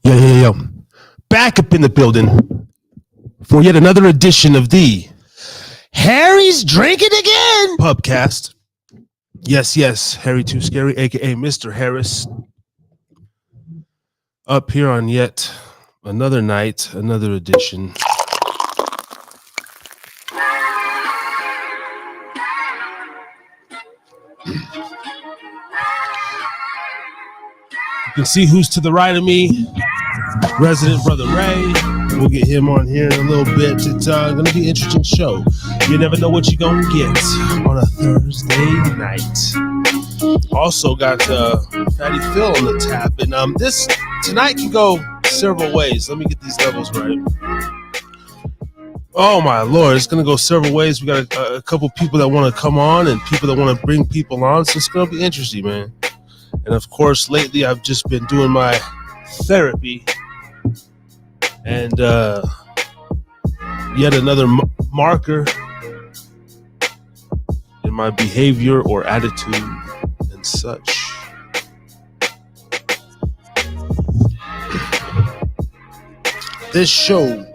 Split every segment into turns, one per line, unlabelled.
Yo. Back up in the building for yet another edition of the Harry's Drinking Again Pubcast. Yes, Harry Too Scary, aka Mr. Harris. Up here on yet another night, another edition. You can see who's to the right of me. Resident Brother Ray. We'll get him on here in a little bit. It's going to be an interesting show. You never know what you're going to get on a Thursday night. Also got Fatty Phil on the tap. And this tonight can go several ways. Let me get these levels right. Oh, my Lord. It's going to go several ways. We got a couple people that want to come on and people that want to bring people on. So it's going to be interesting, man. And, of course, lately I've just been doing my therapy. And yet another marker in my behavior or attitude and such. This show,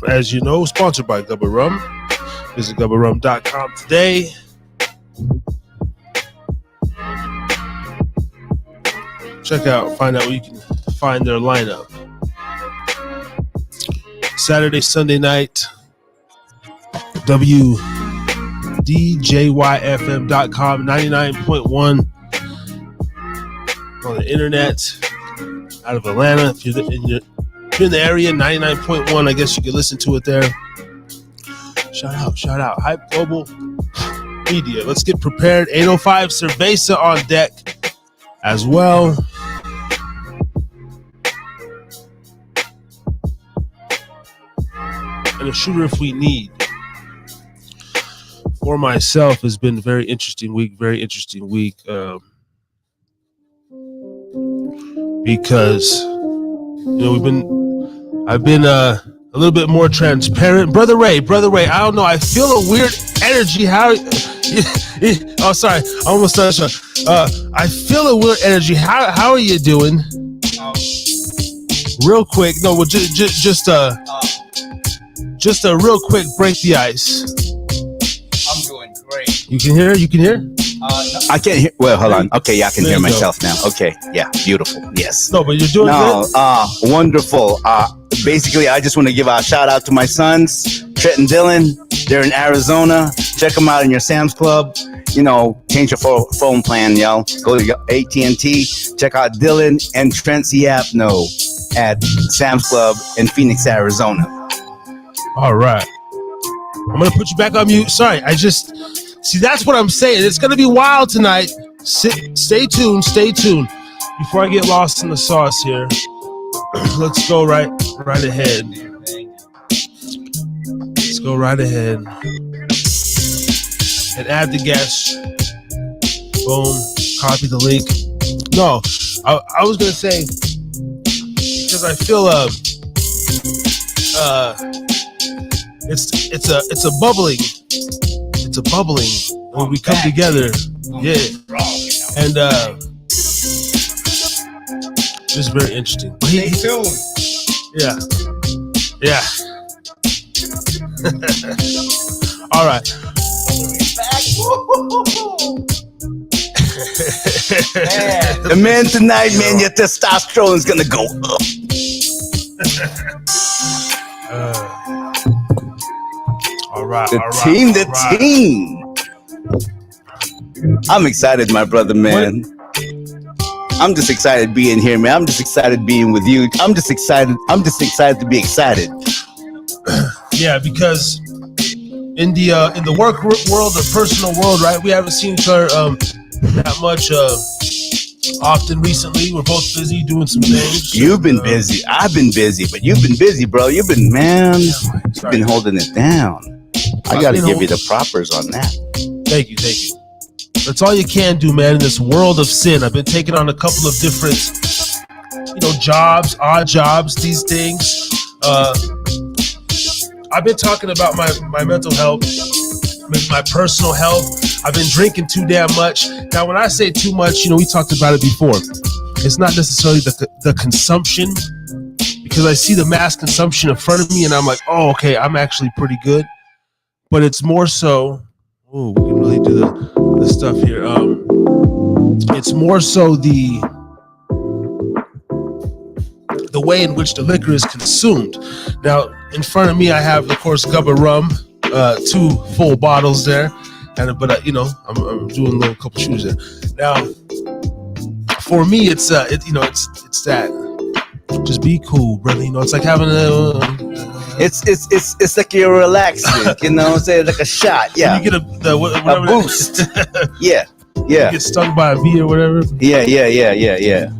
as you know, sponsored by Gubba Rum. Visit gubbarum.com today. Find out where you can find their lineup. Saturday, Sunday night, WDJYFM.com, 99.1 on the internet out of Atlanta. If you're in the area, 99.1, I guess you can listen to it there. Shout out. Hype Global Media. Let's get prepared. 805 Cerveza on deck as well. And a shooter if we need. For myself, has been a very interesting week. Because I've been a little bit more transparent. Brother Ray, I don't know. I feel a weird energy. Oh, sorry, I almost touched on. I feel a weird energy. How are you doing? Real quick, no, well, just a real quick break the ice.
I'm doing great.
You can hear?
No.
I can't hear. Well, hold on. Okay, yeah, I can hear myself now. Okay, yeah, beautiful. Yes.
No, but you're doing good.
Wonderful. Basically, I just want to give a shout out to my sons, Trent and Dylan. They're in Arizona. Check them out in your Sam's Club. Change your phone plan, yo. Go to AT&T. Check out Dylan and Trent Siapno at Sam's Club in Phoenix, Arizona.
All right. I'm going to put you back on mute. Sorry, see, that's what I'm saying. It's going to be wild tonight. Stay tuned. Before I get lost in the sauce here, let's go right ahead. Let's go right ahead and add the guest. Boom. Copy the link. No, I was going to say, because I feel it's a bubbling when we come together. Yeah. And just very interesting.
Stay tuned.
Yeah. All right.
The man tonight, man, your testosterone is gonna go up.
All right.
The team. I'm excited, my brother, man. I'm just excited being here, man. I'm just excited being with you. I'm just excited to be excited.
Yeah, because in the work world, the personal world, right? We haven't seen each other that much often recently. We're both busy doing some things.
You've been busy. I've been busy, but you've been busy, bro. You've been holding it down. I got to give you the propers on that.
Thank you. That's all you can do, man, in this world of sin. I've been taking on a couple of different, jobs, odd jobs, these things. I've been talking about my mental health, my personal health. I've been drinking too damn much. Now, when I say too much, we talked about it before. it's not necessarily the consumption, because I see the mass consumption in front of me and I'm like, oh, okay, I'm actually pretty good. But it's more so, oh, we can really do the stuff here. It's more so the way in which the liquor is consumed. Now, in front of me, I have, of course, Gubba rum, 2 full bottles there, but I'm doing a little couple shooters there. Now, for me, it's that. Just be cool, brother. It's like having
It's like you're relaxing, say like a shot. Yeah.
You get a
boost. Yeah.
You get stung by a bee or whatever.
Yeah.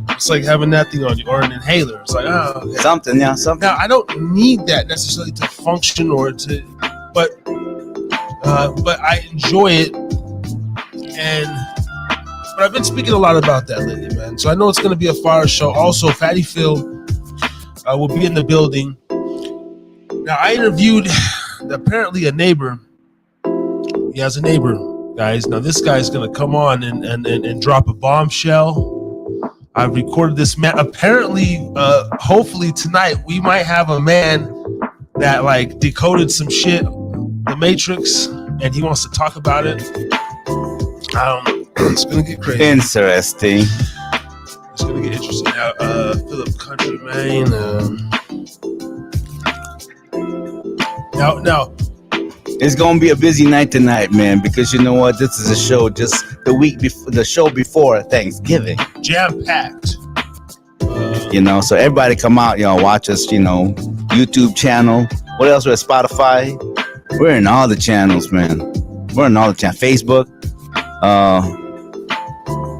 It's like having that thing on you, or an inhaler. It's like, oh, okay.
Something. Now
I don't need that necessarily to function but I enjoy it, but I've been speaking a lot about that lately, man. So I know it's going to be a fire show. Also, Fatty Phil will be in the building. Now, I interviewed apparently a neighbor. He has a neighbor, guys. Now, this guy's going to come on and drop a bombshell. I've recorded this man. Apparently, hopefully tonight, we might have a man that like decoded some shit, the Matrix, and he wants to talk about it. It's going to get crazy.
Interesting.
It's going to get interesting. Now, Philip Country, man. Now,
it's gonna be a busy night tonight, man, because you know what? This is a show just the show before Thanksgiving.
Jam-packed.
So everybody come out, watch us, YouTube channel. What else? We're at Spotify. We're in all the channels, man. We're in all the channels. Facebook.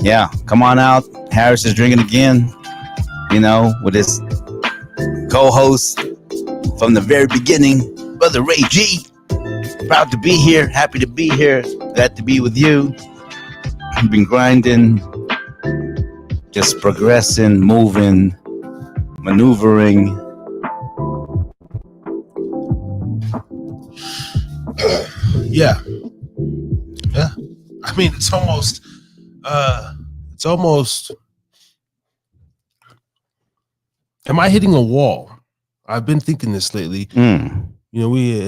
Yeah, come on out. Harris is drinking again, with his co-host from the very beginning, Brother Ray G. Proud to be here. Happy to be here. Glad to be with you. I've been grinding, just progressing, moving, maneuvering.
Yeah. I mean, it's almost. Am I hitting a wall? I've been thinking this lately. We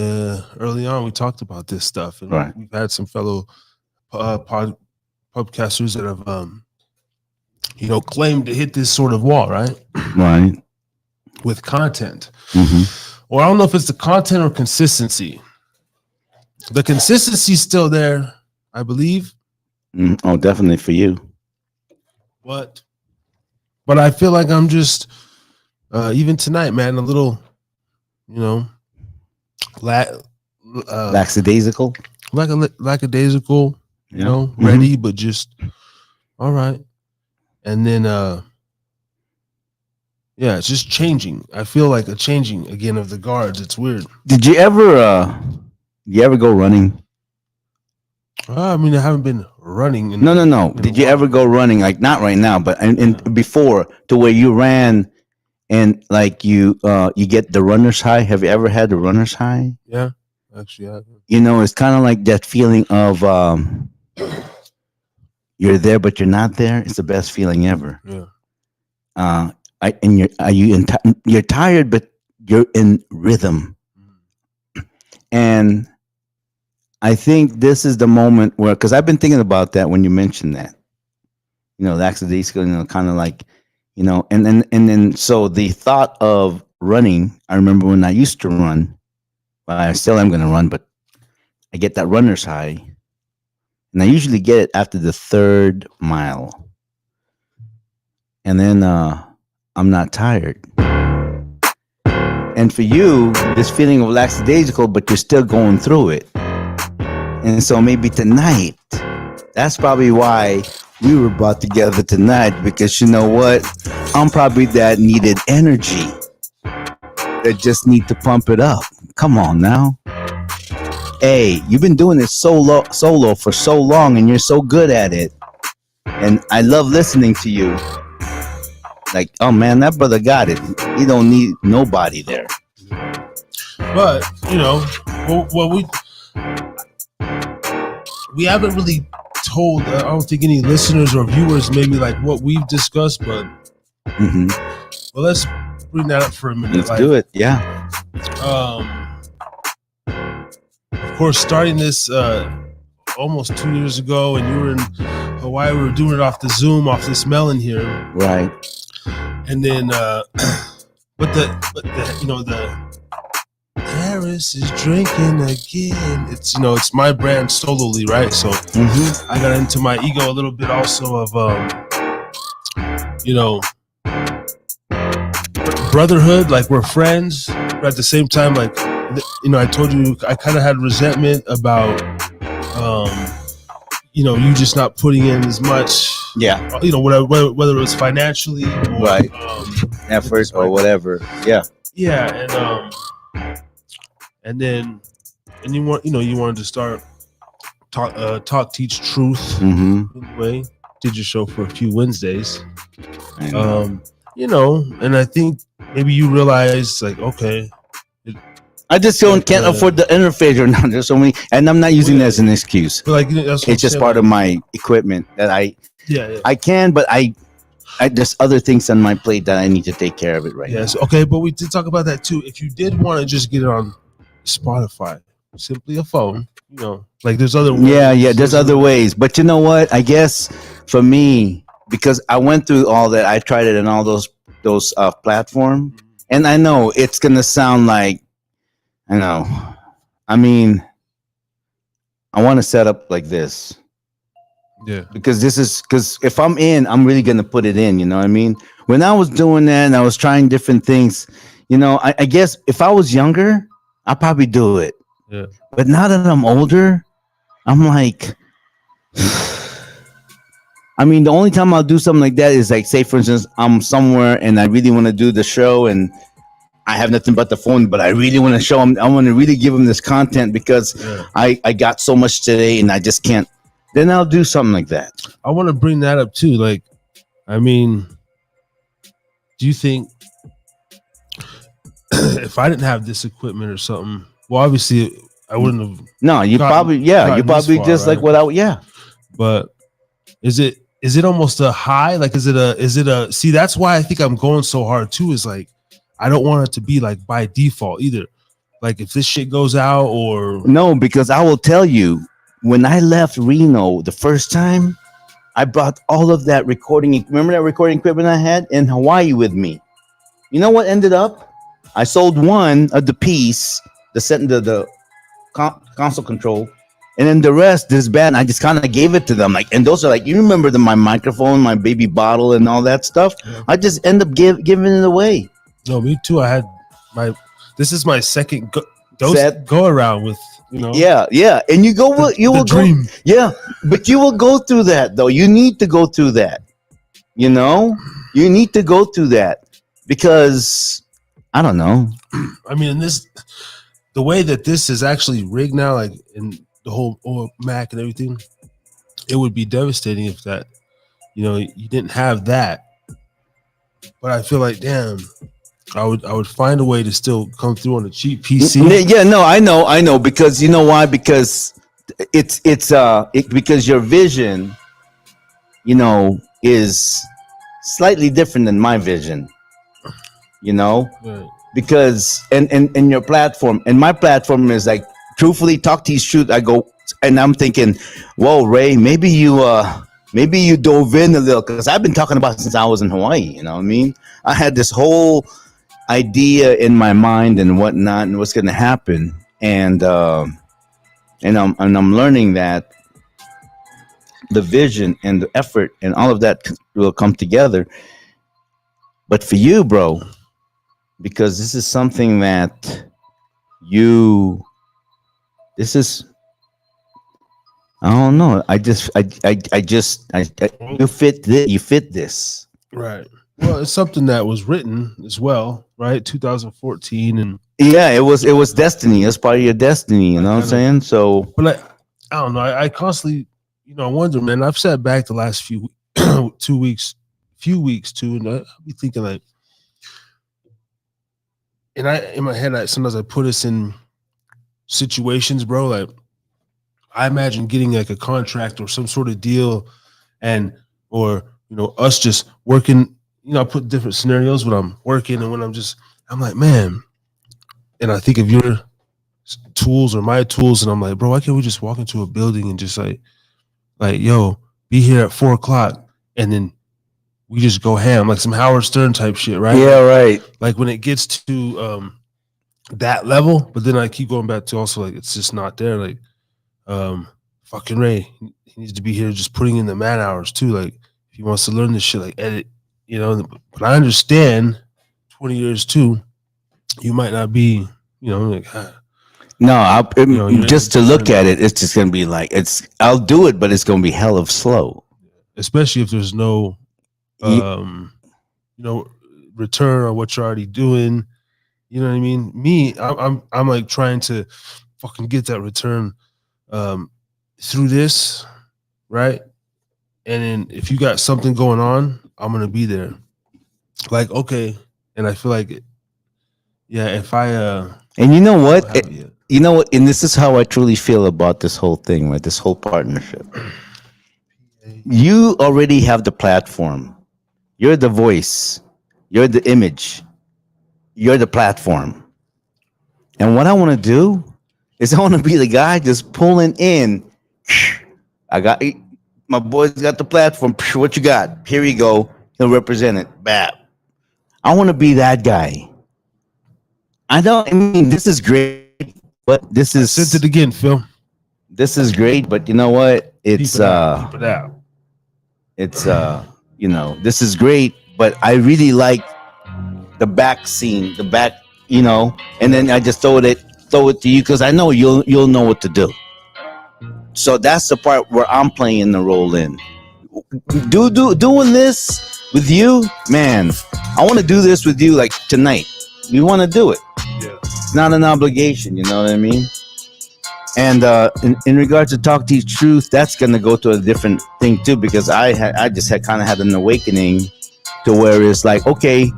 early on we talked about this stuff, and
right.
We've had some fellow podcasters that have claimed to hit this sort of wall, right?
Right.
With content.
Mm-hmm.
Or I don't know if it's the content or consistency. The consistency's still there, I believe.
Oh, definitely for you.
But I feel like I'm just even tonight, man, a little,
lackadaisical,
lackadaisical, ready, but just all right. And then, it's just changing. I feel like a changing again of the guards. It's weird.
Did you ever go running?
I mean, I haven't been running.
No. Did you ever go running? Like not right now, but before, to where you ran and like you get the runner's high. Have you ever had the runner's high?
Yeah, actually, I have.
It's kind of like that feeling of you're there, but you're not there. It's the best feeling ever.
Yeah.
You're tired, but you're in rhythm. And I think this is the moment where, because I've been thinking about that when you mentioned that, lackadaisical, kind of like, and then so the thought of running, I remember when I used to run, well, I still am going to run, but I get that runner's high, and I usually get it after the 3rd mile. And then I'm not tired. And for you, this feeling of lackadaisical, but you're still going through it. And so maybe tonight, that's probably why we were brought together tonight, because you know what? I'm probably that needed energy that just need to pump it up. Come on now. Hey, you've been doing this solo for so long, and you're so good at it. And I love listening to you. Like, oh man, that brother got it. He don't need nobody there.
But, we haven't really told, I don't think any listeners or viewers maybe like what we've discussed, but
Mm-hmm.
Well, let's bring that up for a minute.
Let's do it. Yeah.
Of course, starting this almost 2 years ago, and you were in Hawaii. We were doing it off the Zoom, off this melon here,
Right.
and then, but the Harris is drinking again. It's it's my brand solely, right? So I got into my ego a little bit also of brotherhood, like we're friends, but at the same time, like I told you I kind of had resentment about you just not putting in as much, whether it was financially or
right, effort or whatever,
and then you wanted to start talk teach truth. Anyway, did your show for a few Wednesdays, and I think maybe you realize, like, okay,
I just can't afford the interface or not. There's so many, and I'm not using that as an excuse.
Like, it's
just part of my equipment that I can, but I there's other things on my plate that I need to take care of it right now.
Yes, okay, but we did talk about that too. If you did want to just get it on Spotify, simply a phone, like there's other ways.
Yeah, there's other ways. But you know what? I guess for me, because I went through all that, I tried it in all those platforms, and I know it's gonna sound like, I mean, I want to set up like this.
Yeah.
Because if I'm in, I'm really going to put it in, you know what I mean? When I was doing that and I was trying different things, I guess if I was younger, I'd probably do it.
Yeah.
But now that I'm older, I'm like, I mean, the only time I'll do something like that is, like, say, for instance, I'm somewhere and I really want to do the show and I have nothing but the phone, but I really want to show them. I want to really give them this content because I got so much today and I just can't. Then I'll do something like that.
I want to bring that up too. Like, I mean, do you think if I didn't have this equipment or something, well, obviously I wouldn't have.
No, you probably just right? Like without,
But is it almost a high? Like, is it a? See, that's why I think I'm going so hard too. Is like, I don't want it to be like by default either. Like, if this shit goes out or
no, because I will tell you, when I left Reno the first time, I brought all of that recording. Remember that recording equipment I had in Hawaii with me? You know what ended up? I sold one of the piece, the console control, and then the rest, this band, I just kind of gave it to them. Like, and those are like, you remember my microphone, my baby bottle, and all that stuff. Yeah. I just end up giving it away.
No, me too. I had this is my second go around with,
Yeah. And you will
dream.
Go, yeah, but you will go through that though. You need to go through that. You need to go through that because I don't know.
I mean, the way that this is actually rigged now, like in the whole Mac and everything, it would be devastating if that, you didn't have that. But I feel like, damn, I would find a way to still come through on a cheap PC.
Yeah, no, I know, because you know why? Because it's because your vision, is slightly different than my vision.
Right.
Because and your platform and my platform is like, truthfully, talk to you, shoot. I go and I'm thinking, whoa, Ray, maybe you dove in a little, because I've been talking about it since I was in Hawaii. You know what I mean? I had this whole idea in my mind and whatnot and what's going to happen, and I'm learning that the vision and the effort and all of that will come together. But for you, bro, because this is something that you fit this.
Right. Well, it's something that was written as well, right? 2014, and
yeah, it was destiny. It's part of your destiny. You know what I'm saying? So,
but I don't know. I constantly, I wonder, man. I've sat back the last few weeks too, and I'll be thinking like, and in my head, sometimes I put us in situations, bro. Like, I imagine getting like a contract or some sort of deal, or us just working, I put different scenarios when I'm working and when I'm like, man, and I think of your tools or my tools, and I'm like, bro, why can't we just walk into a building and just like, yo, be here at 4:00, and then we just go ham, like some Howard Stern type shit, right?
Yeah, right.
Like when it gets to that level, but then I keep going back to also like it's just not there. Like, fucking Ray, he needs to be here just putting in the man hours too. Like if he wants to learn this shit, like edit, But I understand 20 years too, you might not be, like
No, just to look
at
at it, it's just gonna be like I'll do it, but it's gonna be hell of slow.
Especially if there's no return on what you're already doing. You know what I mean? Me, I'm like trying to fucking get that return through this, right? And then if you got something going on, I'm gonna be there. Like, okay, and I feel like if I
and you know what? And this is how I truly feel about this whole thing, right? This whole partnership. You already have the platform. You're the voice. You're the image. You're the platform. And what I want to do is I want to be the guy just pulling in. My boy's got the platform. What you got? Here you go. He'll represent it. Bap. I want to be that guy. I mean, this is great, but this is.
Sent it again, Phil.
This is great, but you know what? It's
keep it out.
It's this is great, but I really like the back scene, and then I just throw it to you because I know you'll know what to do. So that's the part where I'm playing the role in. Doing this with you, man. I want to do this with you like tonight. We want to do it.
Yeah.
It's not an obligation, you know what I mean? And in regards to Talk Teach Truth, that's gonna go to a different thing too, because I just kind of had an awakening to where it's like, okay,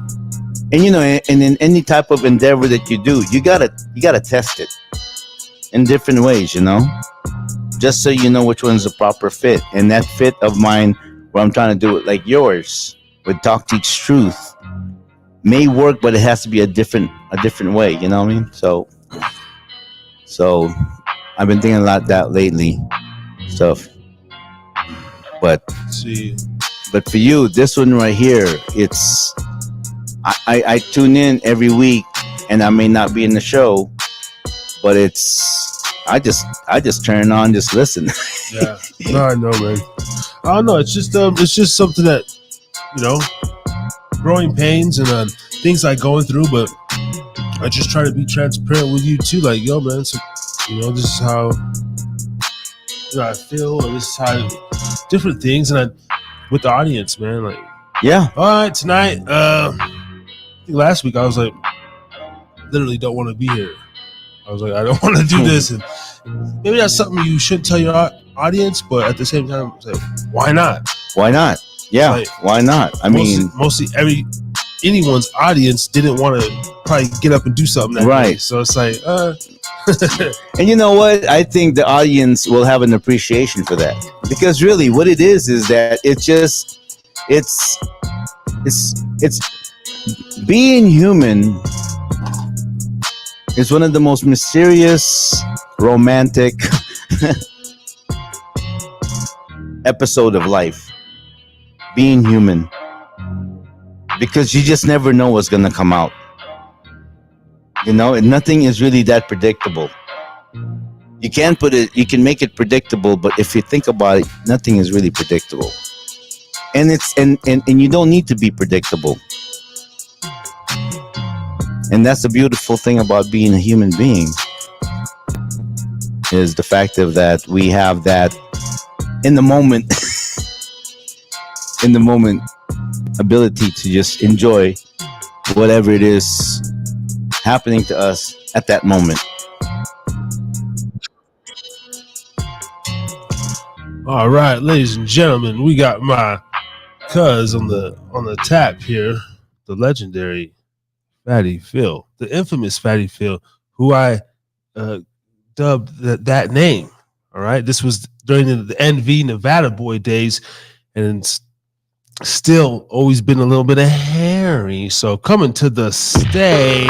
and and in any type of endeavor that you do, you gotta test it in different ways, just so you know which one's the proper fit. And that fit of mine, where I'm trying to do it like yours with Talk Teach Truth, may work, but it has to be a different way. You know what I mean? So I've been thinking a lot that lately. But for you, this one right here, it's I tune in every week, and I may not be in the show, but I just turn on, just listen.
Yeah, no, I know, man. I don't know. It's just something that growing pains and things I'm going through, but I just try to be transparent with you too. Like, yo, man, so, this is how I feel, or this is how different things, and with the audience, man, like,
yeah.
All right, tonight. I think last week I was like, literally don't want to be here. I was like, I don't want to do this, and maybe that's something you should tell your audience, but at the same time, it's like, why not?
Why not? Yeah, like, why not? I mean,
mostly anyone's audience didn't want to probably get up and do something that
right
day. So it's like,
and you know what? I think the audience will have an appreciation for that, because really, what it is that it's being human is one of the most mysterious, romantic episode of life. Being human, because you just never know what's gonna come out. And nothing is really that predictable. You can make it predictable, but if you think about it, nothing is really predictable. And and you don't need to be predictable. And that's the beautiful thing about being a human being, is the fact of that we have that in the moment ability to just enjoy whatever it is happening to us at that moment.
All right, ladies and gentlemen, we got my cuz on the tap here, the legendary Fatty Phil, the infamous Fatty Phil, who I dubbed that name. All right, this was during the NV Nevada Boy days, and still always been a little bit of hairy. So coming to the stage,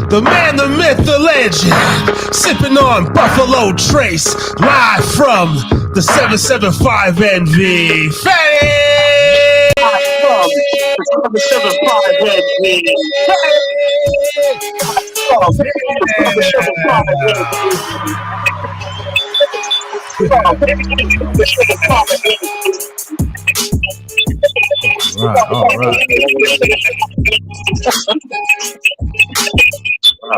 the man, the myth, the legend, sipping on Buffalo Trace, live from the 775 NV. Fatty!
From the 775 NV. From the 775
All right.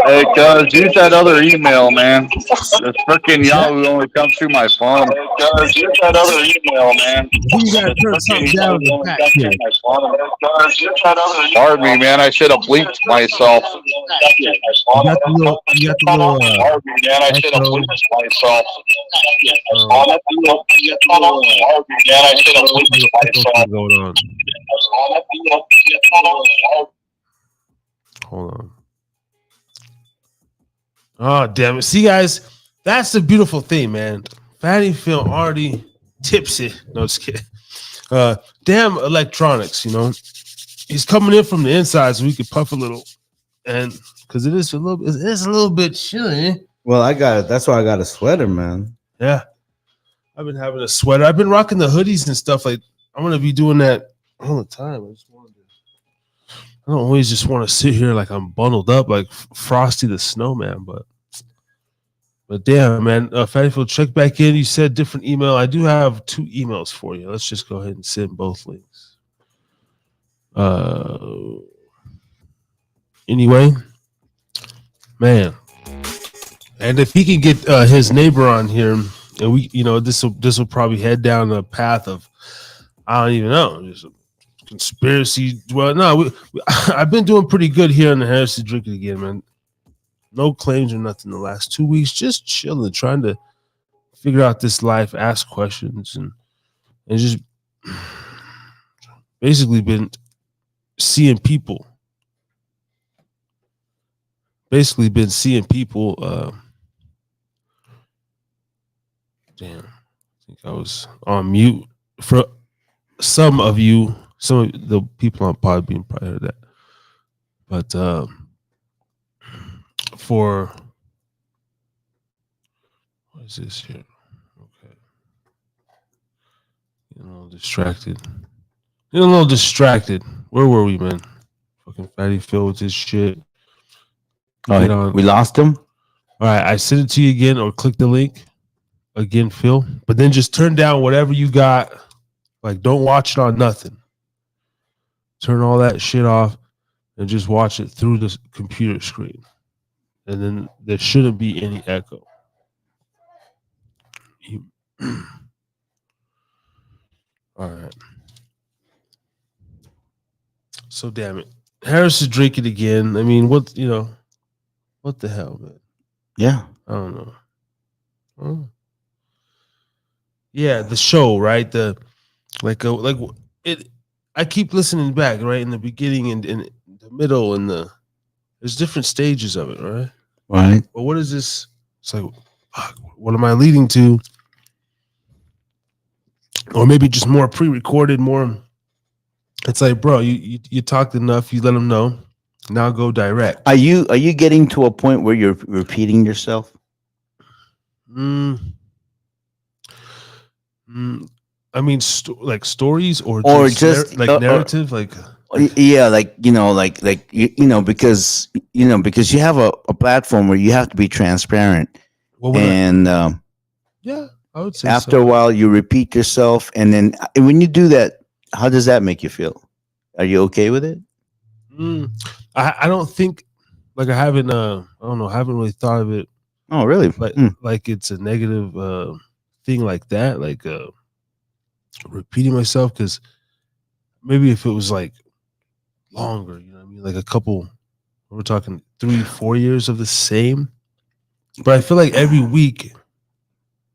Hey, cuz, use that other email, man. The freaking Yahoo only comes through my phone. Hey, cuz, use that other email, man.
You gotta turn something down in the back here.
Pardon me, man. I should have bleeped myself.
You got the little
Pardon me, man. I should have
echo.
bleeped myself.
Echo going on. Hold on. Oh, damn it. See, guys, that's the beautiful thing, man. Fatty Phil already tips it. No, just kidding. Damn electronics, you know. He's coming in from the inside so we could puff a little. And because it is a little bit chilly.
Well, I got it. That's why I got a sweater, man.
Yeah. I've been having a sweater. I've been rocking the hoodies and stuff. Like, I'm going to be doing that all the time. I don't always just want to sit here like I'm bundled up like Frosty the Snowman, but damn, man. Fatty Phil, check back in. You said different email. I do have 2 emails for you. Let's just go ahead and send both links. Anyway, man. And if he can get his neighbor on here, and we, you know, this will probably head down a path of, I don't even know, just a conspiracy. Well, no, I've been doing pretty good here on the Heresy Drinking again, man. No claims or nothing the last 2 weeks, just chilling, trying to figure out this life, ask questions, and just basically been seeing people. Damn, I think I was on mute for some of you. Some of the people on Podbean probably heard that, but for what is this here? Okay, getting a little distracted. Where were we, man? Fucking Fatty Phil with his shit.
Oh, we lost him.
All right, I send it to you again, or click the link again, Phil. But then just turn down whatever you got. Like, don't watch it on nothing. Turn all that shit off and just watch it through the computer screen. And then there shouldn't be any echo. All right. So damn it. Harris is drinking again. I mean, what the hell, man?
Yeah.
I don't know. Oh. Yeah, the show, right? I keep listening back, right? In the beginning and in the middle and there's different stages of it, right?
Right.
But what is this? It's like, fuck, what am I leading to? Or maybe just more pre-recorded, more. It's like, bro, you talked enough. You let them know. Now go direct.
Are you getting to a point where you're repeating yourself?
I mean, like stories or just narrative, like.
Yeah, because you have a platform where you have to be transparent,
yeah, I would say
after a while you repeat yourself, and then when you do that, how does that make you feel? Are you okay with it?
I don't think, like, I haven't I don't know, I haven't really thought of it.
Oh, really?
Like it's a negative thing like that, like repeating myself, because maybe if it was like longer, you know what I mean, like a couple, we're talking 3-4 years of the same, but I feel like every week,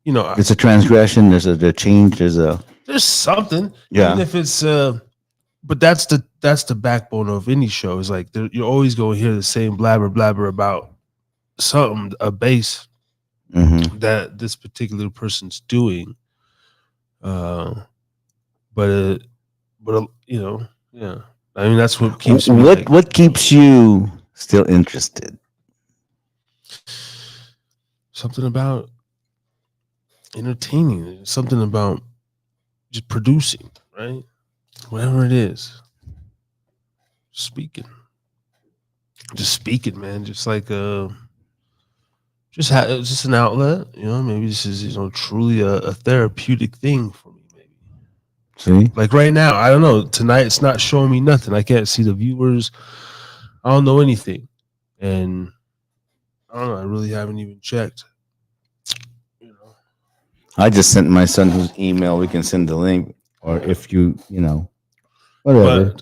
you know,
it's a transgression, there's a change,
there's something,
yeah,
even if it's but that's the backbone of any show, is like you're always going to hear the same blabber about something, a base that this particular person's doing, but but yeah. I mean, that's what keeps me.
What keeps you still interested?
Something about entertaining. Something about just producing, right? Whatever it is, speaking, man. Just like just an outlet. Maybe this is truly a therapeutic thing for me. Maybe.
See,
Like right now, I don't know. Tonight, it's not showing me nothing. I can't see the viewers. I don't know anything, and I don't know. I really haven't even checked.
I just sent my son his email. We can send the link, or if whatever.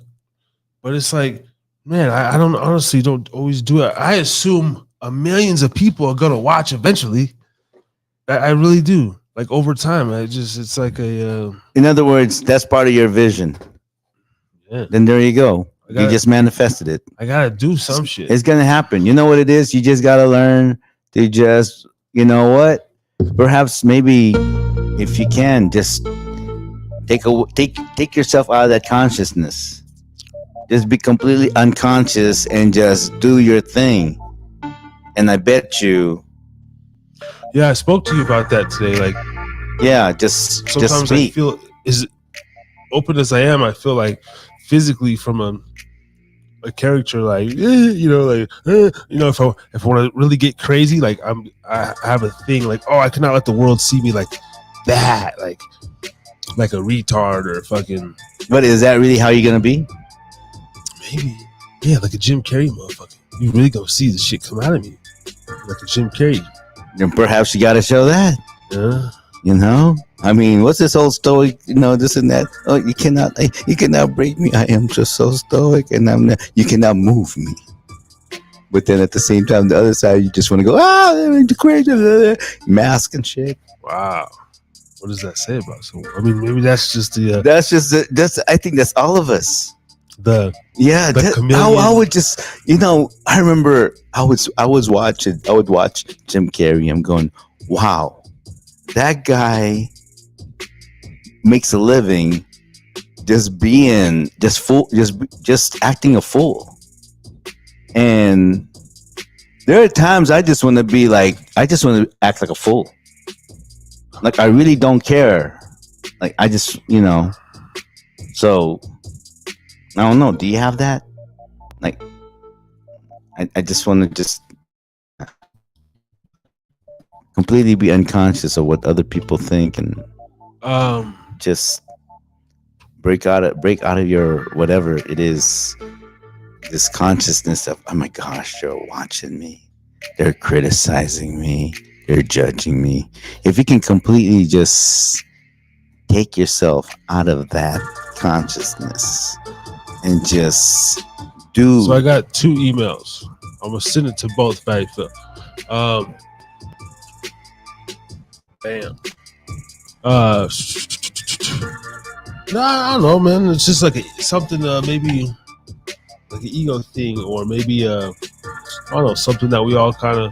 But it's like, man, I don't honestly don't always do it. I assume millions of people are gonna watch eventually. I really do. Like over time, it's like a.
In other words, that's part of your vision.
Yeah.
Then there you go. You just manifested it.
I gotta do some shit.
It's gonna happen. You know what it is? You just gotta learn to just, what? Perhaps maybe if you can just take yourself out of that consciousness. Just be completely unconscious and just do your thing. And I bet you.
Yeah, I spoke to you about that today. Like,
yeah, just speak.
I feel as open as I am. I feel like physically from a character, like if I want to really get crazy, like I have a thing like, I cannot let the world see me like that, like a retard or fucking.
But is that really how you're gonna be?
Maybe, yeah, like a Jim Carrey motherfucker. You really gonna see the shit come out of me, like a Jim Carrey.
Then perhaps you gotta show that.
Yeah.
I mean, what's this whole stoic, this and that? Oh, you cannot break me. I am just so stoic, and you cannot move me. But then at the same time, the other side, you just want to go, the crazy mask and shit.
Wow. What does that say about someone? I mean, maybe that's just the.
I think that's all of us.
The chameleon.
I would just, I remember I would watch Jim Carrey. I'm going, wow, that guy makes a living just being just acting a fool. And there are times I just want to act like a fool. Like I really don't care. Like I just, so I don't know. Do you have that? Like, I just want to just completely be unconscious of what other people think and just break out of your whatever it is, this consciousness of, oh my gosh, they're watching me, they're criticizing me, they're judging me. If you can completely just take yourself out of that consciousness and just do.
So I got 2 emails. I'm gonna send it to both Fatty Phil. Bam. I don't know, man. It's just like something, maybe like an ego thing, or maybe I don't know, something that we all kind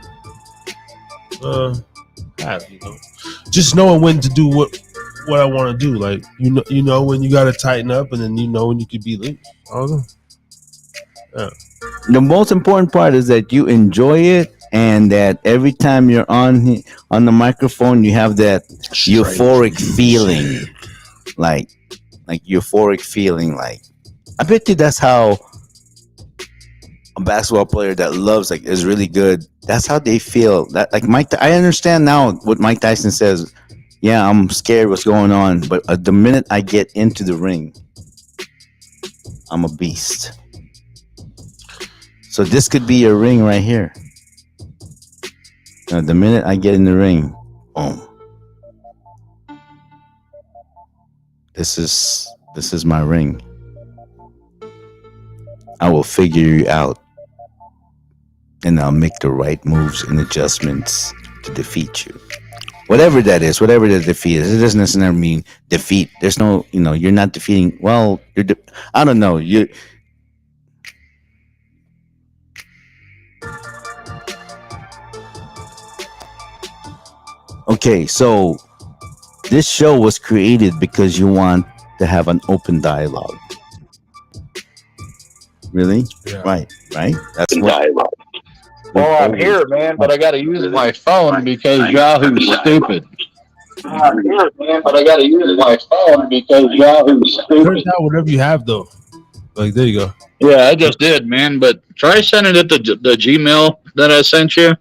of have. Just knowing when to do what I want to do. Like you know when you gotta tighten up, and then when you could be loose. I don't know. Yeah.
The most important part is that you enjoy it, and that every time you're on the microphone, you have that euphoric feeling, like euphoric feeling. Like I bet you that's how a basketball player that loves is really good. That's how they feel. That Mike. I understand now what Mike Tyson says. Yeah, I'm scared what's going on, but the minute I get into the ring, I'm a beast. So this could be your ring right here. The minute I get in the ring, boom. This is my ring. I will figure you out, and I'll make the right moves and adjustments to defeat you. Whatever that is, whatever the defeat is, it doesn't necessarily mean defeat. There's no, you're not defeating. Well, I don't know. Okay, so this show was created because you want to have an open dialogue. Really?
Yeah.
Right. That's what.
Well, I'm here, man, but I got to use my phone because Yahoo's stupid. I'm here, man, but I got to use my phone because Yahoo's
Turn
stupid.
down whatever you have though. Like there you go.
Yeah, I just did, man. But try sending it to the Gmail that I sent you.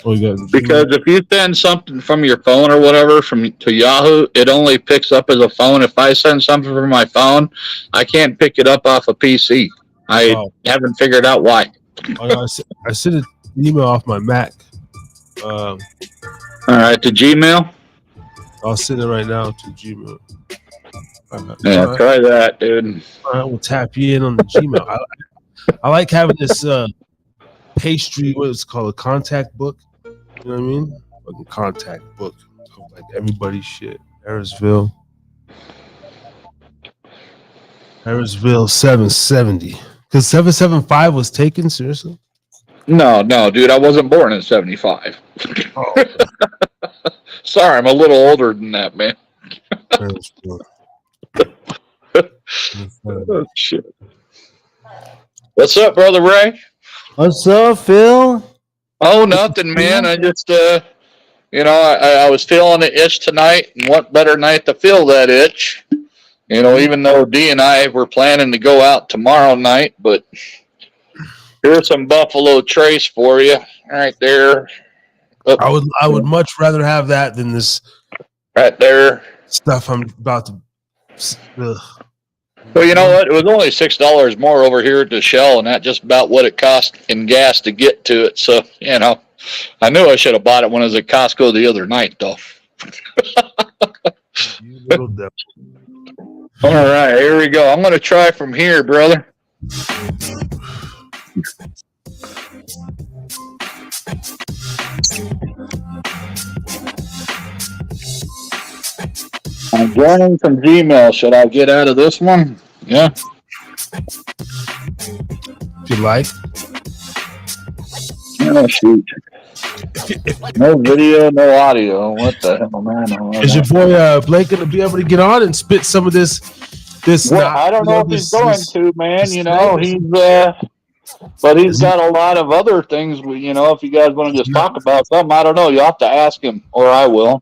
Oh, you got
Because if you send something from your phone or whatever to Yahoo, it only picks up as a phone. If I send something from my phone, I can't pick it up off a PC. I haven't figured out why.
I sent an email off my Mac.
All right, to Gmail.
I'll send it right now to Gmail.
Yeah,
right.
Try that, dude.
All right, we'll tap you in on the Gmail. I like having this pastry. What is it called? A contact book. You know what I mean? Like a contact book. Like everybody's shit. Harrisville 770. Because 775 was taken. Seriously?
No, dude, I wasn't born in '75.
Oh.
Sorry, I'm a little older than that, man. Oh, shit. What's up, Brother Ray?
What's up, Phil?
Oh, nothing, man. I just, I was feeling the itch tonight, and what better night to feel that itch? Even though D and I were planning to go out tomorrow night, but here's some Buffalo Trace for you, right there.
I would much rather have that than this
right there
stuff I'm about to.
Well, you know what? It was only $6 more over here at the Shell, and that's just about what it cost in gas to get to it. So, I knew I should have bought it when I was at Costco the other night, though.
You little devil.
All right, here we go. I'm going to try from here, brother. I'm joining from Gmail. Should I get out of this one? Yeah.
If you like.
Oh, shoot. No video, no audio. What the hell, man?
Is your boy Blake going to be able to get on and spit some of this?
Well, I don't know if he's going to, man. But he's got a lot of other things. If you guys want to just talk about something, I don't know. You'll have to ask him, or I will.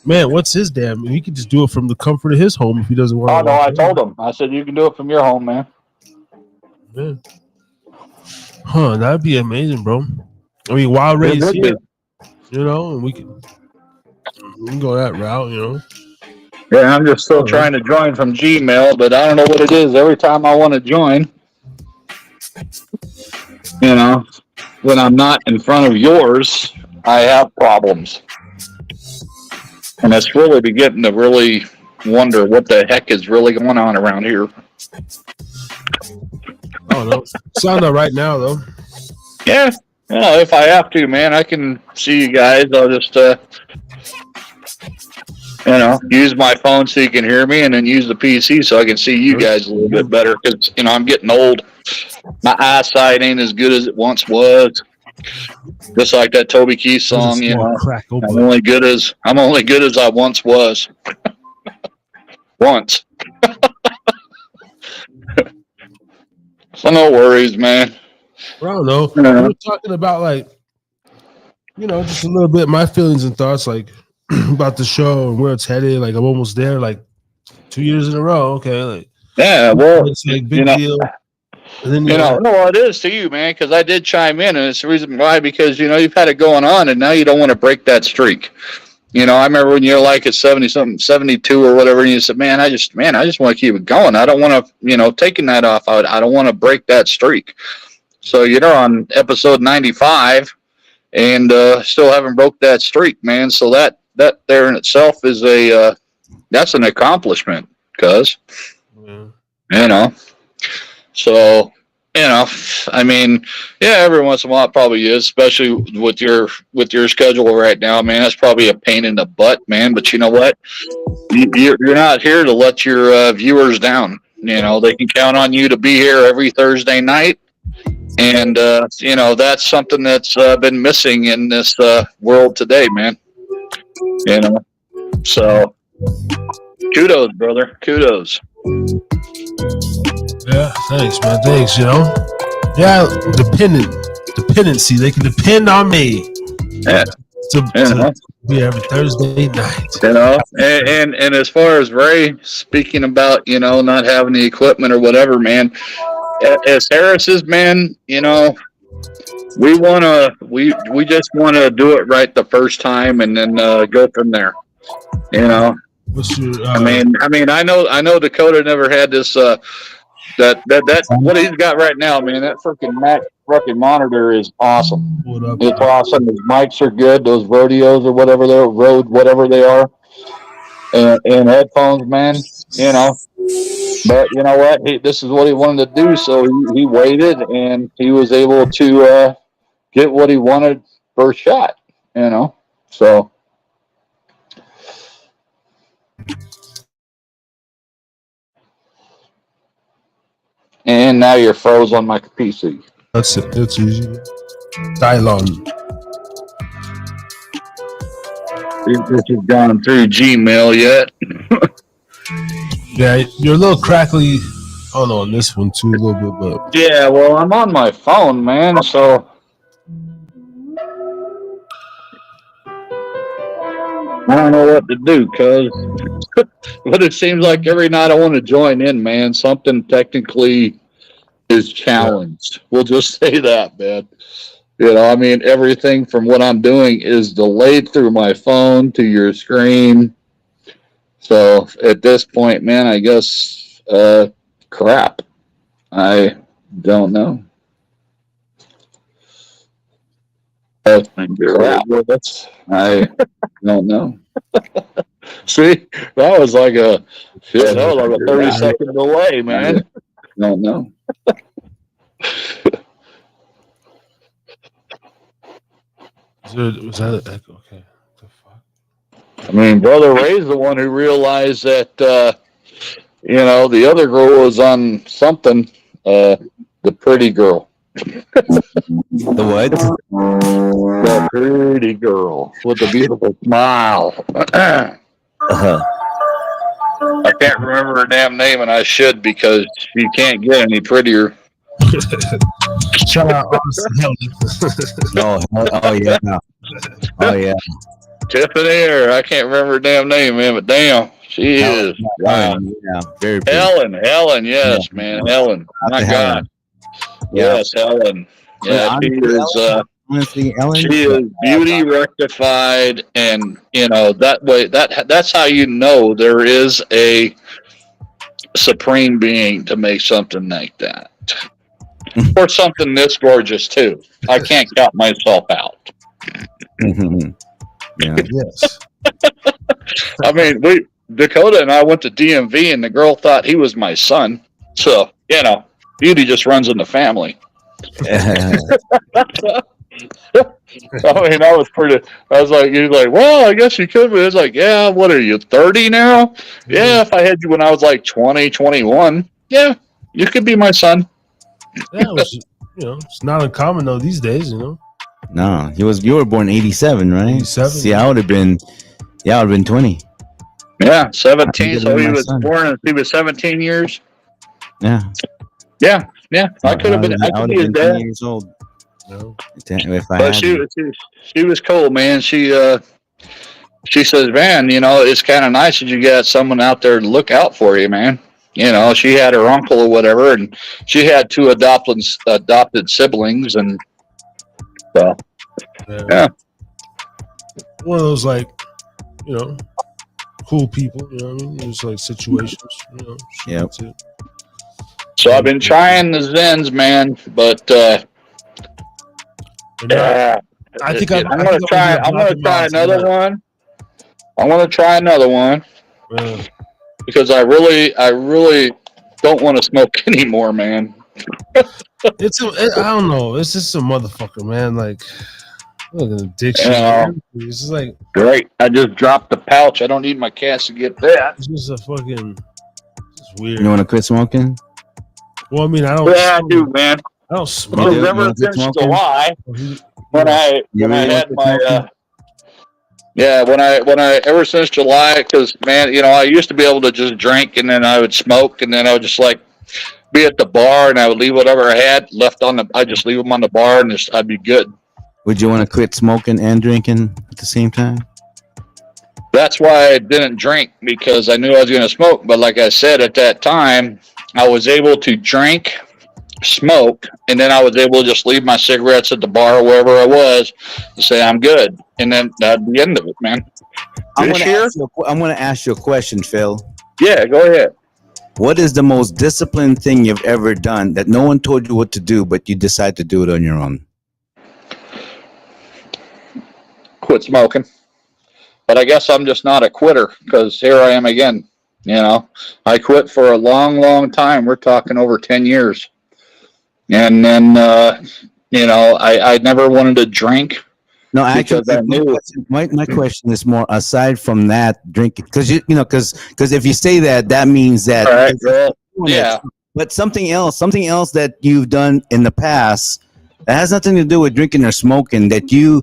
Man, what's his damn? He can just do it from the comfort of his home if he doesn't want to.
Oh, no, I told him. I said, you can do it from your home, man.
Yeah. Huh, that'd be amazing, bro. I mean, while Ray's here, and we can go that route,
Yeah, I'm just still trying to join from Gmail, but I don't know what it is. Every time I want to join, when I'm not in front of yours, I have problems. And it's really beginning to really wonder what the heck is really going on around here.
Oh, no. Sound all right now, though.
Yeah. If I have to, man, I can see you guys. I'll just, use my phone so you can hear me, and then use the PC so I can see you guys a little bit better. Because, I'm getting old. My eyesight ain't as good as it once was. Just like that Toby Keith song, I'm only good as I once was. Once. So no worries, man.
I don't know. We're talking about just a little bit my feelings and thoughts, about the show and where it's headed. Like I'm almost there, 2 years in a row. Okay,
yeah, well,
it's big deal. And then,
no, it is to you, man, because I did chime in, and it's the reason why, because, you've had it going on, and now you don't want to break that streak. I remember when you're at 70-something, 72 or whatever, and you said, man, I just want to keep it going. I don't want to, taking that off, I don't want to break that streak. So, on episode 95, and still haven't broke that streak, man. So that there in itself is that's an accomplishment, cuz, So, every once in a while it probably is, especially with your schedule right now, man. That's probably a pain in the butt, man. But you know what? You're not here to let your viewers down. They can count on you to be here every Thursday night. And, that's something that's been missing in this world today, man. So, kudos, brother. Kudos.
Yeah, thanks, man. Thanks, you know. Yeah, dependency. They can depend on me
Yeah.
to be every Thursday night.
You know, and as far as Ray speaking about, you know, not having the equipment or whatever, man, as Harris's, man, you know, we just want to do it right the first time and then go from there. You know,
What's your?
I mean, I know Dakota never had this. That what he's got right now, man. That freaking Mac fucking monitor is awesome.
What up?
It's awesome. His mics are good. Those rodeos or whatever they're whatever they are, and headphones, man. You know, but you know what? This is what he wanted to do, so he waited and he was able to get what he wanted first shot. You know, so. And now you're froze on my PC.
That's it. That's easy. Dylon.
This has gone through Gmail yet?
Yeah, you're a little crackly. Oh no, on this one too, a little bit, but
Yeah, well, I'm on my phone, man, so I don't know what to do, cuz. But it seems like every night I want to join in, man. Something technically is challenged. We'll just say that, man. You know, I mean, everything from what I'm doing is delayed through my phone to your screen. So at this point, man, I guess crap. I don't know. Crap. I don't know. See, that was like a 30-second delay, man. I don't know.
was that an echo? Okay. What the fuck?
I mean, Brother Ray's the one who realized that, you know, the other girl was on something, the pretty girl.
The what?
The pretty girl with the beautiful smile.
Uh-huh.
I can't remember her damn name, and I should because she can't get any prettier.
Shout out Helen.
Oh yeah. Oh yeah.
Tiffany, or I can't remember her damn name, man, but damn, she is. Wow.
Yeah, very pretty.
Helen, yes, yeah. Man, Helen. My God.
Yeah.
Yes, Helen. Yeah, she is beauty rectified, and you know that way. That's how you know there is a supreme being to make something like that, or something this gorgeous too. I can't count myself out.
Yeah.
Yes.
I mean, Dakota and I went to DMV, and the girl thought he was my son. So you know, beauty just runs in the family. I mean, I was like, you're like, well, I guess you could be. It's like, yeah, what are you, 30 now? Yeah, if I had you when I was like 20, 21, yeah, you could be my son.
Yeah, you know, it's not uncommon though these days, you know.
No, you were born 87, right?
87.
See, I would have been 20.
Yeah, 17. So he was born, he was 17 years.
Yeah.
Yeah. I could have been. I could be his dad.
10 years old.
No.
If I
But she was cool, man. She says, man, you know, it's kind of nice that you got someone out there to look out for you, man. You know, she had her uncle or whatever, and she had 2 adopted siblings, and so yeah.
One of those, like, you know, cool people. You know what I mean? It's like situations. You know.
Yep.
So I've been trying the Zens, man, but
I think
I'm gonna try another one. I want to try another one because I really don't want to smoke anymore, man.
I don't know. It's just a motherfucker, man. Like an addiction. It's just like
great. I just dropped the pouch. I don't need my cash to get that.
It's just a fucking. It's weird.
You want to quit smoking?
Well, I mean, I don't.
Yeah, I do, man.
I don't smoke.
Ever since July, when I had my Yeah, ever since July, because man, I used to be able to just drink and then I would smoke and then I would just like be at the bar and I would leave whatever I had left I just leave them on the bar and I'd be good.
Would you want to quit smoking and drinking at the same time?
That's why I didn't drink because I knew I was going to smoke. But like I said, at that time, I was able to drink, smoke, and then I was able to just leave my cigarettes at the bar or wherever I was and say I'm good. And then that'd be the end of it, man.
I'm going to ask you a question, Phil.
Yeah, go ahead.
What is the most disciplined thing you've ever done that no one told you what to do, but you decide to do it on your own?
Quit smoking. But I guess I'm just not a quitter because here I am again. I quit for a long, long time. We're talking over 10 years. And then, I never wanted to drink.
No, actually, my question is more aside from that drinking, because because if you say that means that.
All right, well, yeah.
But something else that you've done in the past that has nothing to do with drinking or smoking that you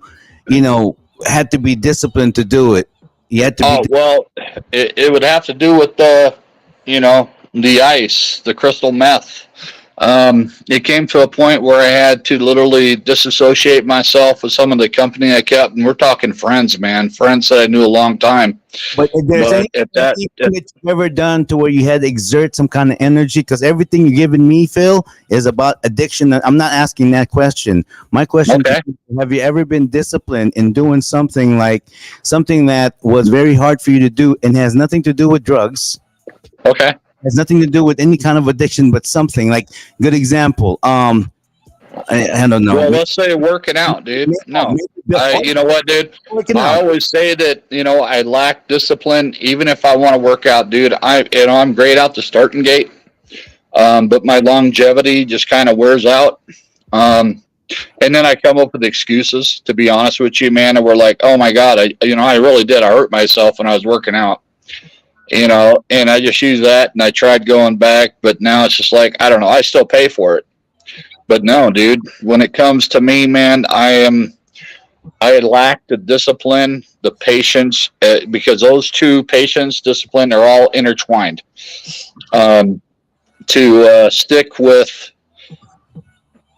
had to be disciplined to do it. You had to.
It would have to do with the ice, the crystal meth. It came to a point where I had to literally disassociate myself with some of the company I kept, and we're talking friends, man, friends that I knew a long time.
But if there's anything that you've ever done to where you had to exert some kind of energy, because everything you're giving me, Phil, is about addiction. I'm not asking that question. My question is, have you ever been disciplined in doing something that was very hard for you to do and has nothing to do with drugs?
Okay.
Has nothing to do with any kind of addiction, but something like good example. I don't know.
Well, let's say working out, dude. No, you know what, dude? I always say that I lack discipline, even if I want to work out, dude. I'm great out the starting gate, but my longevity just kind of wears out. And then I come up with excuses. To be honest with you, man, and we're like, oh my god, I really did. I hurt myself when I was working out. And I just use that and I tried going back, but now it's just like, I don't know, I still pay for it. But no, dude, when it comes to me, man, I lack the discipline, the patience, because those two, patience, discipline, are all intertwined. To stick with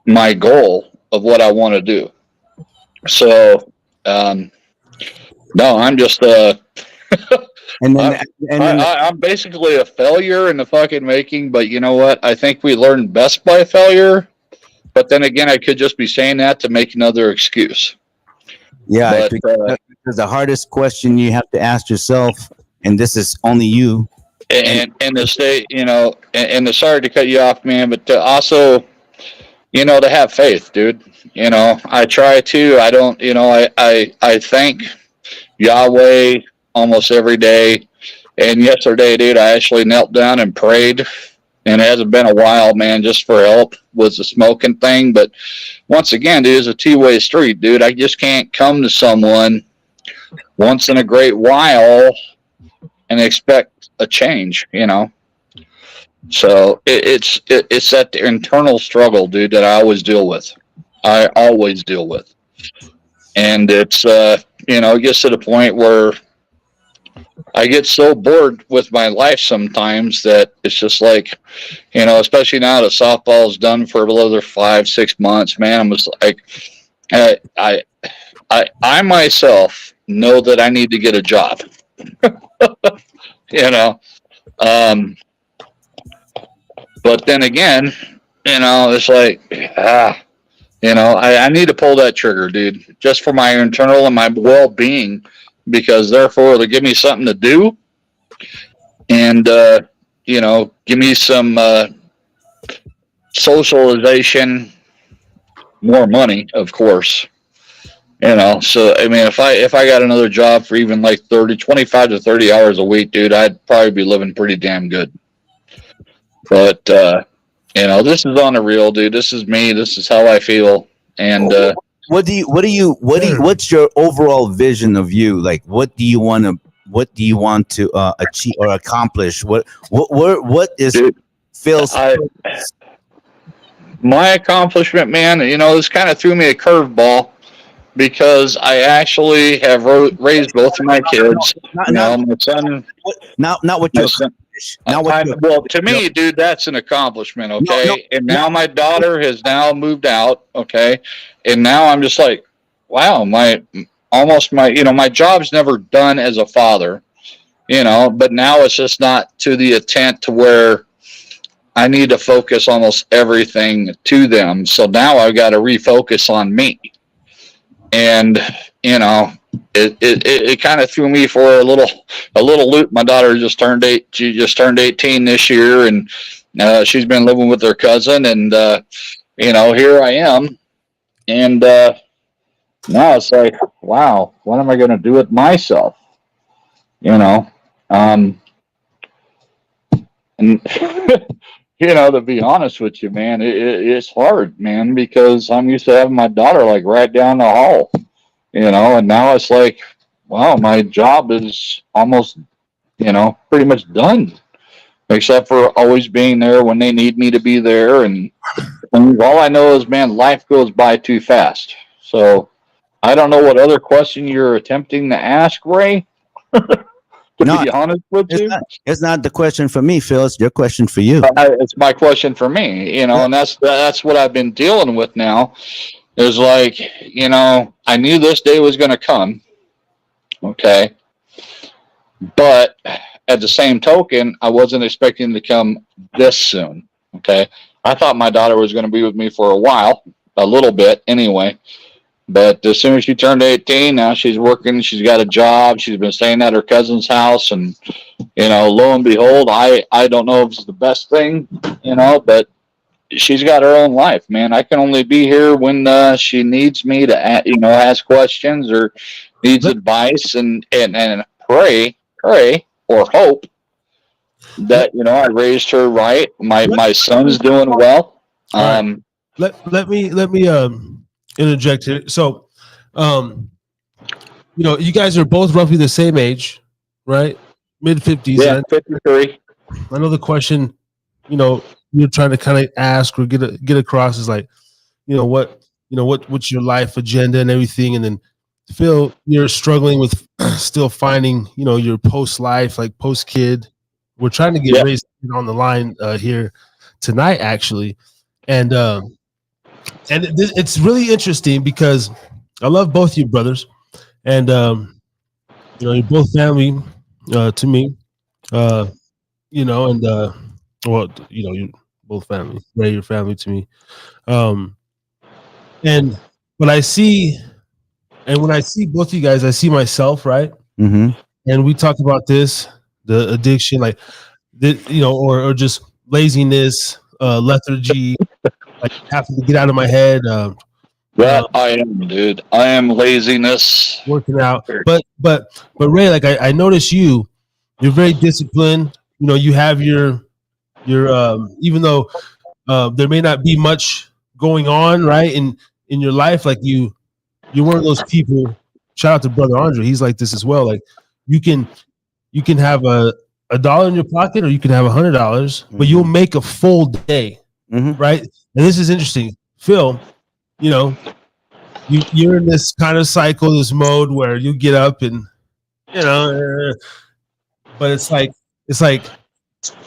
my goal of what I want to do. So, no, I'm just I'm basically a failure in the fucking making, but you know what? I think we learn best by failure. But then again, I could just be saying that to make another excuse.
Yeah, because the hardest question you have to ask yourself, and this is only you,
and to stay, and sorry to cut you off, man, but to also, to have faith, dude. I try to. I don't. I thank Yahweh almost every day. And yesterday, dude, I actually knelt down and prayed, and it hasn't been a while, man, just for help with the smoking thing. But once again, dude, it's a two-way street, dude. I just can't come to someone once in a great while and expect a change, So it's that internal struggle, dude, that I always deal with. And it's, it gets to the point where I get so bored with my life sometimes that it's just like, especially now that softball is done for another 5-6 months, man, I'm just like, I myself know that I need to get a job, but then again, it's like, I need to pull that trigger, dude, just for my internal and my well-being. Because therefore it'll give me something to do and, give me some socialization, more money, of course. So, I mean, if I got another job for even like 25 to 30 hours a week, dude, I'd probably be living pretty damn good. But, this is on the real, dude. This is me. This is how I feel. And,
what's your overall vision of you? Like, what do you want to achieve or accomplish? What is Phil's?
My accomplishment, man, this kind of threw me a curveball because I actually have raised both of my kids.
Not,
You know,
not,
my son.
not what
My
you
son
accomplish. Not what you
well, to me, dude, that's an accomplishment.
no,
Okay, and now my daughter has now moved out. Okay, and now I'm just like, wow, my job's never done as a father. But now it's just not to the intent to where I need to focus almost everything to them. So now I've got to refocus on me. And, it kind of threw me for a little loop. My daughter just turned 18 this year, and she's been living with her cousin, and, here I am. And, now it's like, wow, what am I going to do with myself? Um, and to be honest with you, man, it's hard, man, because I'm used to having my daughter like right down the hall, and now it's like, wow, my job is almost, pretty much done, except for always being there when they need me to be there. And all I know is, man, life goes by too fast. So I don't know what other question you're attempting to ask, Ray. To
No,
be honest with you,
it's not the question for me, Phil. It's your question for you.
it's my question for me, and that's what I've been dealing with now. Is like, I knew this day was going to come, okay, but at the same token, I wasn't expecting it to come this soon, okay. I thought my daughter was going to be with me for a little bit anyway. But as soon as she turned 18, now she's working. She's got a job. She's been staying at her cousin's house, and lo and behold, I don't know if it's the best thing, but she's got her own life, man. I can only be here when she needs me to, ask questions or needs advice, and pray or hope that I raised her right. My son's doing well.
Let me interject here. So, you guys are both roughly the same age, right? Mid 50s.
Yeah, 53.
I know the question, you're trying to kind of ask or get across is like, what's your life agenda and everything, and then Phil, you're struggling with still finding, your post life, like post kid. We're trying to get raised on the line here tonight, actually, and it's really interesting because I love both you brothers, and you're both family to me, and you're both family. Ray, your family to me, and when I see both of you guys, I see myself, right?
Mm-hmm.
And we talk about the addiction, like or just laziness, lethargy, like having to get out of my head.
I am, dude. I am laziness.
Working out, but Ray, like I notice you're very disciplined. You have your even though there may not be much going on, right, in your life, like you're one of those people. Shout out to Brother Andre. He's like this as well. Like you can have a $1 in your pocket, or you can have $100, but you'll make a full day, right? And this is interesting, Phil. You're in this kind of cycle, this mode where you get up and but it's like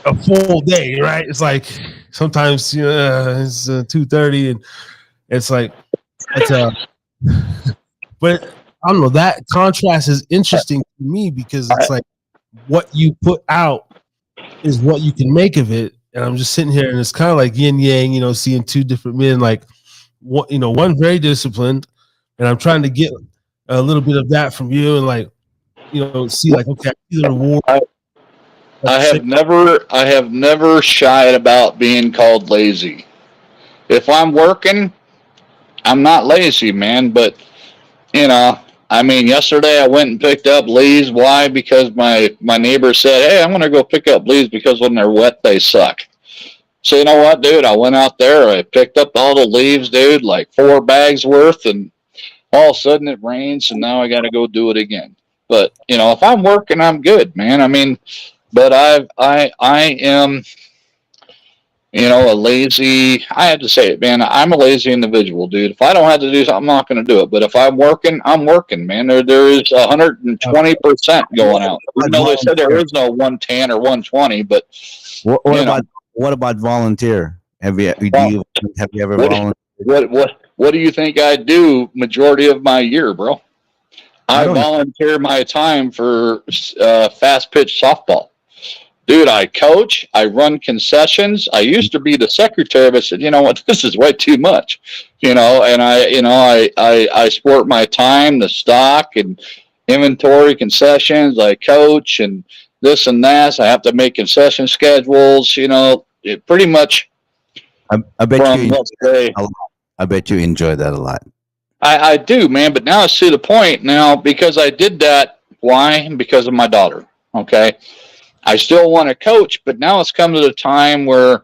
a full day, right? It's like sometimes it's 2:30, and it's like but I don't know. That contrast is interesting to me because it's like what you put out is what you can make of it. And I'm just sitting here, and it's kind of like yin yang, seeing two different men, like one very disciplined, and I'm trying to get a little bit of that from you, and like see like, okay, the reward.
I have never shied about being called lazy. If I'm working, I'm not lazy, man. But yesterday I went and picked up leaves. Why? Because my neighbor said, "Hey, I'm going to go pick up leaves because when they're wet, they suck." So you know what, dude? I went out there. I picked up all the leaves, dude, like 4 bags worth, and all of a sudden it rains, and now I got to go do it again. But if I'm working, I'm good, man. But I am. a lazy, I have to say it, man. I'm a lazy individual, dude. If I don't have to do something, I'm not going to do it. But if I'm working, man. There is 120% going out. Even though they said there is no 110 or 120, but
what about volunteer? Have you ever volunteered?
What do you think I do majority of my year, bro? I volunteer my time for fast pitch softball. Dude, I coach, I run concessions. I used to be the secretary, but I said, you know what, this is way too much. And I sport my time, the stock and inventory concessions. I coach and this and that. So I have to make concession schedules, it pretty much.
I bet you enjoy that a lot.
I do, man, but now it's to the point now because I did that. Why? Because of my daughter. Okay. I still want to coach, but now it's come to the time where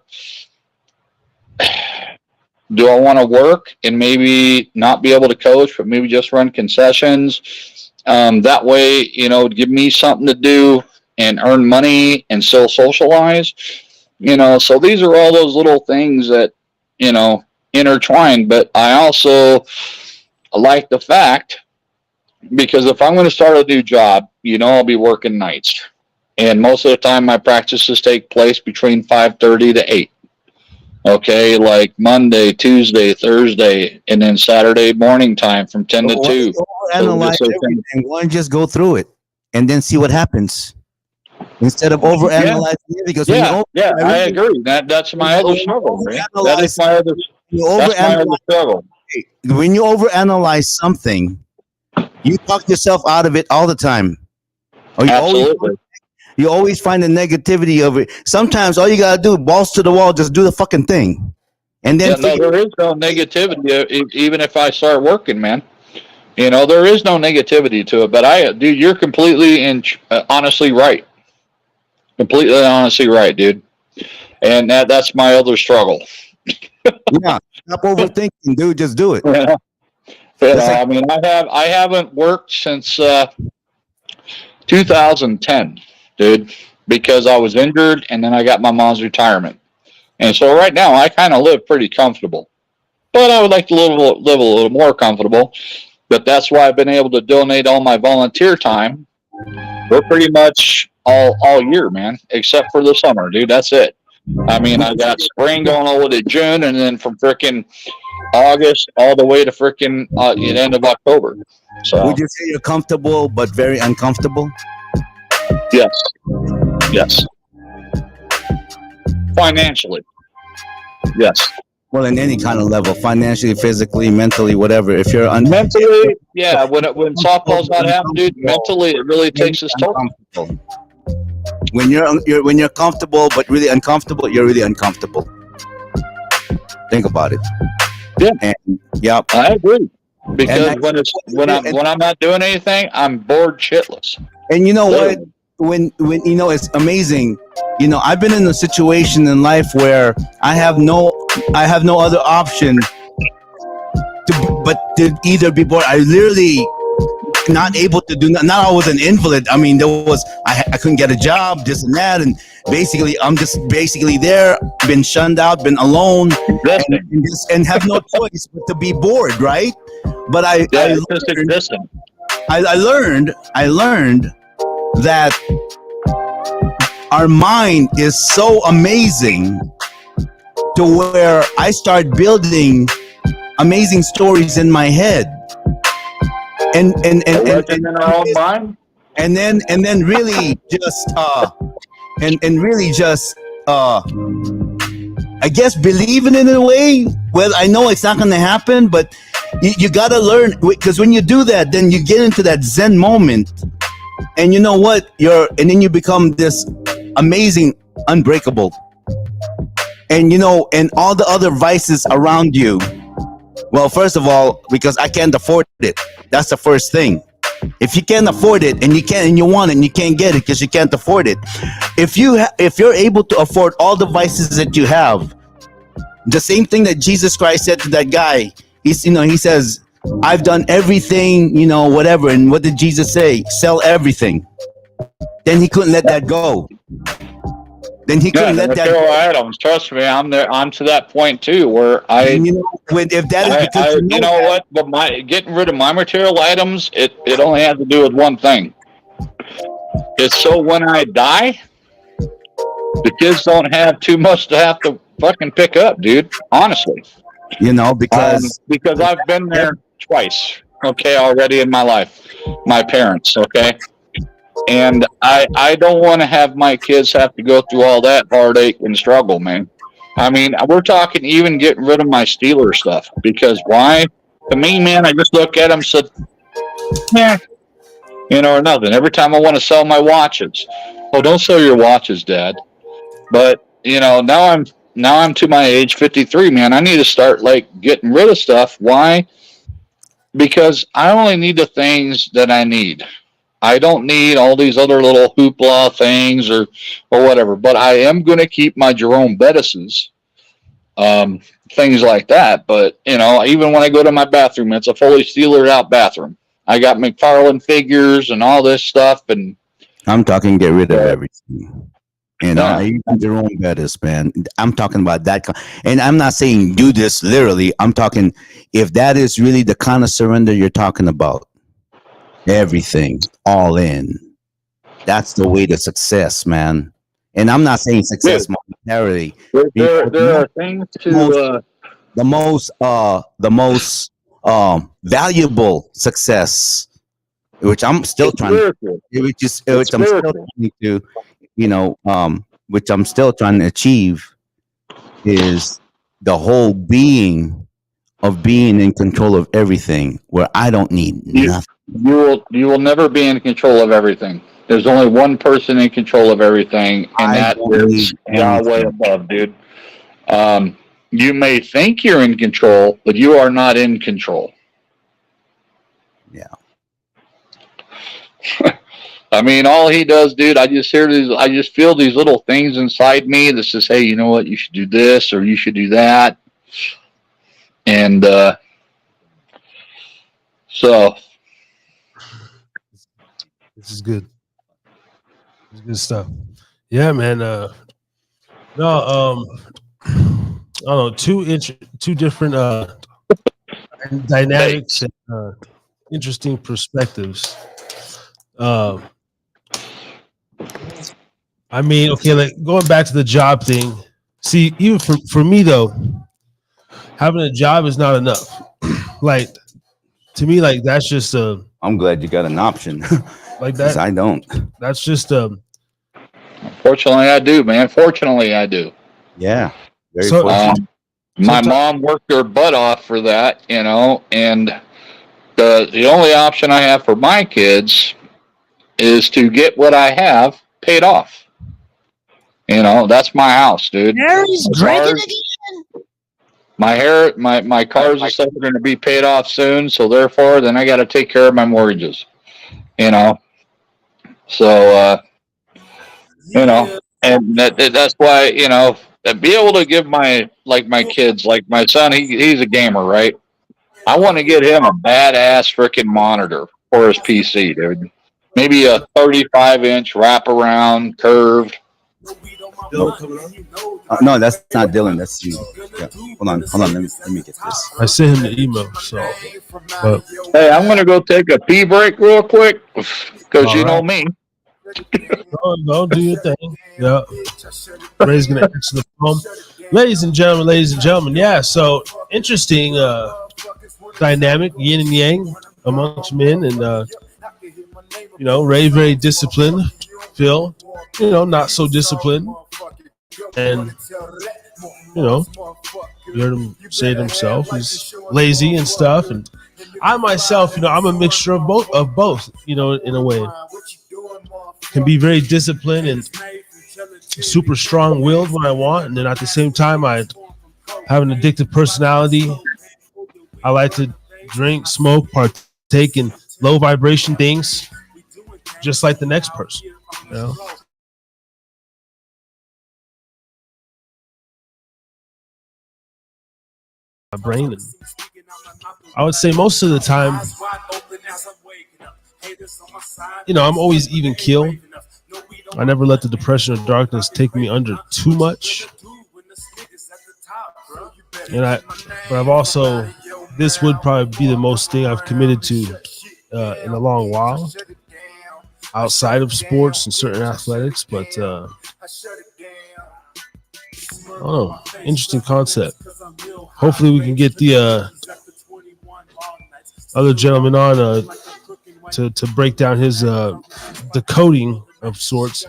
do I want to work and maybe not be able to coach, but maybe just run concessions? That way, give me something to do and earn money and still socialize. So these are all those little things that, intertwine. But I also like the fact, because if I'm going to start a new job, I'll be working nights. And most of the time my practices take place between 5:30 to 8. Okay, like Monday, Tuesday, Thursday, and then Saturday morning time from 10 to 2.
Analyze everything. Why don't you just go through it and then see what happens? Instead of overanalyzing it, because
I agree. That's my other struggle. That is my other struggle.
When you overanalyze something, you talk yourself out of it all the time. You always find the negativity of it. Sometimes all you gotta do, balls to the wall, just do the fucking thing, and then
there is no negativity. Even if I start working, man, there is no negativity to it. But dude, you're completely and honestly right. Completely honestly right, dude. And that's my other struggle.
Yeah, stop overthinking, dude. Just do it.
I mean, I haven't worked since 2010. Dude, because I was injured and then I got my mom's retirement. And so right now I kind of live pretty comfortable, but I would like to live a little more comfortable. But that's why I've been able to donate all my volunteer time. We're pretty much all year, man, except for the summer, dude. That's it. I mean, I got spring going all the way to June, and then from frickin' August all the way to frickin' the end of October. So
would you say you're comfortable but very uncomfortable?
Yes. Financially. Yes.
Well, in any kind of level, financially, physically, mentally, whatever. If you're
mentally, yeah. When softball's not happening, dude, mentally it really takes its toll.
When you're comfortable but really uncomfortable, you're really uncomfortable. Think about it.
Yeah.
And yeah,
I agree. Because when I'm not doing anything, I'm bored shitless.
And you know what? When it's amazing. I've been in a situation in life where I have no other option but to either be bored. I literally not able to do. Not I was an invalid. I mean, I couldn't get a job, this and that, and basically I'm just there, been shunned out, been alone, and have no choice but to be bored, right? But I learned that our mind is so amazing to where I start building amazing stories in my head. And in
our own mind,
and then really just I guess believing in a way. Well, I know it's not going to happen, but you got to learn, because when you do that, then you get into that Zen moment, and you know what, and then you become this amazing, unbreakable, and and all the other vices around you. Well, first of all, because I can't afford it. That's the first thing. If you can't afford it and you want it and you can't get it because you can't afford it. If you're able to afford all the vices that you have, the same thing that Jesus Christ said to that guy, he says, I've done everything, whatever. And what did Jesus say? Sell everything. Then he couldn't let that go. then he
Yeah,
couldn't
the
let that
material
go.
items. Trust me, I'm there. I'm to that point too, where
And, you know, if that is because
you know what? But my getting rid of my material items, it only has to do with one thing. It's so when I die, the kids don't have too much to have to fucking pick up, dude. Honestly,
you know, because
because I've been there twice. Okay, already in my life, my parents. Okay, and I don't want to have my kids have to go through all that heartache and struggle, man. I mean, we're talking even getting rid of my Steeler stuff because why? To me, man, I just look at them, said, yeah, you know, or nothing. Every time I want to sell my watches, oh, don't sell your watches, Dad. But you know, now I'm to my age, 53, man. I need to start like getting rid of stuff. Why? Because I only need the things that I need. I don't need all these other little hoopla things or whatever. But I am going to keep my Jerome Bettis's, um, things like that. But you know, even when I go to my bathroom, it's a fully Steelered out bathroom. I got McFarlane figures and all this stuff, and
I'm talking get rid of everything. You know,
yeah.
you got your own betters, man. I'm talking about that. And I'm not saying do this literally. I'm talking if that is really the kind of surrender you're talking about, everything, all in. That's the way to success, man. And I'm not saying success
Dude,
monetarily.
there are things to
The most valuable success, which I'm still trying
spiritual.
which I'm still trying to, you know, which I'm still trying to achieve is the whole being of being in control of everything where I don't need nothing.
You will never be in control of everything. There's only one person in control of everything, and
I
that
don't
is
need
Yahweh
anything.
above, dude. You may think you're in control, but you are not in control.
Yeah.
I mean, all he does, dude, I just feel these little things inside me that says, hey, you know what, you should do this or you should do that. And so
This is good. This is good stuff. Yeah, man. I don't know, two different dynamics and interesting perspectives. I mean, okay, like going back to the job thing. See, even for me though, having a job is not enough. Like to me, like that's just
I'm glad you got an option.
like
Because
that.
I don't.
That's just
fortunately, I do, man. Fortunately, I do.
Yeah. Very
So-
fortunate.
My mom worked her butt off for that, you know, and the only option I have for my kids is to get what I have paid off. You know, that's my house, dude.
Mary's
My
drinking
cars-
again.
my cars and stuff are going to be paid off soon, so therefore, then I got to take care of my mortgages. You know, so you know, and that's why, you know, to be able to give my kids, like my son, he's a gamer, right? I want to get him a badass freaking monitor for his PC, dude. Maybe a 35-inch wraparound curved.
No, that's not Dylan. That's you. Yeah. Hold on. Let me get this.
I sent him the email. So, but
Hey, I'm gonna go take a pee break real quick because you know me.
no, do your thing. Yeah, Ray's gonna answer the phone. Ladies and gentlemen. Yeah, so interesting dynamic, yin and yang amongst men, and you know, Ray very disciplined, Phil, you know, not so disciplined, and you know, you heard him say it himself, he's lazy and stuff, and I myself, you know, I'm a mixture of both, you know, in a way. Can be very disciplined and super strong-willed when I want, and then at the same time, I have an addictive personality. I like to drink, smoke, partake in low vibration things, just like the next person. You know? My brain, and I would say most of the time, you know, I'm always even keel. I never let the depression or darkness take me under too much. But I've also, this would probably be the most thing I've committed to in a long while, outside of sports and certain athletics. But I don't know, interesting concept. Hopefully, we can get the other gentleman on to break down his decoding of sorts.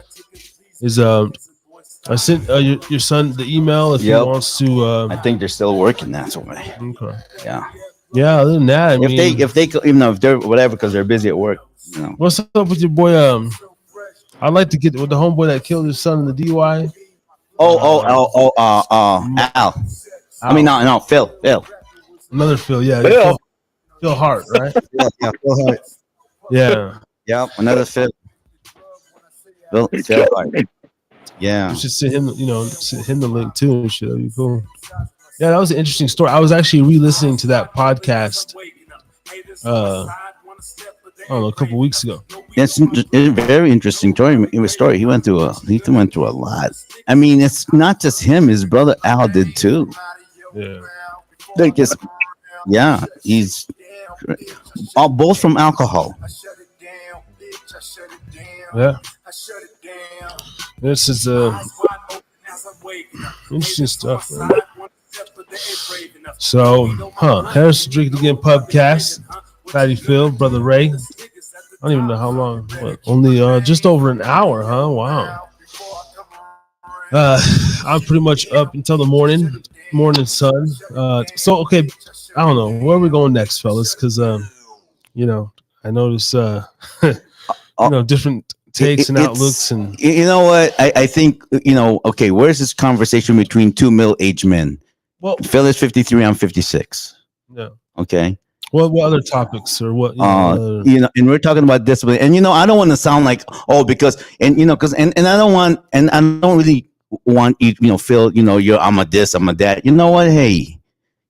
Is I sent your son the email if he wants to.
I think they're still working that way.
Okay.
Yeah.
Yeah. Other than that,
if they even know if they're whatever because they're busy at work. You know.
What's up with your boy? I'd like to get with the homeboy that killed his son in the DUI.
Al. I mean, no, Phil.
Another Phil, yeah. Phil Hart, right?
Yeah, Phil Hart.
Yeah.
Yep, another Phil. Phil Hart. Yeah.
You should send him, send him the link too and shit. That'd be cool. Yeah, that was an interesting story. I was actually re-listening to that podcast. I don't know, a couple weeks ago.
It's a very interesting story. He went through a lot. I mean, it's not just him. His brother Al did too.
Yeah.
He's both from alcohol.
Yeah. This is interesting stuff, man. So, Harris Drinkin Again Pubcast. Fatty Phil, Brother Ray. I don't even know how long. What, only just over an hour, huh? Wow. I'm pretty much up until the morning sun. So okay, I don't know where are we going next, fellas, because I notice different takes and outlooks, and
you know what I think, okay, where's this conversation between two middle-aged men?
Well,
Phil is 53, I'm 56.
Yeah.
Okay.
What other topics or what?
And we're talking about discipline, and I don't want to sound like because I don't really want you, Phil. I'm a this, I'm a that. You know what? Hey,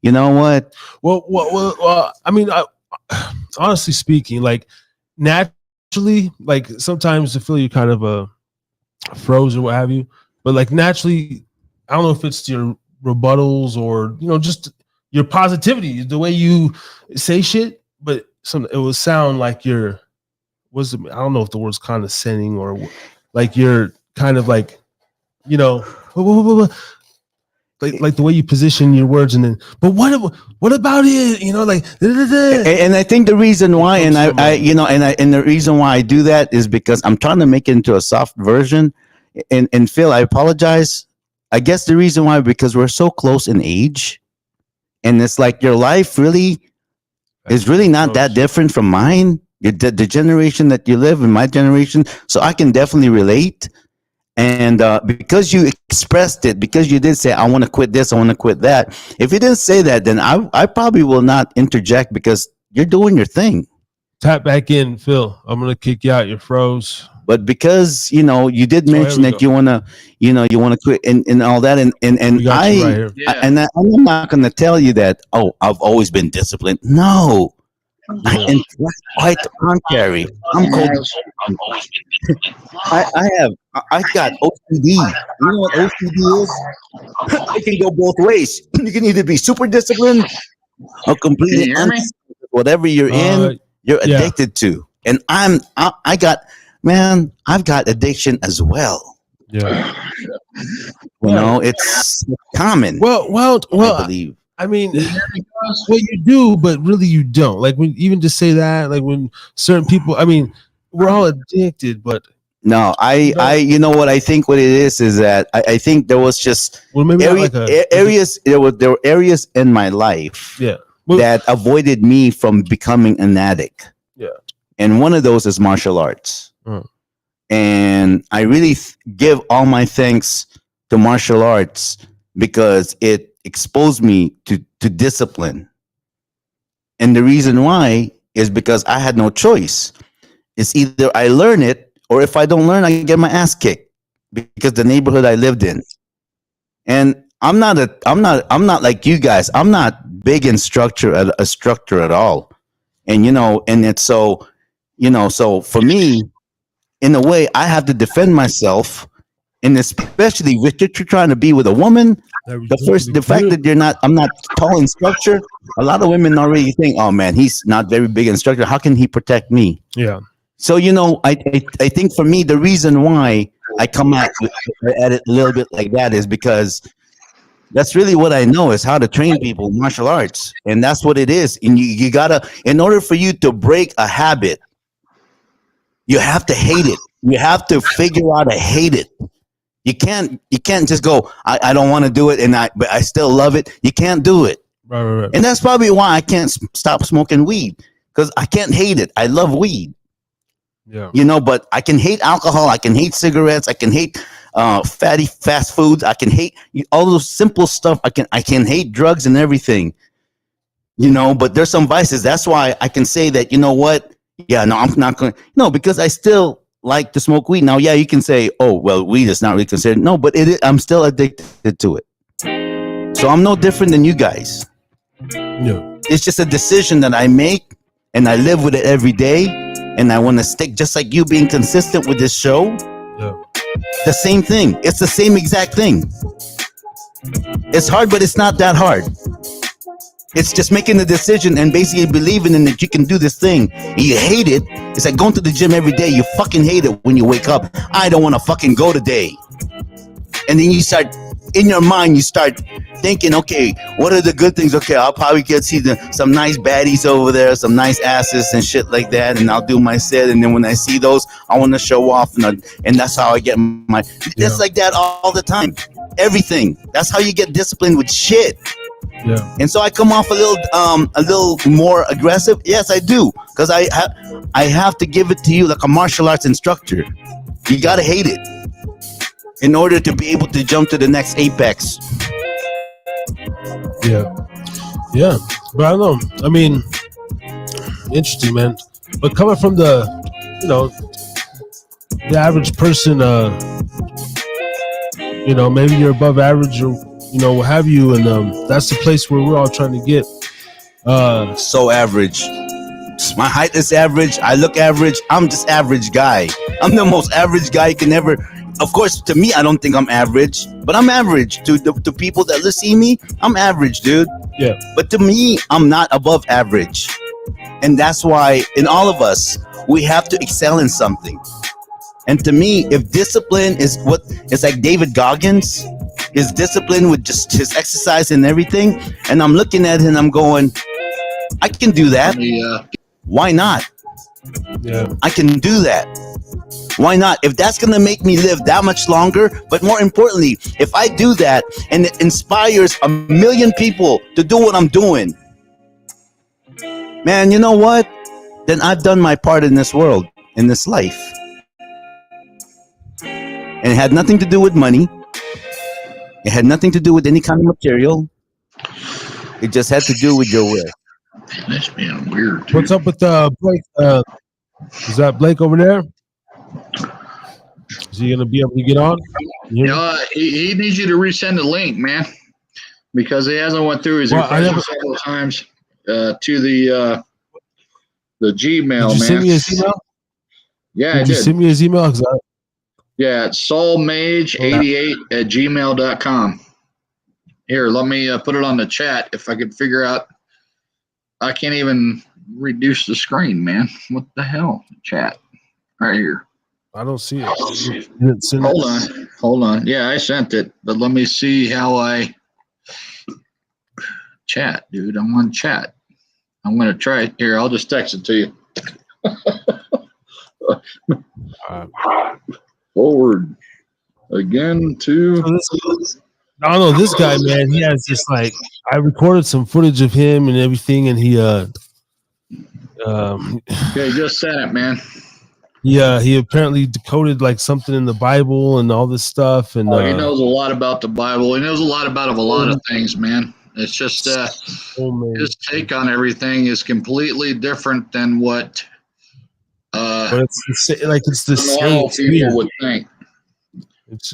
you know what?
Well. I mean, honestly speaking, like naturally, like sometimes I feel you kind of froze or what have you, but like naturally, I don't know if it's your rebuttals or just your positivity, the way you say shit, but it would sound like I don't know if the word's condescending or like you're kind of like, like the way you position your words, and then, but what about it? Like,
and I think the reason why, and the reason why I do that is because I'm trying to make it into a soft version. And Phil, I apologize. I guess the reason why, because we're so close in age. And it's like your life really is really not that different from mine. The generation that you live in, my generation. So I can definitely relate. And because you expressed it, because you did say, I want to quit this, I want to quit that. If you didn't say that, then I probably will not interject because you're doing your thing.
Tap back in, Phil. I'm going to kick you out. You're froze.
But because you did mention that you wanna quit and all that, and I'm not gonna tell you that. Oh, I've always been disciplined. No, and quite the contrary. I'm cold. I got OCD. You know what OCD is? It can go both ways. You can either be super disciplined or completely whatever you're in. You're addicted to, and I've got addiction as well.
Yeah.
It's common.
Well, I believe. I mean, well, you do, but really you don't. Like when even to say that, like when certain people, I mean, we're all addicted, but
no, you know what I think what it is that I think there was just areas there were areas in my life that avoided me from becoming an addict.
Yeah.
And one of those is martial arts. And I really give all my thanks to martial arts because it exposed me to discipline. And the reason why is because I had no choice. It's either I learn it, or if I don't learn, I get my ass kicked because the neighborhood I lived in. And I'm not like you guys. I'm not big in structure at all. And and it's so so for me, in a way, I have to defend myself, and especially if you're trying to be with a woman. The fact that I'm not tall in structure. A lot of women already think, oh man, he's not very big in structure. How can he protect me?
Yeah.
So I think for me, the reason why I come at it a little bit like that is because that's really what I know is how to train people in martial arts, and that's what it is. And you gotta, in order for you to break a habit, you have to hate it. You have to figure out to hate it. You can't just go, I don't want to do it, but I still love it. You can't do it.
Right.
And that's probably why I can't stop smoking weed, because I can't hate it. I love weed.
Yeah.
But I can hate alcohol. I can hate cigarettes. I can hate fatty fast foods. I can hate all those simple stuff. I can hate drugs and everything. But there's some vices. That's why I can say that, you know what? Yeah, no, I'm not going. No, because I still like to smoke weed. Now, yeah, you can say, oh, well, weed is not really considered. No, but I'm still addicted to it. So I'm no different than you guys.
Yeah.
It's just a decision that I make, and I live with it every day. And I want to stick, just like you being consistent with this show.
Yeah.
The same thing. It's the same exact thing. It's hard, but it's not that hard. It's just making the decision and basically believing in that you can do this thing. And you hate it. It's like going to the gym every day. You fucking hate it when you wake up. I don't want to fucking go today. And then you start, in your mind, you start thinking, okay, what are the good things? Okay, I'll probably get see some nice baddies over there, some nice asses and shit like that, and I'll do my set. And then when I see those, I want to show off, and that's how I get my.
Yeah.
It's like that all the time. Everything. That's how you get disciplined with shit.
Yeah.
And so I come off a little more aggressive. Yes, I do, because I have to give it to you like a martial arts instructor. You gotta hate it in order to be able to jump to the next apex.
Yeah, but I don't know. I mean, interesting, man. But coming from the average person, maybe you're above average or what have you, and that's the place where we're all trying to get.
So average. My height is average. I look average. I'm just average guy. I'm the most average guy you can ever. Of course, to me, I don't think I'm average, but I'm average to people that see me. I'm average, dude.
Yeah.
But to me, I'm not above average, and that's why in all of us we have to excel in something. And to me, if discipline is what it's like, David Goggins, his discipline with just his exercise and everything, and I'm looking at him, I'm going, I can do that.
Yeah.
Why not?
Yeah.
I can do that. Why not? If that's going to make me live that much longer, but more importantly, if I do that and it inspires 1 million people to do what I'm doing, man, you know what? Then I've done my part in this world, in this life. And it had nothing to do with money. It had nothing to do with any kind of material. It just had to do with your will.
That's being weird. Dude.
What's up with Blake? Is that Blake over there? Is he gonna be able to get on?
He needs you to resend the link, man, because he hasn't went through his impressions several times to the Gmail.
Did you send me his email?
Yeah, I did.
Did you send me his email?
Yeah, it's soulmage88@gmail.com. Here, let me put it on the chat if I could figure out. I can't even reduce the screen, man. What the hell? Chat. Right here.
I don't see it.
Hold on. Yeah, I sent it, but let me see how I chat, dude. I'm on chat. I'm going to try it here. I'll just text it to you. Forward again to.
I don't know, this guy, man. He has just like, I recorded some footage of him and everything, and he
okay, just sent it, man.
Yeah, he apparently decoded like something in the Bible and all this stuff, and
he knows a lot about the Bible. He knows a lot about a lot of things, man. It's just his take on everything is completely different than what
But
it's the same
people would think.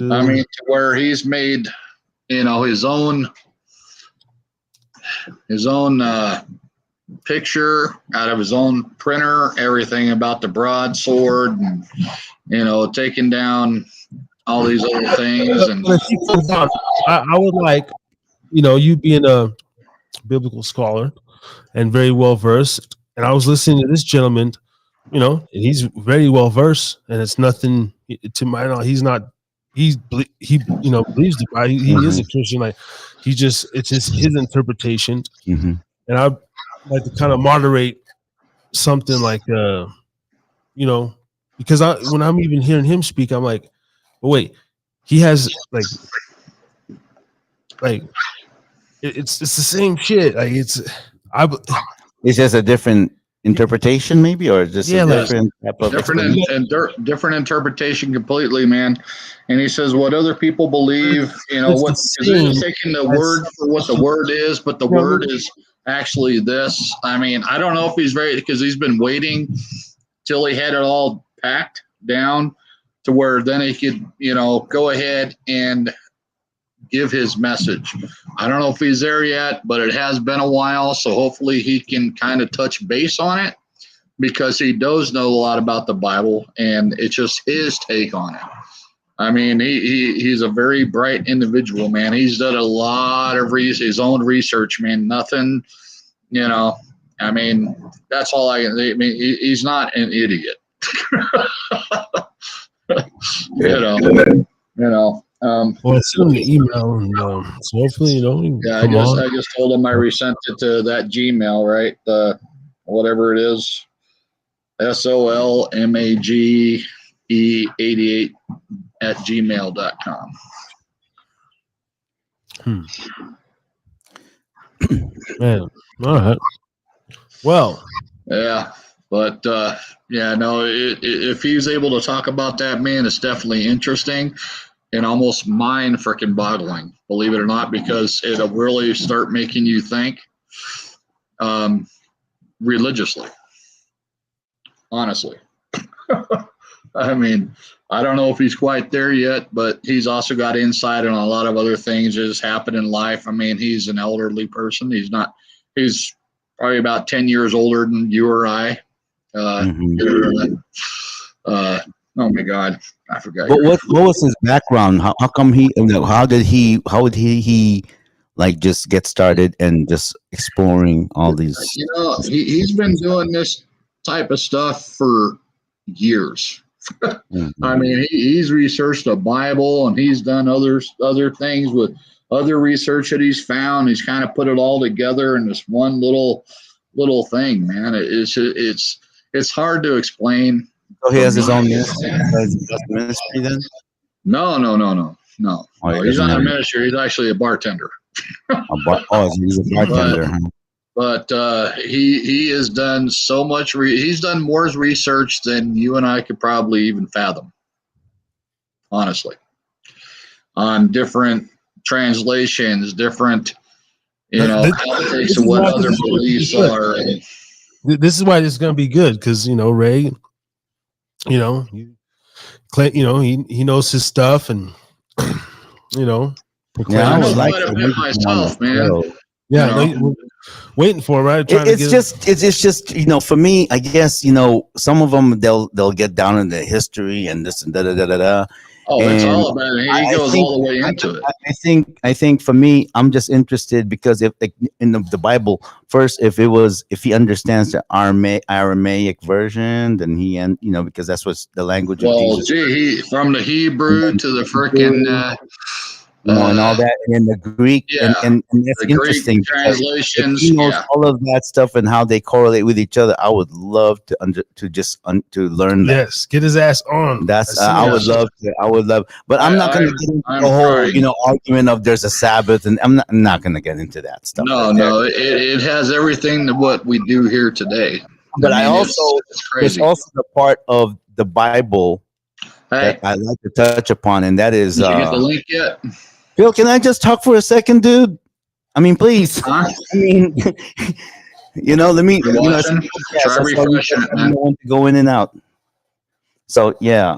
I mean, to where he's made, his own picture out of his own printer, everything about the broadsword, and taking down all these other things. And
But if he comes on, I would like, you being a biblical scholar and very well versed, and I was listening to this gentleman, and he's very well versed, and it's nothing to my knowledge. He's not. He believes the Bible. He is a Christian. Like it's just his interpretation,
Mm-hmm.
and I like to kind of moderate something like because when I'm even hearing him speak, I'm like, well, wait, he has like it's the same shit. Like
It's just a different interpretation, maybe, or just a different type of
different interpretation completely, man. And he says what other people believe, what he's taking the word for what the word is, but the word is actually this. I mean, I don't know if he's ready because he's been waiting till he had it all packed down to where then he could, go ahead and give his message. I don't know if he's there yet, but it has been a while, so hopefully he can kind of touch base on it because he does know a lot about the Bible, and it's just his take on it. I mean, he's a very bright individual, man. He's done a lot of his own research, man. Nothing, I mean, that's all I can say. I mean, he's not an idiot.
Well, I sent him the email, and so hopefully,
I just told him I resent it to that Gmail, right? Whatever it is, solmage88@gmail.com.
Man, all right. Well,
yeah, but if he's able to talk about that, man, it's definitely interesting. And almost mind freaking boggling, believe it or not, because it'll really start making you think religiously. Honestly. I mean, I don't know if he's quite there yet, but he's also got insight on a lot of other things that has happened in life. I mean, he's an elderly person. He's probably about 10 years older than you or I. Oh my God, I forgot.
But what was his background? How come how did he like just get started and just exploring all these?
He's been doing this type of stuff for years. I mean, he's researched the Bible, and he's done other things with other research that he's found. He's kind of put it all together in this one little thing, man. It's hard to explain.
So he has his own ministry then?
No. He's not a minister. He's actually a bartender.
He's a bartender.
But he has done so much. He's done more research than you and I could probably even fathom. Honestly, on different translations, different politics, and what other beliefs are.
This is why this is going to be good because Ray. He knows his stuff, and
I would like it myself, man.
Yeah, waiting for him, right?
It's just for me, I guess some of them they'll get down into history and this and da da da da da.
Oh, it's all about it. He goes all the way into it.
I think for me, I'm just interested because if in the Bible, first, if he understands the Aramaic version, then because that's what's the language of Jesus.
He from the Hebrew to the freaking
and all that, and then the Greek, and that's
the
interesting.
Greek translations,
he knows all of that stuff and how they correlate with each other. I would love to learn that.
Yes, get his ass on.
I would love, but I'm not going to get into the whole argument of there's a Sabbath, and I'm not going to get into that stuff.
No, it has everything that what we do here today.
But there's also the part of the Bible that I like to touch upon, and that is.
Did you get the link yet?
Phil, can I just talk for a second, dude? I mean, please.
Huh?
I mean, let me.
Try refreshing it, man.
I want to go in and out. So yeah,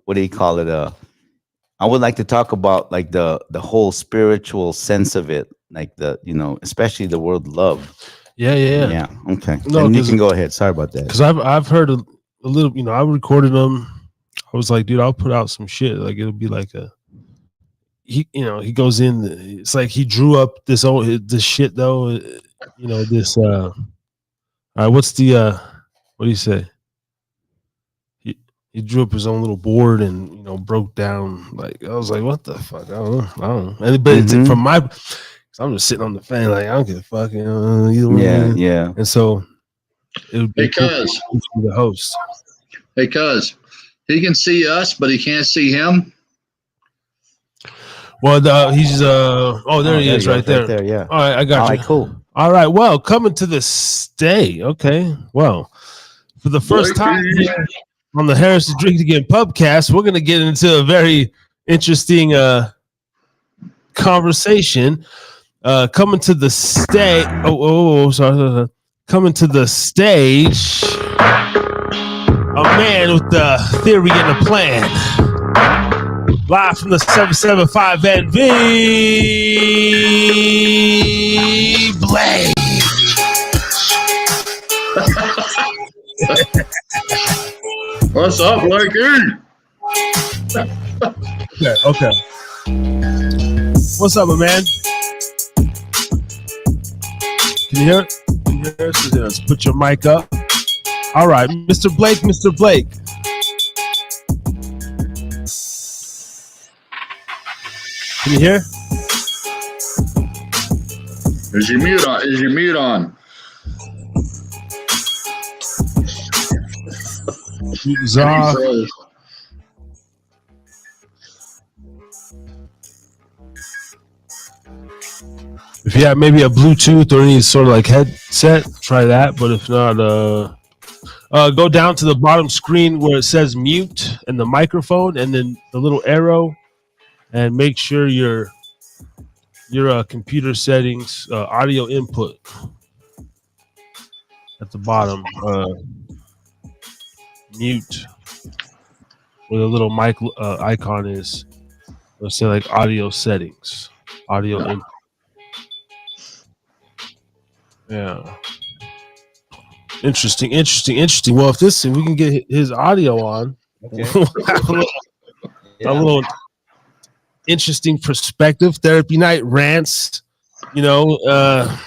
what do you call it? I would like to talk about like the whole spiritual sense of it, like especially the word love. Yeah. Okay.
No,
and you can go ahead. Sorry about that.
Because I've heard a little. I recorded them. I was like, dude, I'll put out some shit. Like it'll be like he goes in. It's like he drew up this shit though. This. All right, what's the what do you say? He drew up his own little board and broke down. Like I was like, what the fuck? I don't know. But it's from my. I'm just sitting on the fan like I don't give a fuck.
Yeah.
And so it would be
Because
cool the host.
because he can see us, but he can't see him.
Well, he's there he is right there.
Yeah.
All right, I got you.
All right, cool.
All right, well, coming to the stay. Okay, well, for the first time here on the Harris to Drink Again Pubcast, we're going to get into a very interesting conversation. Coming to the stage. Sorry. Coming to the stage, a man with the theory and a plan. Live from the 775 NV Blade.
What's up, Blakey?
Okay. What's up, my man? Can you hear it? Let's put your mic up. All right, Mr. Blake. Can you hear?
Is your mute on?
Mute off. If you have maybe a Bluetooth or any sort of like headset, try that. But if not, go down to the bottom screen where it says mute and the microphone, and then the little arrow, and make sure your computer settings, audio input at the bottom, mute, where the little mic icon is. Let's say like audio settings, audio input. Yeah. Interesting. Well, if we can get his audio on,
Okay.
a little interesting perspective. Therapy night, rants. You never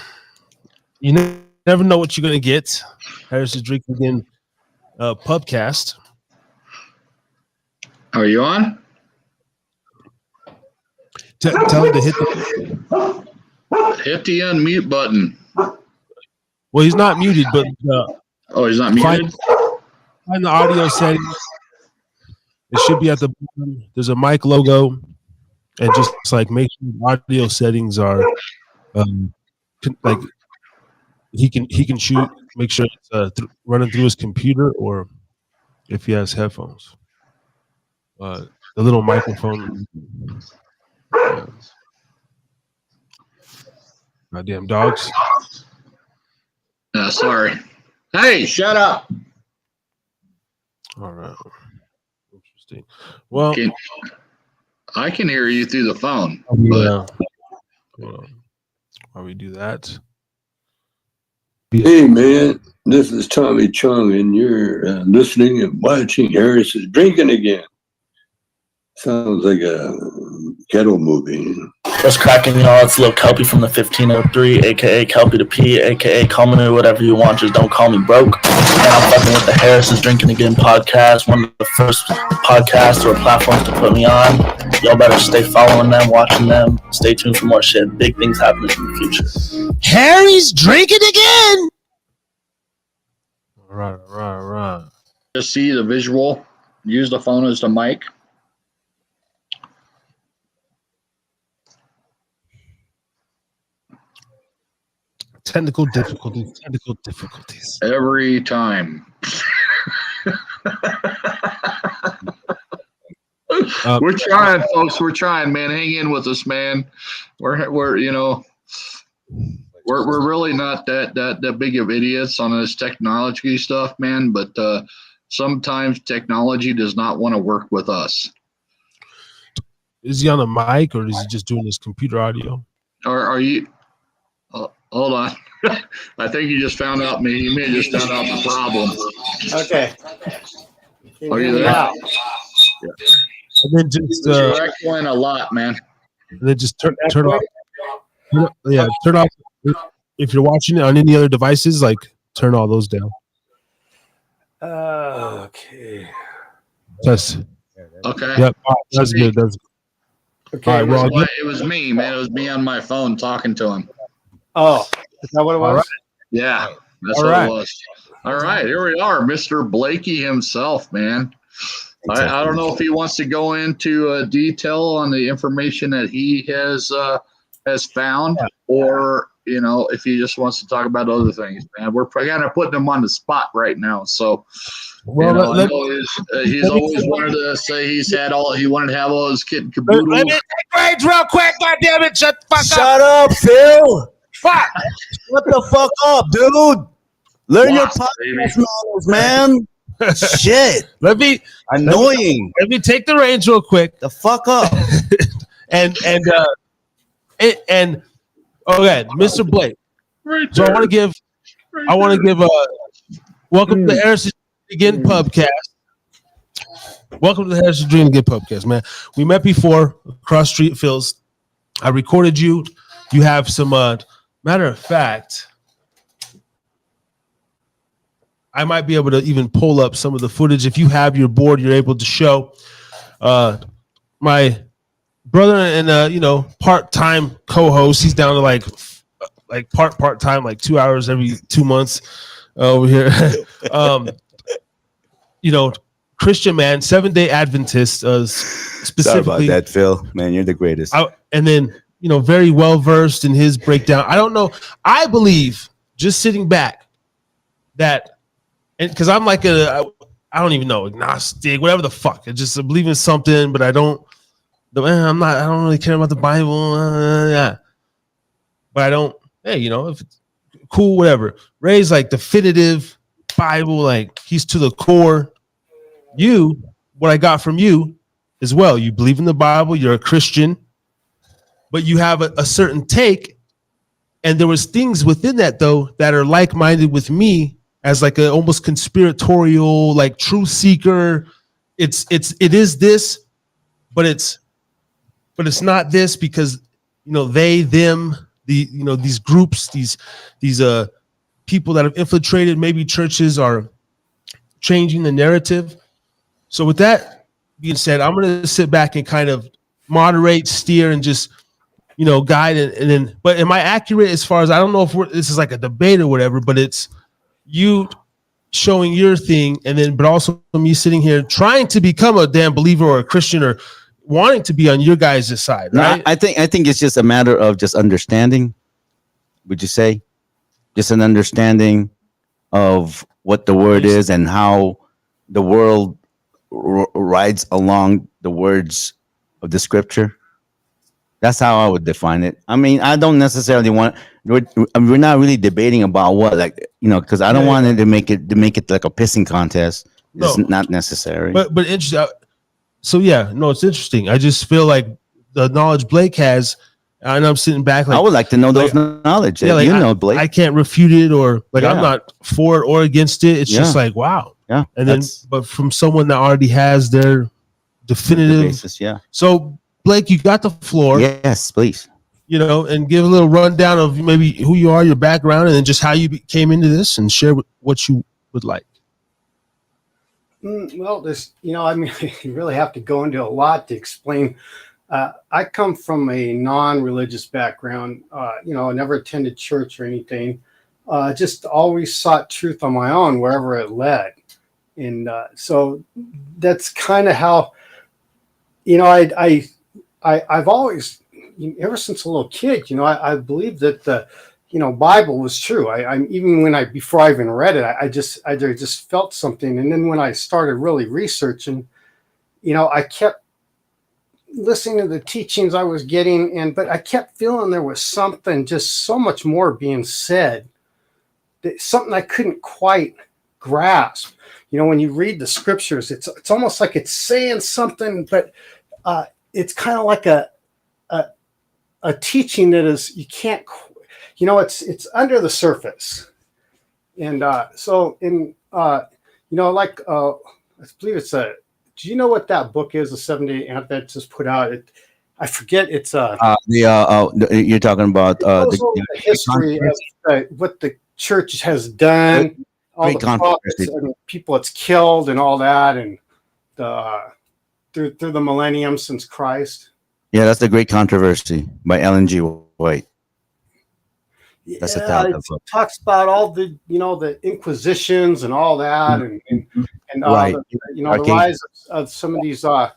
know what you're gonna get. Harris is Drinking Again Pubcast.
Are you on?
Tell him to hit
Hit the unmute button.
Well, he's not muted, but
He's not muted.
Find the audio settings. It should be at the bottom. There's a mic logo, and just like make sure the audio settings are like he can shoot. Make sure it's running through his computer, or if he has headphones, the little microphone. Goddamn dogs.
Sorry. Hey, shut up.
All right. Interesting. Well,
I can hear you through the phone.
yeah. While we do that.
Hey, man, this is Tommy Chung, and you're listening and watching Harris is Drinking Again. Sounds like a ghetto movie.
What's cracking, y'all? It's Lil Kelpie from the 1503, a.k.a. Kelpie the P, a.k.a. call me whatever you want, just don't call me broke. And I'm fucking with the Harris is Drinking Again podcast, one of the first podcasts or platforms to put me on. Y'all better stay following them, watching them. Stay tuned for more shit. Big things happening in the future.
Harry's drinking again. All right.
Just see the visual. Use the phone as the mic.
Technical difficulties.
Every time. We're trying, folks. We're trying, man. Hang in with us, man. We're really not that big of idiots on this technology stuff, man. But sometimes technology does not want to work with us.
Is he on a mic or is he just doing his computer audio?
Are you? Hold on. I think you just found out me. You may have just found out the problem.
Okay.
Are you there?
Yeah.
And then just
You're echoing a lot, man.
turn off. Yeah, turn off. If you're watching it on any other devices, like turn all those down.
Okay.
Yes.
Okay.
Yep. That's good. That's good.
Okay.
All right, well,
It was me, man. It was me on my phone talking to him.
Oh, is that what it was?
All right.
Yeah, that's
All
what
right.
it was. All right, here we are, Mr. Blakey himself, man. I don't know if he wants to go into detail on the information that he has found, or if he just wants to talk about other things, man. We're kind of putting him on the spot right now, so.
Well,
I know he's always wanted to say he wanted to have all his kit and caboodle.
let me take range real quick. God damn it! Shut the fuck up.
Shut up, Phil.
Fuck.
What the fuck up, dude? Learn your
Wasp, baby.
podcast manners, man. Shit.
Let me
Annoying.
take the reins real quick.
The fuck up.
and okay, Mr. Blake.
Right
So I want to give welcome to the Harris Again Pubcast. Welcome to the Harris Dream Again Pubcast, man. We met before across street, Phil's. I recorded you. You have some matter of fact, I might be able to even pull up some of the footage. If you have your board, you're able to show my brother and part-time co-host. He's down to like part-time, like 2 hours every 2 months over here. Christian man, 7-day Adventist, specifically.
Sorry about that, Phil. Man, you're the greatest.
And then, very well versed in his breakdown. I don't know. I believe, just sitting back, that, and because I'm like I don't even know, agnostic, whatever the fuck. I believe in something, but I don't really care about the Bible. Yeah. But I don't, hey, if it's cool, whatever. Ray's like definitive Bible, like he's to the core. What I got from you as well, you believe in the Bible, you're a Christian, but you have a certain take, and there was things within that though that are like-minded with me as like a almost conspiratorial, like truth seeker. It is this, but it's not this because they, them, these groups, these people that have infiltrated maybe churches are changing the narrative. So with that being said, I'm going to sit back and kind of moderate, steer, and just, guide. And then, but am I accurate as far as, I don't know if this is like a debate or whatever, but it's you showing your thing. And then, but also me sitting here trying to become a damn believer or a Christian or wanting to be on your guys' side, right?
No, I think it's just a matter of just understanding. Would you say? Just an understanding of what the word is and how the world rides along the words of the scripture. That's how I would define it. I mean, I don't necessarily we're not really debating about what, like, because I don't want it to make it like a pissing contest. It's not necessary.
But interesting. So yeah, no, it's interesting. I just feel like the knowledge Blake has, and I'm sitting back like,
I would like to know those knowledge. Yeah, like, Blake.
I can't refute it, or like I'm not for it or against it. It's just like, wow.
Yeah.
And then, but from someone that already has their definitive
basis, yeah.
So Blake, you got the floor.
Yes, please.
And give a little rundown of maybe who you are, your background, and then just how you came into this, and share what you would like.
Well, you really have to go into a lot to explain. I come from a non-religious background. I never attended church or anything. Just always sought truth on my own wherever it led. And so that's kind of how, I've always, ever since a little kid, I believed that the, Bible was true. Before I even read it, I just felt something. And then when I started really researching, I kept listening to the teachings I was getting, but I kept feeling there was something, just so much more being said, something I couldn't quite grasp. When you read the scriptures, it's almost like it's saying something, but it's kind of like a teaching that is, it's under the surface. And so in like I believe it's a. Do you know what that book is? The 7-Day Adventists put out. I forget. It's
you're talking about
the history of what the church has done, all the prophets and people it's killed, and all that, and through the millennium since Christ.
Yeah, that's the Great Controversy by Ellen G. White. That's
It talks about all the the Inquisitions and all that, and
right.
the rise of some of these guys,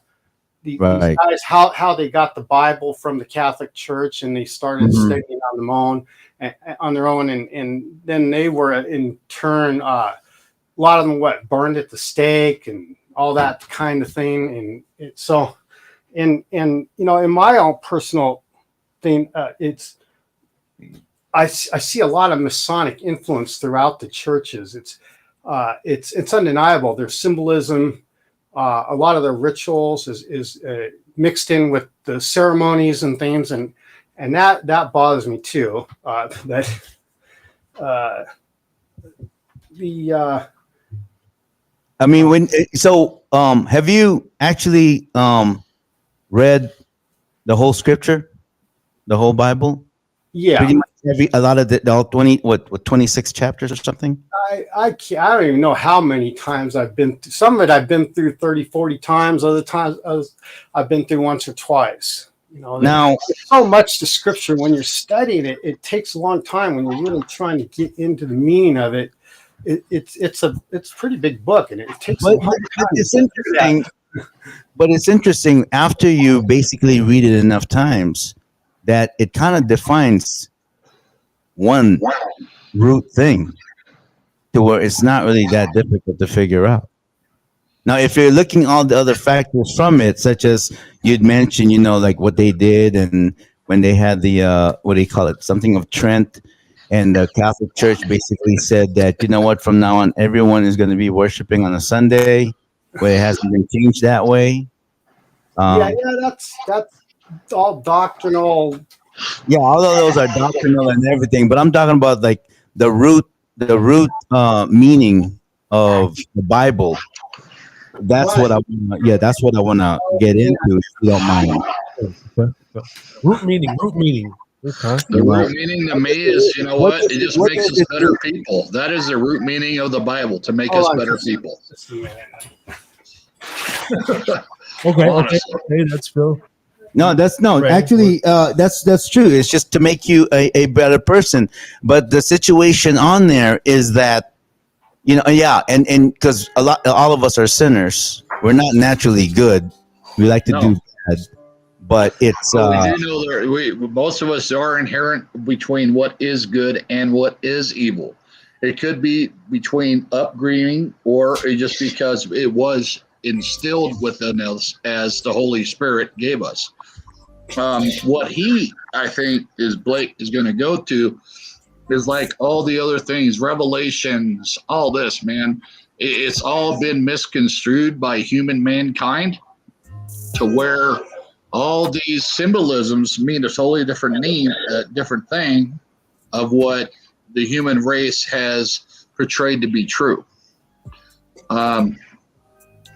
how they got the Bible from the Catholic Church, and they started studying on their own, and then they were in turn a lot of them burned at the stake and all that kind of thing, and in my own personal thing, I see a lot of Masonic influence throughout the churches. It's undeniable. Their symbolism, a lot of their rituals is mixed in with the ceremonies and things, and that bothers me too.
Have you actually read the whole scripture, the whole Bible?
Yeah.
Pretty much a lot of all 26 chapters or something?
I don't even know how many times I've been through. Some of it I've been through 30, 40 times. Other times I've been through once or twice. Now there's so much to scripture when you're studying it. It takes a long time when you're really trying to get into the meaning of it. It's a pretty big book, and it takes a long time.
It's interesting. But it's interesting after you basically read it enough times that it kind of defines one root thing to where it's not really that difficult to figure out. Now, if you're looking all the other factors from it, such as you'd mentioned, like what they did and when they had the, what do you call it? Something of Trent, and the Catholic Church basically said that, from now on, everyone is going to be worshiping on a Sunday, where it hasn't been changed that way.
That's all doctrinal.
Yeah, all of those are doctrinal and everything, but I'm talking about like the root meaning of the Bible. That's what I want to get into, if you don't mind.
Root meaning. Okay.
The root meaning to me is, it just makes us better people. That is the root meaning of the Bible, to make us better people.
Okay, that's Phil.
That's true. It's just to make you a better person. But the situation on there is that, and because all of us are sinners. We're not naturally good. We like to do bad. But it's
we do know most of us are inherent between what is good and what is evil. It could be between upbringing, or just because it was instilled within us as the Holy Spirit gave us. What I think Blake is going to go to is like all the other things, Revelations, all this, man. It's all been misconstrued by human mankind to where all these symbolisms mean a totally different different thing of what the human race has portrayed to be true.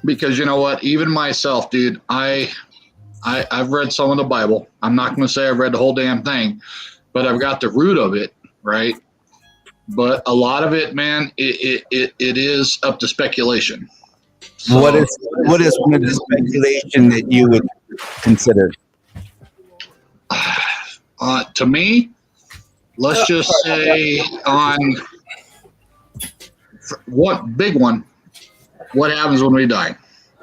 Because you know what, even myself, dude, I've read some of the Bible. I'm not going to say I've read the whole damn thing, but I've got the root of it, right? But a lot of it, man, it is up to speculation. So,
what is one of the speculation that you would consider?
To me, let's just say on one big one, what happens when we die?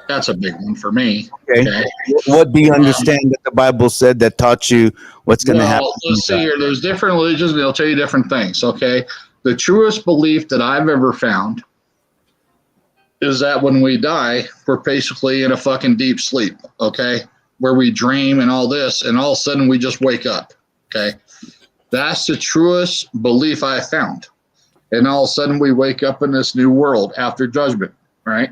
That's a big one for me.
Okay. What do you understand that the Bible said that taught you what's going to happen?
Let's see here. There's different religions, they'll tell you different things, okay? The truest belief that I've ever found is that when we die, we're basically in a fucking deep sleep, okay? Where we dream and all this, and all of a sudden we just wake up, okay? That's the truest belief I found. And all of a sudden we wake up in this new world after judgment, right?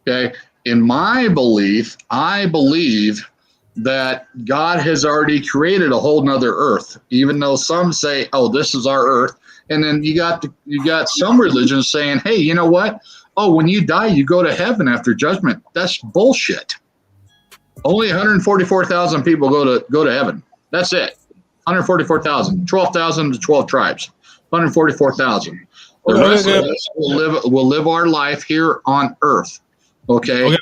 Okay. In my belief, I believe that God has already created a whole nother earth, even though some say, oh, this is our earth. And then you got some religions saying, hey, you know what? Oh, when you die, you go to heaven after judgment. That's bullshit. Only 144,000 people go to heaven. That's it. 144,000, 12,000 to 12 tribes, 144,000. The rest of us will live our life here on earth. Okay.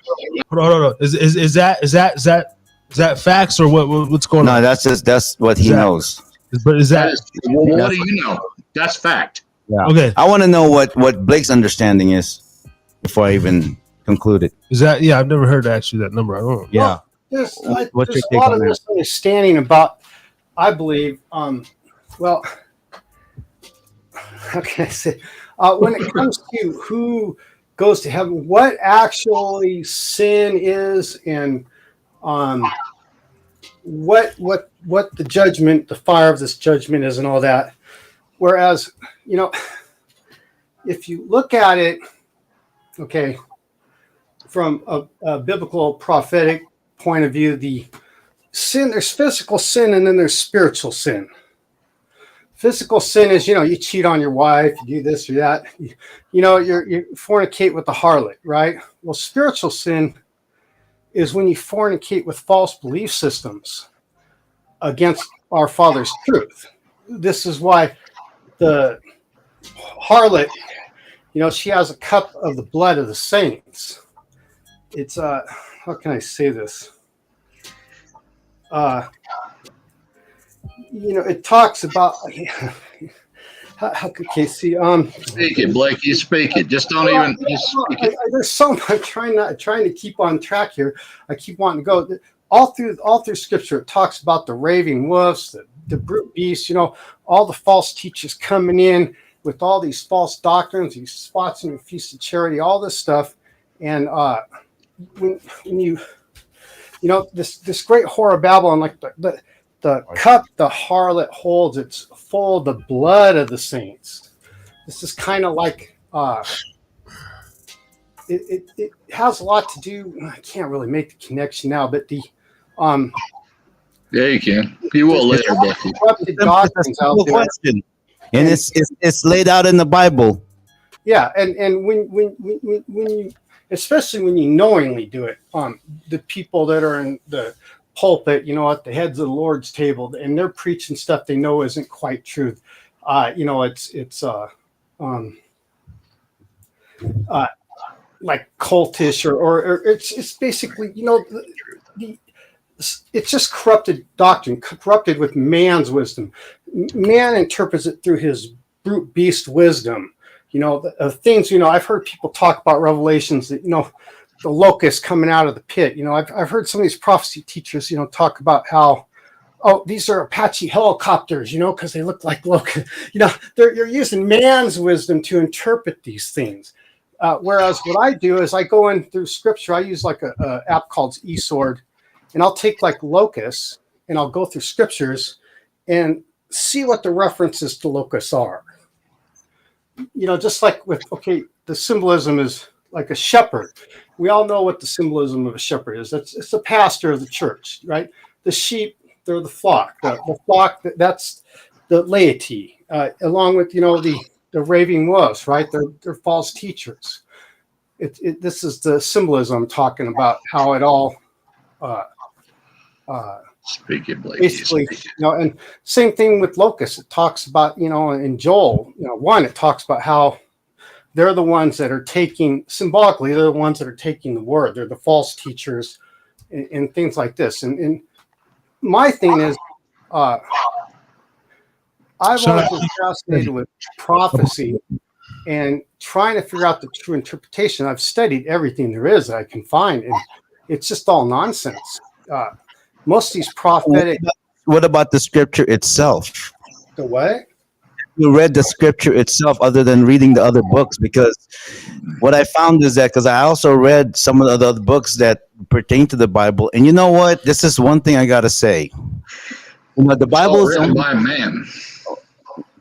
Hold on. Is that facts or what's going on?
No, that's what he knows.
But is that?
What do you know? That's fact.
Yeah.
Okay.
I want to know what Blake's understanding is before I even conclude it.
Is that? Yeah, I've never heard actually that number. I don't know.
Yeah.
There's
What's
a
your take
lot
on
of
that?
misunderstanding about, I believe, well, how can I say, when it comes to who goes to heaven, what actually sin is, and what the judgment, the fire of this judgment is, and all that. Whereas, if you look at it, okay, from a biblical prophetic point of view, the sin, there's physical sin and then there's spiritual sin. Physical sin is, you cheat on your wife, you do this or that, you fornicate with the harlot, right? Well, spiritual sin is when you fornicate with false belief systems against our Father's truth. This is why the harlot, she has a cup of the blood of the saints. It's how can I say this? It talks about how could Casey
Speak it, Blake. You speak it. Just don't even. Just speak it.
There's so much. I'm trying to keep on track here. I keep wanting to go all through Scripture. It talks about the raving wolves, the brute beasts. All the false teachers coming in with all these false doctrines, these spots in your feast of charity, all this stuff, and when you this great whore of Babylon, like the cup the harlot holds, it's full of the blood of the saints. This is kind of like it has a lot to do. I can't really make the connection now, but the
yeah, you can. You will later, Bucky.
corrupted doctrines out there.
Question. And it's laid out in the Bible.
Yeah, and when you, especially when you knowingly do it, the people that are in the pulpit, at the heads of the Lord's table, and they're preaching stuff they know isn't quite truth. It's like cultish or it's basically, it's just corrupted doctrine, corrupted with man's wisdom. Man interprets it through his brute beast wisdom. Things, I've heard people talk about Revelations that, the locust coming out of the pit. I've heard some of these prophecy teachers, talk about how, these are Apache helicopters, because they look like locusts. You're using man's wisdom to interpret these things. Whereas what I do is I go in through Scripture. I use like a app called eSword, and I'll take like locusts and I'll go through Scriptures and see what the references to locusts are. Just like with, the symbolism is like a shepherd. We all know what the symbolism of a shepherd is. It's the pastor of the church, right? The sheep, they're the flock. The flock, that's the laity, along with, the raving wolves, right? They're false teachers. This is the symbolism I'm talking about, how it all
Speak it, Blake.
basically, and same thing with locusts. It talks about, in Joel, 1, it talks about how they're the ones that are taking, symbolically, they're the ones that are taking the word. They're the false teachers and things like this. And my thing is, I've always been fascinated with prophecy and trying to figure out the true interpretation. I've studied everything there is that I can find, and it's just all nonsense. Most of these prophetic.
What about the Scripture itself?
The what?
You read the Scripture itself other than reading the other books? Because what I found is that, because I also read some of the other books that pertain to the Bible, and you know what? This is one thing I got to say. The Bible is
written by man.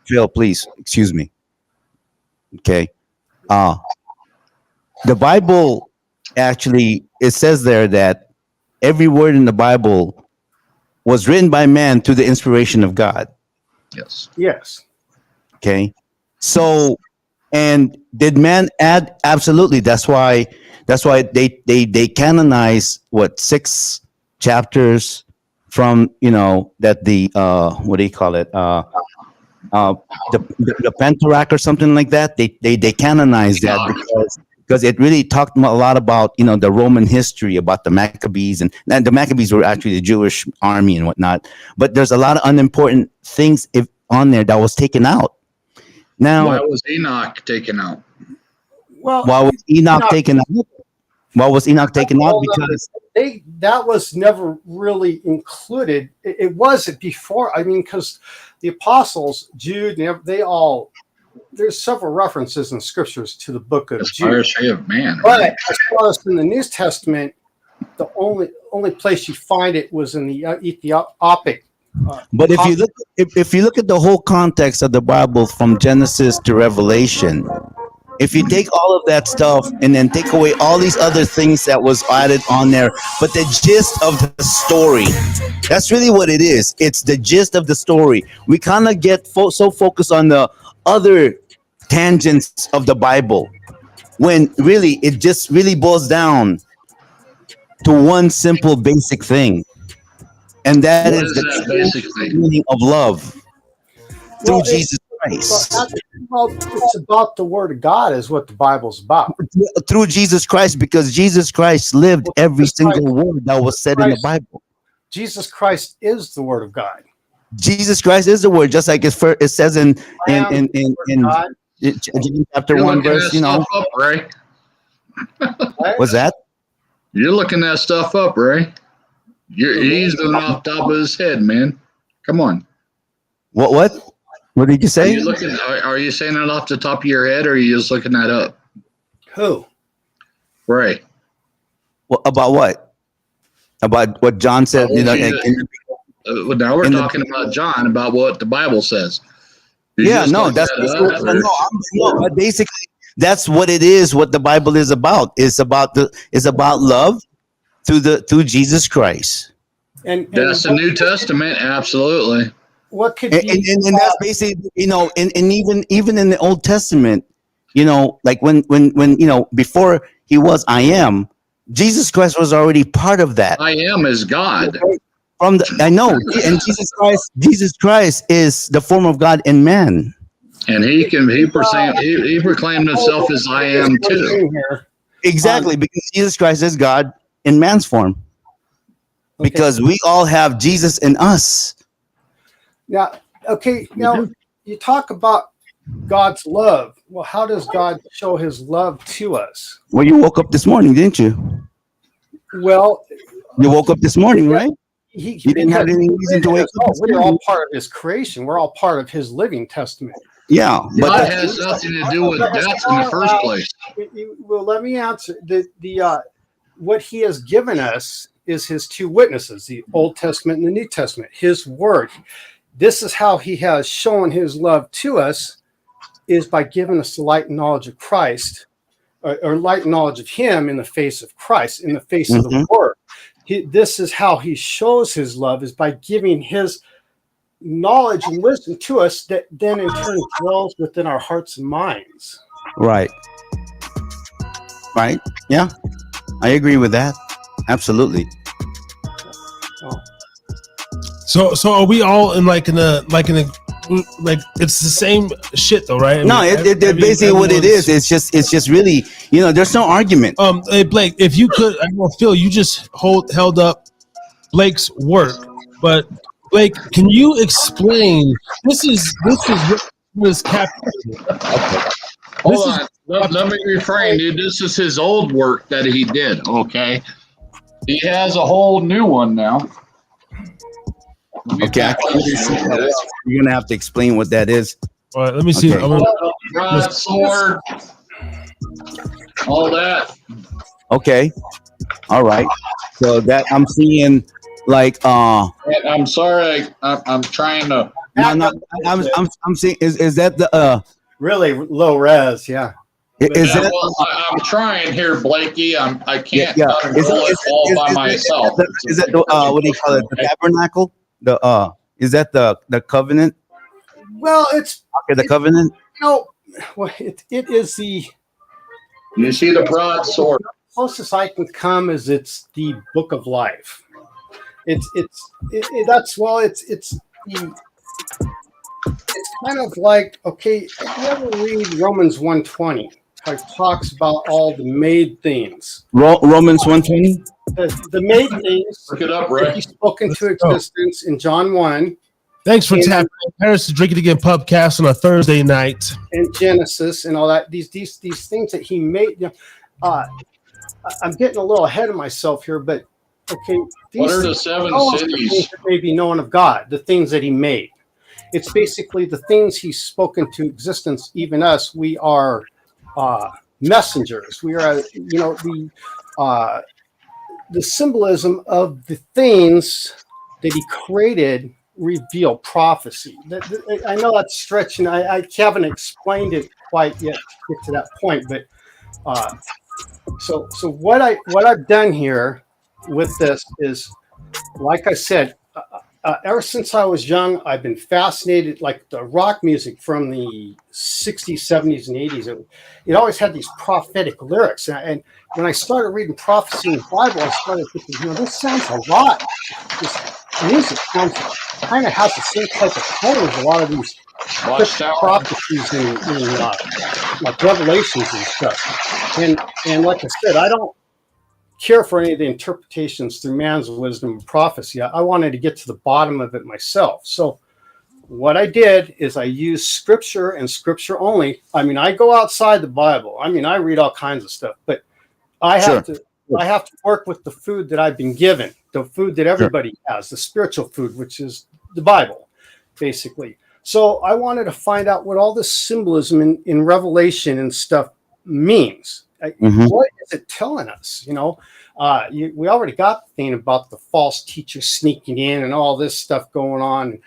Phil, please, excuse me. Okay. The Bible, actually, it says there that every word in the Bible was written by man through the inspiration of God.
Yes.
Yes.
Okay. So, and did man add? Absolutely. That's why they canonize what 6 chapters from, that the what do you call it? The Pentateuch or something like that. They canonized that because it really talked a lot about the Roman history, about the Maccabees, and the Maccabees were actually the Jewish army and whatnot. But there's a lot of unimportant things on there that was taken out. Now,
Why was Enoch taken out?
Well,
why was Enoch taken out? Why was Enoch taken out? Because
that was never really included. It wasn't before. I mean, because the apostles, Jude, they all, there's several references in scriptures to the book of Jude.
Of man,
But
right?
as far as in the New Testament, the only place you find it was in the Ethiopic.
But if you look at the whole context of the Bible from Genesis to Revelation, if you take all of that stuff and then take away all these other things that was added on there, but the gist of the story, that's really what it is. It's the gist of the story. We kind of get so focused on the other tangents of the Bible, when really it just really boils down to one simple basic thing. And that
What
is
is that basic thing?
meaning of love through Jesus Christ.
It's about the Word of God, is what the Bible's about.
Through Jesus Christ, because Jesus Christ lived every single word that was said in the Bible.
Jesus Christ is the Word of God.
Jesus Christ is the word, just like it says in John chapter 1 verse.
Up, Ray.
What's that?
You're looking that stuff up, Ray. He's doing off the top of his head, man. Come on.
What did you say?
Are you saying it off the top of your head, or are you just looking that up?
Who?
Ray.
Well, about what? About what John said?
Now we're talking about John, about what the Bible says.
But basically that's what it is. What the Bible is about is about love through Jesus Christ. And
that's the New Testament, absolutely.
What could
be? And that's basically, and even in the Old Testament, like when before he was I am, Jesus Christ was already part of that.
I am is God.
I know, and Jesus Christ is the form of God in man.
And he proclaimed himself as I am too.
Exactly, because Jesus Christ is God in man's form. Because we all have Jesus in us.
Now, you talk about God's love. Well, how does God show his love to us?
Well, you woke up this morning, didn't you?
Well,
you woke up this morning, right? You didn't have any reason to wake up.
We're all part of his creation. We're all part of his living testament.
Yeah,
but that has nothing to do with death in the first place.
Well, let me answer. What he has given us is his two witnesses, the Old Testament and the New Testament, his word. This is how he has shown his love to us, is by giving us the light and knowledge of Christ, or light and knowledge of him in the face of Christ, in the face of the word. This is how he shows his love, is by giving his knowledge and wisdom to us, that then in turn dwells within our hearts and minds.
Right. Yeah, I agree with that. Absolutely.
So are we all in like it's the same shit though, right?
Basically what it is. It's just really, there's no argument.
Hey Blake, if you could, I know Phil, you just held up Blake's work, but Blake, can you explain? This is what was captured.
Hold on, let me refrain, dude. This is his old work that he did. Okay, he has a whole new one now.
Okay, you're gonna have to explain what that is.
All right, let me see.
Rod, sword, all that.
Okay, all right. So that I'm seeing, like,
I'm sorry, I'm trying to.
No, I'm seeing. Is that the
really low res? Yeah.
Is
Yeah,
that
well, I'm trying here, Blakey. I can't
yeah?
unroll it all by myself.
Is that the what do you call it? The tabernacle? Is that the covenant?
Well, it's
Okay, the covenant.
no, well, it is the
You see the broadsword.
closest I can come is it's the book of life. That's well, it's kind of like, okay, you ever read Romans 1:20? How it talks about all the made things.
Romans 1:20.
The made things
Look it up,
that
Rick.
he spoke into
Let's go.
existence in John 1
Thanks for
And-
tapping in. Harris is Drinking Again Pubcast on a Thursday night.
and Genesis and all that. These things that he made. I'm getting a little ahead of myself here, but okay.
What are the
things
seven
are the
cities?
things that may be known of God, the things that he made. It's basically the things he's spoken to existence. Even us, we are messengers. We are, the symbolism of the things that he created reveal prophecy. I know that's stretching. I haven't explained it quite yet to get to that point, but so what I've done here with this is, like I said, ever since I was young, I've been fascinated, like the rock music from the 60s, 70s, and 80s. It always had these prophetic lyrics. And when I started reading prophecy in the Bible, I started thinking, this sounds a lot. This music sounds kind of has the same type of tone as a lot of these prophecies in like Revelations and stuff. And like I said, I don't care for any of the interpretations through man's wisdom and prophecy. I wanted to get to the bottom of it myself. So what I did is I used scripture and scripture only. I mean, I go outside the Bible. I mean, I read all kinds of stuff, but I have to work with the food that I've been given, the food that everybody has, the spiritual food, which is the Bible, basically. So I wanted to find out what all this symbolism in Revelation and stuff means. What is it telling us? We already got the thing about the false teachers sneaking in and all this stuff going on.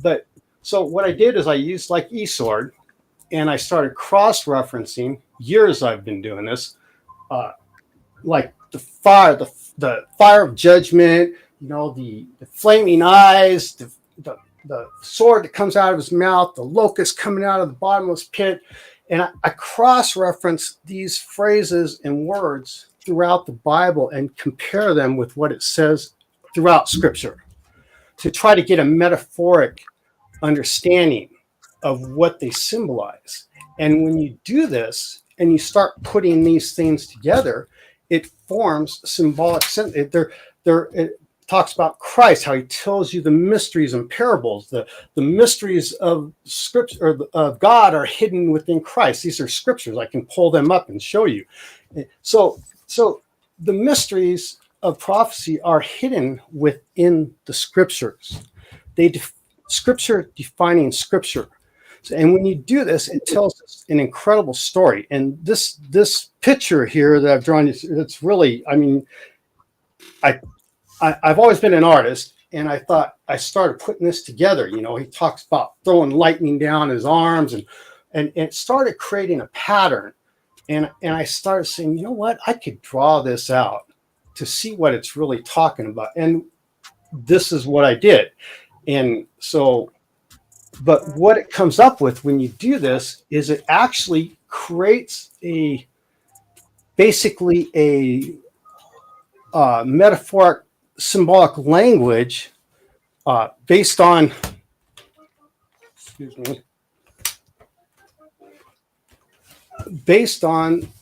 But so what I did is I used like eSword, and I started cross-referencing. Years I've been doing this, like the fire of judgment. The flaming eyes, the sword that comes out of his mouth, the locust coming out of the bottomless pit. And I cross-reference these phrases and words throughout the Bible and compare them with what it says throughout Scripture to try to get a metaphoric understanding of what they symbolize. And when you do this and you start putting these things together, it forms symbolic sense. It talks about Christ, how he tells you the mysteries and parables. The mysteries of scripture or of God are hidden within Christ. These are scriptures. I can pull them up and show you. So the mysteries of prophecy are hidden within the scriptures. Scripture defining scripture. And when you do this, it tells us an incredible story. And this picture here that I've drawn, it's really, I mean, I've always been an artist, and I thought I started putting this together. He talks about throwing lightning down his arms, and it started creating a pattern. And I started saying, you know what, I could draw this out to see what it's really talking about. And this is what I did. And so, but what it comes up with when you do this is it actually creates basically a metaphoric symbolic language based on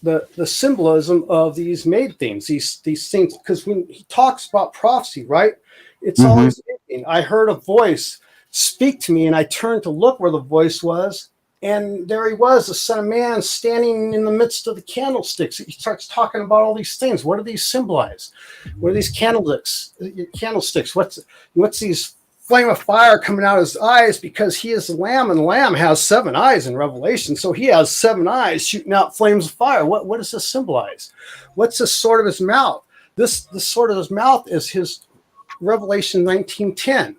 the symbolism of these made things, these things. Because when he talks about prophecy, right, it's always anything. I heard a voice speak to me, and I turned to look where the voice was, and there he was, the Son of Man, standing in the midst of the candlesticks. He starts talking about all these things. What do these symbolize? What are these candlesticks? What's these flame of fire coming out of his eyes? Because he is the Lamb, and the Lamb has 7 eyes in Revelation. So he has 7 eyes shooting out flames of fire. What does this symbolize? What's the sword of his mouth? The sword of his mouth is his Revelation 19:10.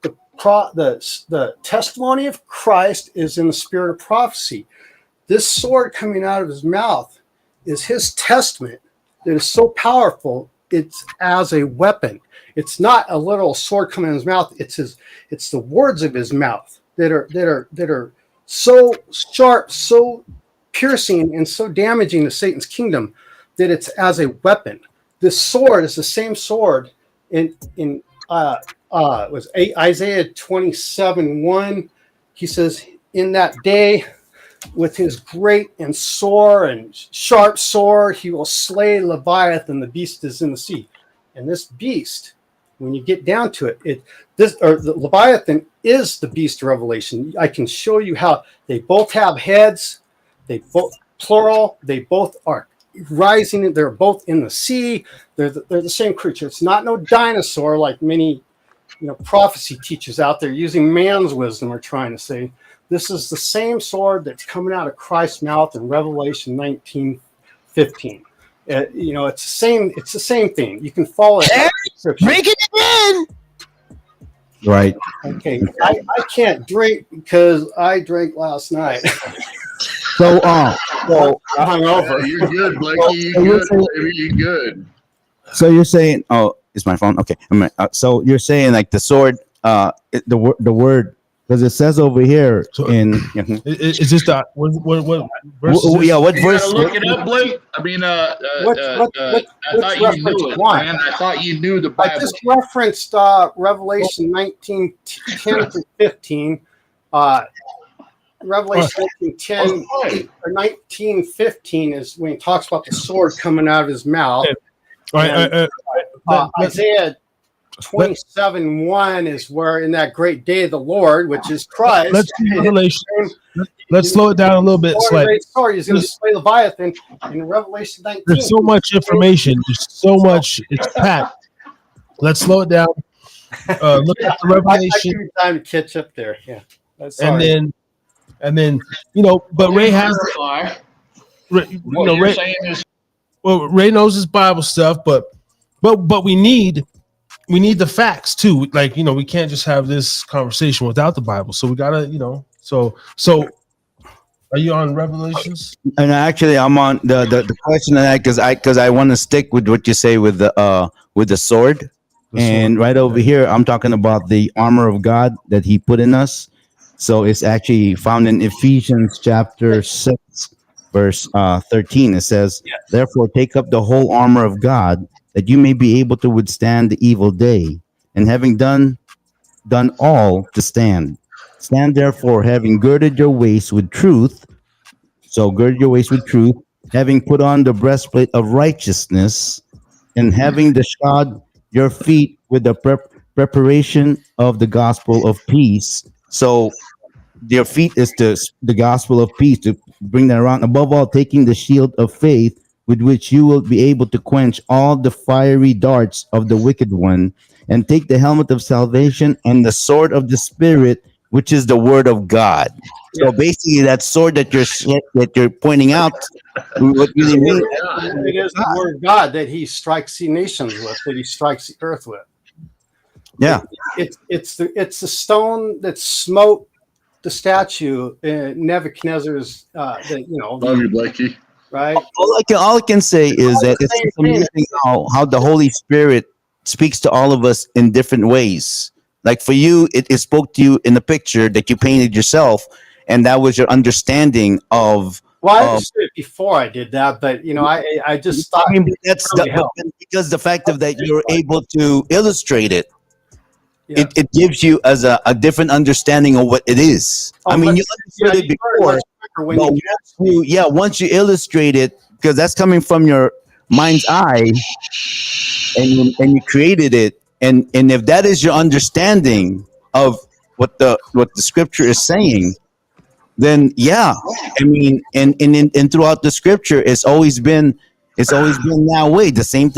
The testimony of Christ is in the spirit of prophecy. This sword coming out of his mouth is his testament that is so powerful. It's as a weapon. It's not a little sword coming out of his mouth. It's the words of his mouth that are so sharp, so piercing, and so damaging to Satan's kingdom that it's as a weapon. This sword is the same sword in was Isaiah 27:1. He says, in that day, with his great and sore and sharp sword, he will slay Leviathan, the beast is in the sea. And this beast, when you get down to it, the Leviathan is the beast of Revelation. I can show you how they both have heads, they both plural, they both are rising, they're both in the sea, they're the same creature. It's not no dinosaur like many prophecy teachers out there using man's wisdom are trying to say. This is the same sword that's coming out of Christ's mouth in Revelation 19:15. It's the same thing. You can follow it.
Drink it again. Right.
Okay. I can't drink because I drank last night.
So
I'm hungover.
You're good, Blakey. You're good. Baby. You're good.
So you're saying, it's my phone. Okay. So you're saying like the sword, the word, because it says over here
is this the what verse?
What verse?
Look it up, Blake. I mean, I thought you knew it, man. I thought you knew the Bible.
I just referenced Revelation 19:10 through 15. Revelation 19:10 or 19:15 is when he talks about the sword coming out of his mouth. Isaiah 27:1 is where in that great day of the Lord, which is Christ.
Let's slow it down a little bit.
Sorry, he's going to slay Leviathan in Revelation 19.
There's so much information. There's so much. It's packed. Let's slow it down. Look at the Revelation.
I give you time to catch up there. Yeah.
And then but Ray has. Ray knows his Bible stuff, but we need the facts too. Like, we can't just have this conversation without the Bible. So we gotta, so are you on Revelations?
And actually I'm on the question of that because I want to stick with what you say with the sword. And right over here, I'm talking about the armor of God that he put in us. So it's actually found in Ephesians chapter 6, verse 13. It says, therefore, take up the whole armor of God, that you may be able to withstand the evil day. And having done all to stand. Stand therefore, having girded your waist with truth. So gird your waist with truth, having put on the breastplate of righteousness, and having shod your feet with the preparation of the gospel of peace. So your feet is the gospel of peace, to bring that around. Above all, taking the shield of faith, with which you will be able to quench all the fiery darts of the wicked one, and take the helmet of salvation and the sword of the Spirit, which is the word of God. So basically, that sword that you're pointing out, what really means,
it is the word of God that he strikes the nations with, that he strikes the earth with.
Yeah,
it's the stone that smote the statue in Nebuchadnezzar's.
Love you, Blakey.
Right.
All I can say is that it's amazing how the Holy Spirit speaks to all of us in different ways. Like for you, it spoke to you in the picture that you painted yourself, and that was your understanding of.
Well, I understood it before I did that, but I just thought.
I mean, because the fact of that you're able to illustrate it. Yeah. It gives you as a different understanding of what it is. I mean, you understood it before, but once you illustrate it, because that's coming from your mind's eye, and you created it, and if that is your understanding of what the scripture is saying, then I mean, and throughout the scripture, it's always been that way. The same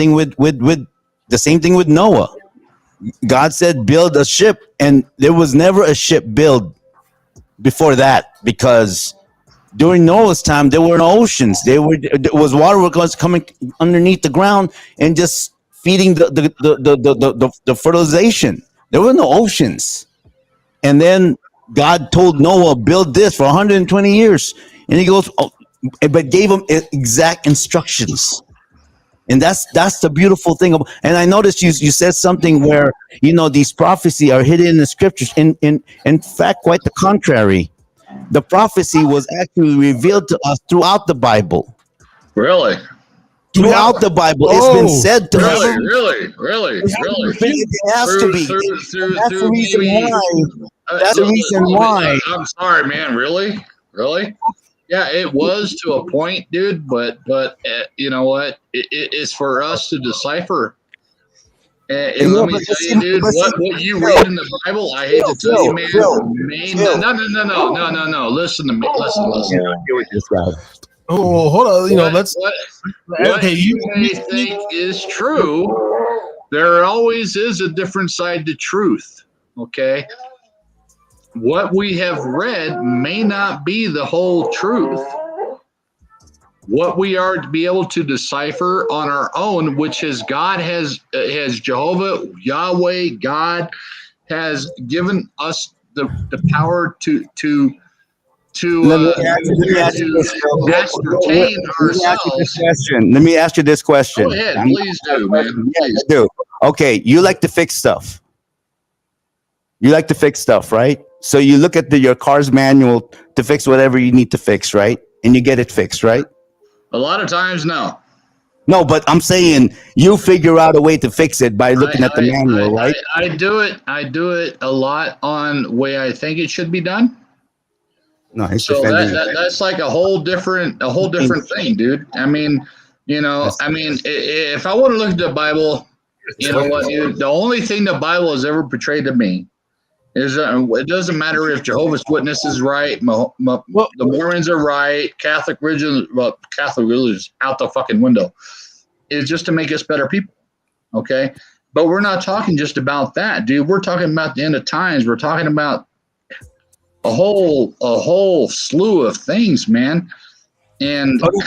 thing with Noah. God said, build a ship, and there was never a ship built before that, because during Noah's time, there were no oceans. There was water was coming underneath the ground and just feeding the fertilization. There were no oceans. And then God told Noah, build this for 120 years. And he goes, oh, but gave them exact instructions. And that's the beautiful thing. And I noticed you said something where, these prophecies are hidden in the scriptures. In fact, quite the contrary. The prophecy was actually revealed to us throughout the Bible.
Really?
Throughout the Bible, it's been said to us.
Really?
It has to be. That's the reason why. That's the reason why.
I'm sorry, man. Really? Yeah, it was to a point, dude. But you know what? It's for us to decipher. And let me tell you, dude, what you read in the Bible, I hate to tell you, man. No. Listen to me. Listen.
Oh, hold on. Let's.
What you may think is true, there always is a different side to truth. Okay. What we have read may not be the whole truth. What we are to be able to decipher on our own, which is God has Jehovah, Yahweh, God has given us the power to ascertain ourselves.
Let me ask you this question.
Go ahead, please do, man. Please
do. Okay, you like to fix stuff. Right? So you look at your car's manual to fix whatever you need to fix, right? And you get it fixed, right?
A lot of times, no.
No, but I'm saying you figure out a way to fix it by looking at the manual, right?
I do it a lot on the way I think it should be done.
No,
so that's like a whole different thing, dude. I mean, if I want to look at the Bible, you know what, dude? The only thing the Bible has ever portrayed to me is it doesn't matter if Jehovah's Witness is right, the Mormons are right, Catholic religion is out the fucking window. It's just to make us better people, okay? But we're not talking just about that, dude. We're talking about the end of times. We're talking about a whole slew of things, man. And
hold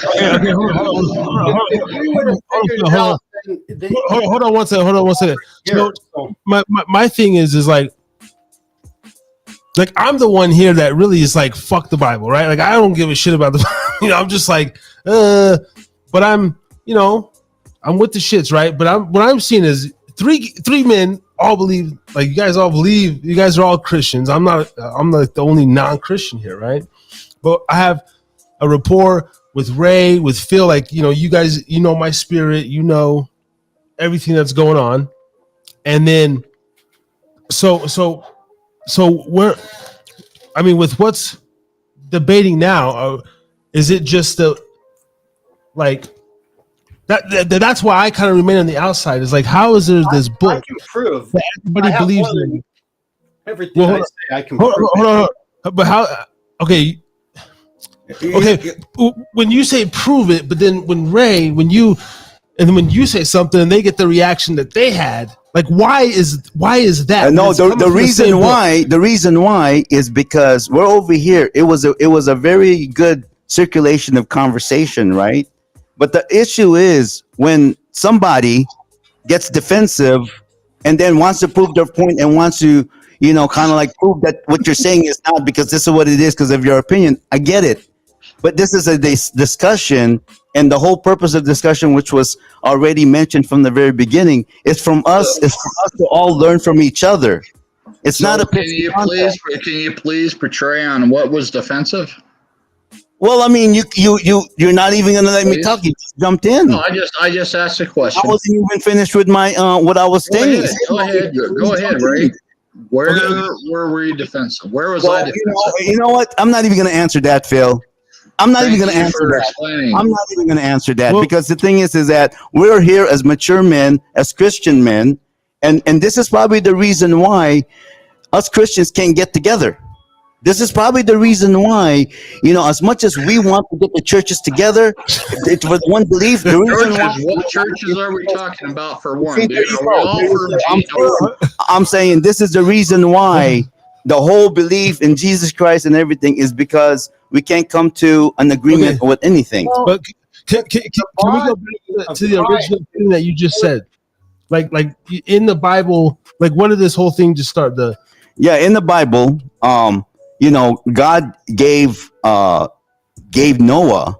on one second. So my thing is like I'm the one here that really is like fuck the Bible, right? Like I don't give a shit about the Bible. I'm just like but I'm I'm with the shits, right? But what I'm seeing is three men all believe, like you guys all believe, you guys are all Christians. I'm like the only non-Christian here, right? But I have a rapport with Ray, with Phil, like you guys, my spirit, everything that's going on. And then so we're, with what's debating now, is it just that's why I kind of remain on the outside. Is like, how is there this book? I
can prove
that everybody believes in
everything I say. I can prove.
Hold on. But how? Okay. When you say prove it, but then when you say something and they get the reaction that they had, like why is that?
No, the reason why is because we're over here. It was a very good circulation of conversation, right? But the issue is when somebody gets defensive and then wants to prove their point and wants to, kind of like prove that what you're saying is not because this is what it is because of your opinion. I get it. But this is a discussion, and the whole purpose of discussion, which was already mentioned from the very beginning, is for us to all learn from each other. It's not a.
Can you please portray on what was defensive?
Well, you're not even gonna let me talk. You just jumped in.
No, I just asked a question.
I wasn't even finished with my what I was saying.
Go ahead, Ray. Where were you defensive? Where was I defensive?
You know what? I'm not even gonna answer that, Phil. I'm not even going to answer that because the thing is that we're here as mature men, as Christian men, and this is probably the reason why us Christians can't get together. This is probably the reason why, as much as we want to get the churches together, for one belief, the reason why.
What churches are we talking about for one, dude?
I'm saying this is the reason why the whole belief in Jesus Christ and everything is because we can't come to an agreement with anything.
But can we go back to the original thing that you just said? Like in the Bible, like when did this whole thing just start? In
the Bible, God gave gave Noah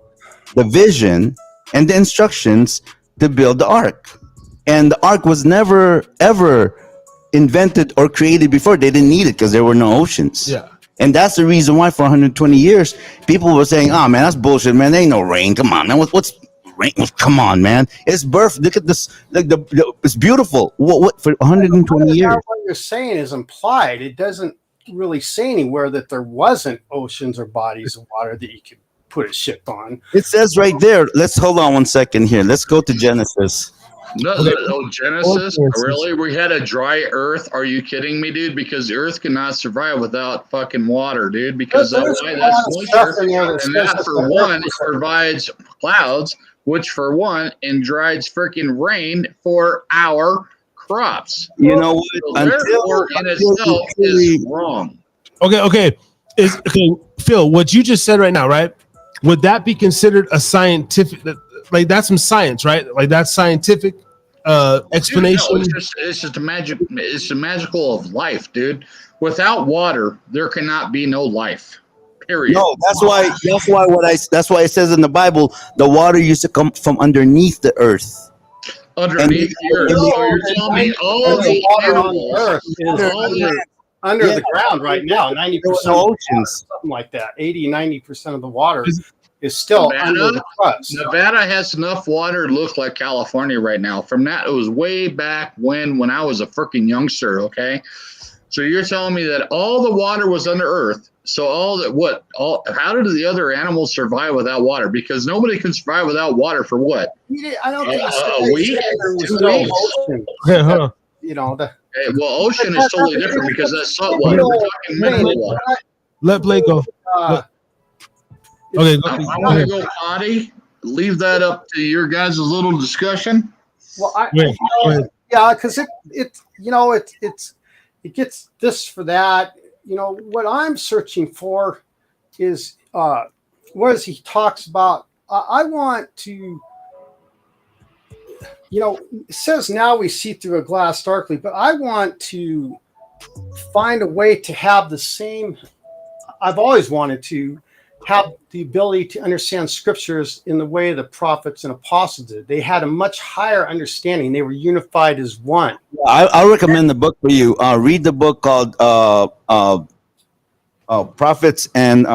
the vision and the instructions to build the ark. And the ark was never ever invented or created before. They didn't need it because there were no oceans.
Yeah.
And that's the reason why for 120 years people were saying, "Oh man, that's bullshit, man. There ain't no rain. Come on, man. What's rain? Come on, man. It's birth. Look at this. Like it's beautiful. What for 120 years?"
What you're saying is implied. It doesn't really say anywhere that there wasn't oceans or bodies of water that you could put a ship on.
It says right there. Let's hold on one second here. Let's go to Genesis.
No, Genesis? Really? We had a dry earth? Are you kidding me, dude? Because the earth cannot survive without fucking water, dude. Because that's moisture. And that, for one, provides clouds, which, for one, drives freaking rain for our crops.
You know what?
So therefore, in itself is wrong.
Okay. Phil, what you just said right now, right? Would that be considered a scientific? Like that's some science, right? Like that's scientific explanation.
Dude, no, it's just a magic. It's the magical of life, dude. Without water, there cannot be no life. Period.
No, that's why it says in the Bible the water used to come from underneath the earth.
Underneath the earth. So you're telling me all the
water on the earth is under the ground right now. 90%
oceans,
something like that. 80-90% of the water is still under the crust.
Nevada has enough water to look like California right now. From that, it was way back when I was a freaking youngster. Okay, so you're telling me that all the water was under earth. So how did the other animals survive without water? Because nobody can survive without water for what?
I don't think
a week, 2 weeks.
You know the.
Well, ocean is totally different because that's salt water. We're talking mineral water.
Let Blake go. Okay,
I want to go potty. Leave that up to your guys' little discussion.
Well, because it gets this for that. You know what I'm searching for is what he talks about. I want to. It says now we see through a glass darkly, but I want to find a way to have the same. I've always wanted to have the ability to understand scriptures in the way the prophets and apostles did. They had a much higher understanding. They were unified as one.
I recommend the book for you. Read the book called Prophets and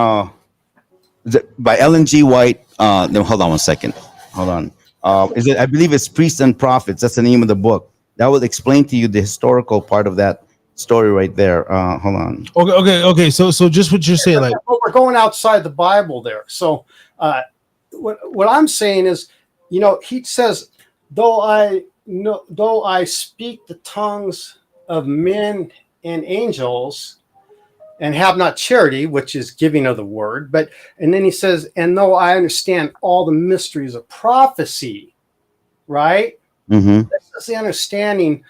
by Ellen G. White. No, hold on one second. Hold on. I believe it's Priests and Prophets. That's the name of the book. That will explain to you the historical part of that story right there. Hold on.
Okay. So just what you're saying, like
we're going outside the Bible there. So what I'm saying is, he says, though I speak the tongues of men and angels and have not charity, which is giving of the word, and then he says, and though I understand all the mysteries of prophecy, right?
Mm-hmm.
This is the understanding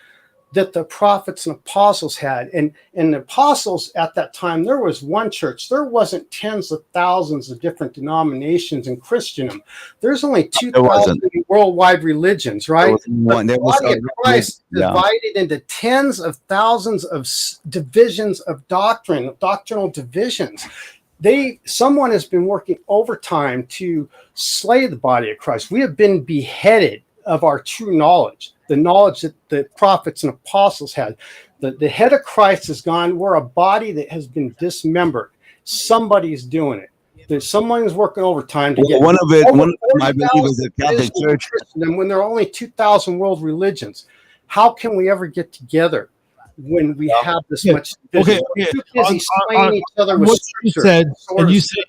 that the prophets and apostles had. And the apostles at that time, there was one church. There wasn't tens of thousands of different denominations in Christendom. There's only 2,000 worldwide religions, right? The body of Christ divided into tens of thousands of divisions of doctrinal divisions. Someone has been working overtime to slay the body of Christ. We have been beheaded of our true knowledge, the knowledge that the prophets and apostles had. The head of Christ is gone. We're a body that has been dismembered. Somebody's doing it. Someone is working overtime to get
one of I believe is the Catholic Church.
When there are only 2,000 world religions, how can we ever get together when we have this much division?
Okay.
Too busy slaying each other with
what you said, and you said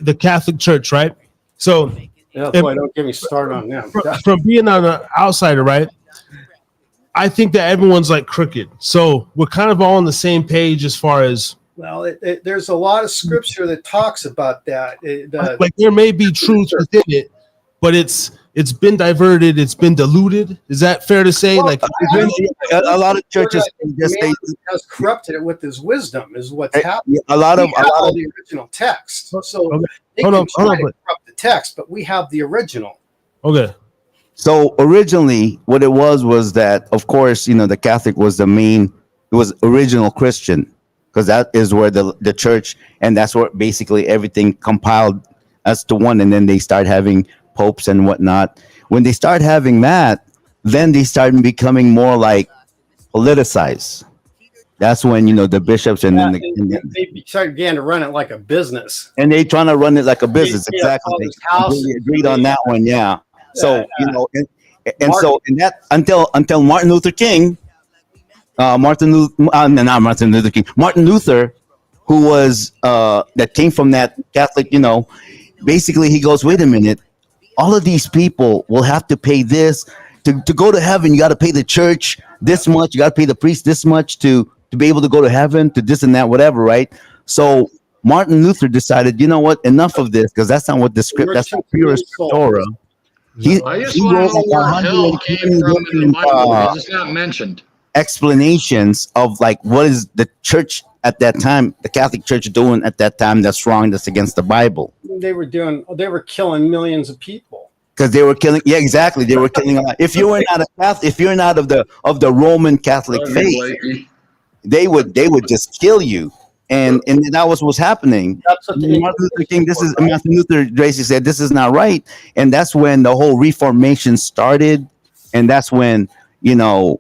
the Catholic Church, right? So.
Yeah, boy, don't get me started on them.
From being on an outsider, right? I think that everyone's like crooked. So we're kind of all on the same page as far as.
Well, there's a lot of scripture that talks about that.
Like there may be truth within it, but it's been diverted. It's been diluted. Is that fair to say?
Well,
like
a lot of churches
has corrupted it with his wisdom. Is what's happening.
A lot of
the original text. So hold on. Corrupt the text, but we have the original.
Okay.
So originally, what it was that, of course, the Catholic was it was original Christian, because that is where the church, and that's where basically everything compiled That's the one. And then they start having popes and whatnot. When they start having that, then they start becoming more like politicized. That's when the bishops and then
they began to run it like a business.
and they trying to run it like a business.
Yeah,
Exactly.
Father's house.
They agreed on that one. Yeah. So and
Martin-
so in that until Martin Luther King, Martin Luther, who was that came from that Catholic, basically he goes, wait a minute, all of these people will have to pay this to go to heaven. You got to pay the church this much. You got to pay the priest this much to be able to go to heaven, to this and that, whatever, right? So Martin Luther decided, you know what, enough of this, because that's not what the script. That's not pure Torah.
I just want to know where hell came from in the Bible because it's not mentioned.
Explanations of like what is the church at that time, the Catholic Church doing at that time that's wrong, that's against the Bible.
They were killing millions of people.
Because they were killing, yeah, exactly. They were killing a lot. If you were not a Catholic, if you're not of the Roman Catholic faith, they would just kill you. And that was what's happening. Martin Luther King, Martin Luther basically said this is not right. And that's when the whole Reformation started. And that's when,
what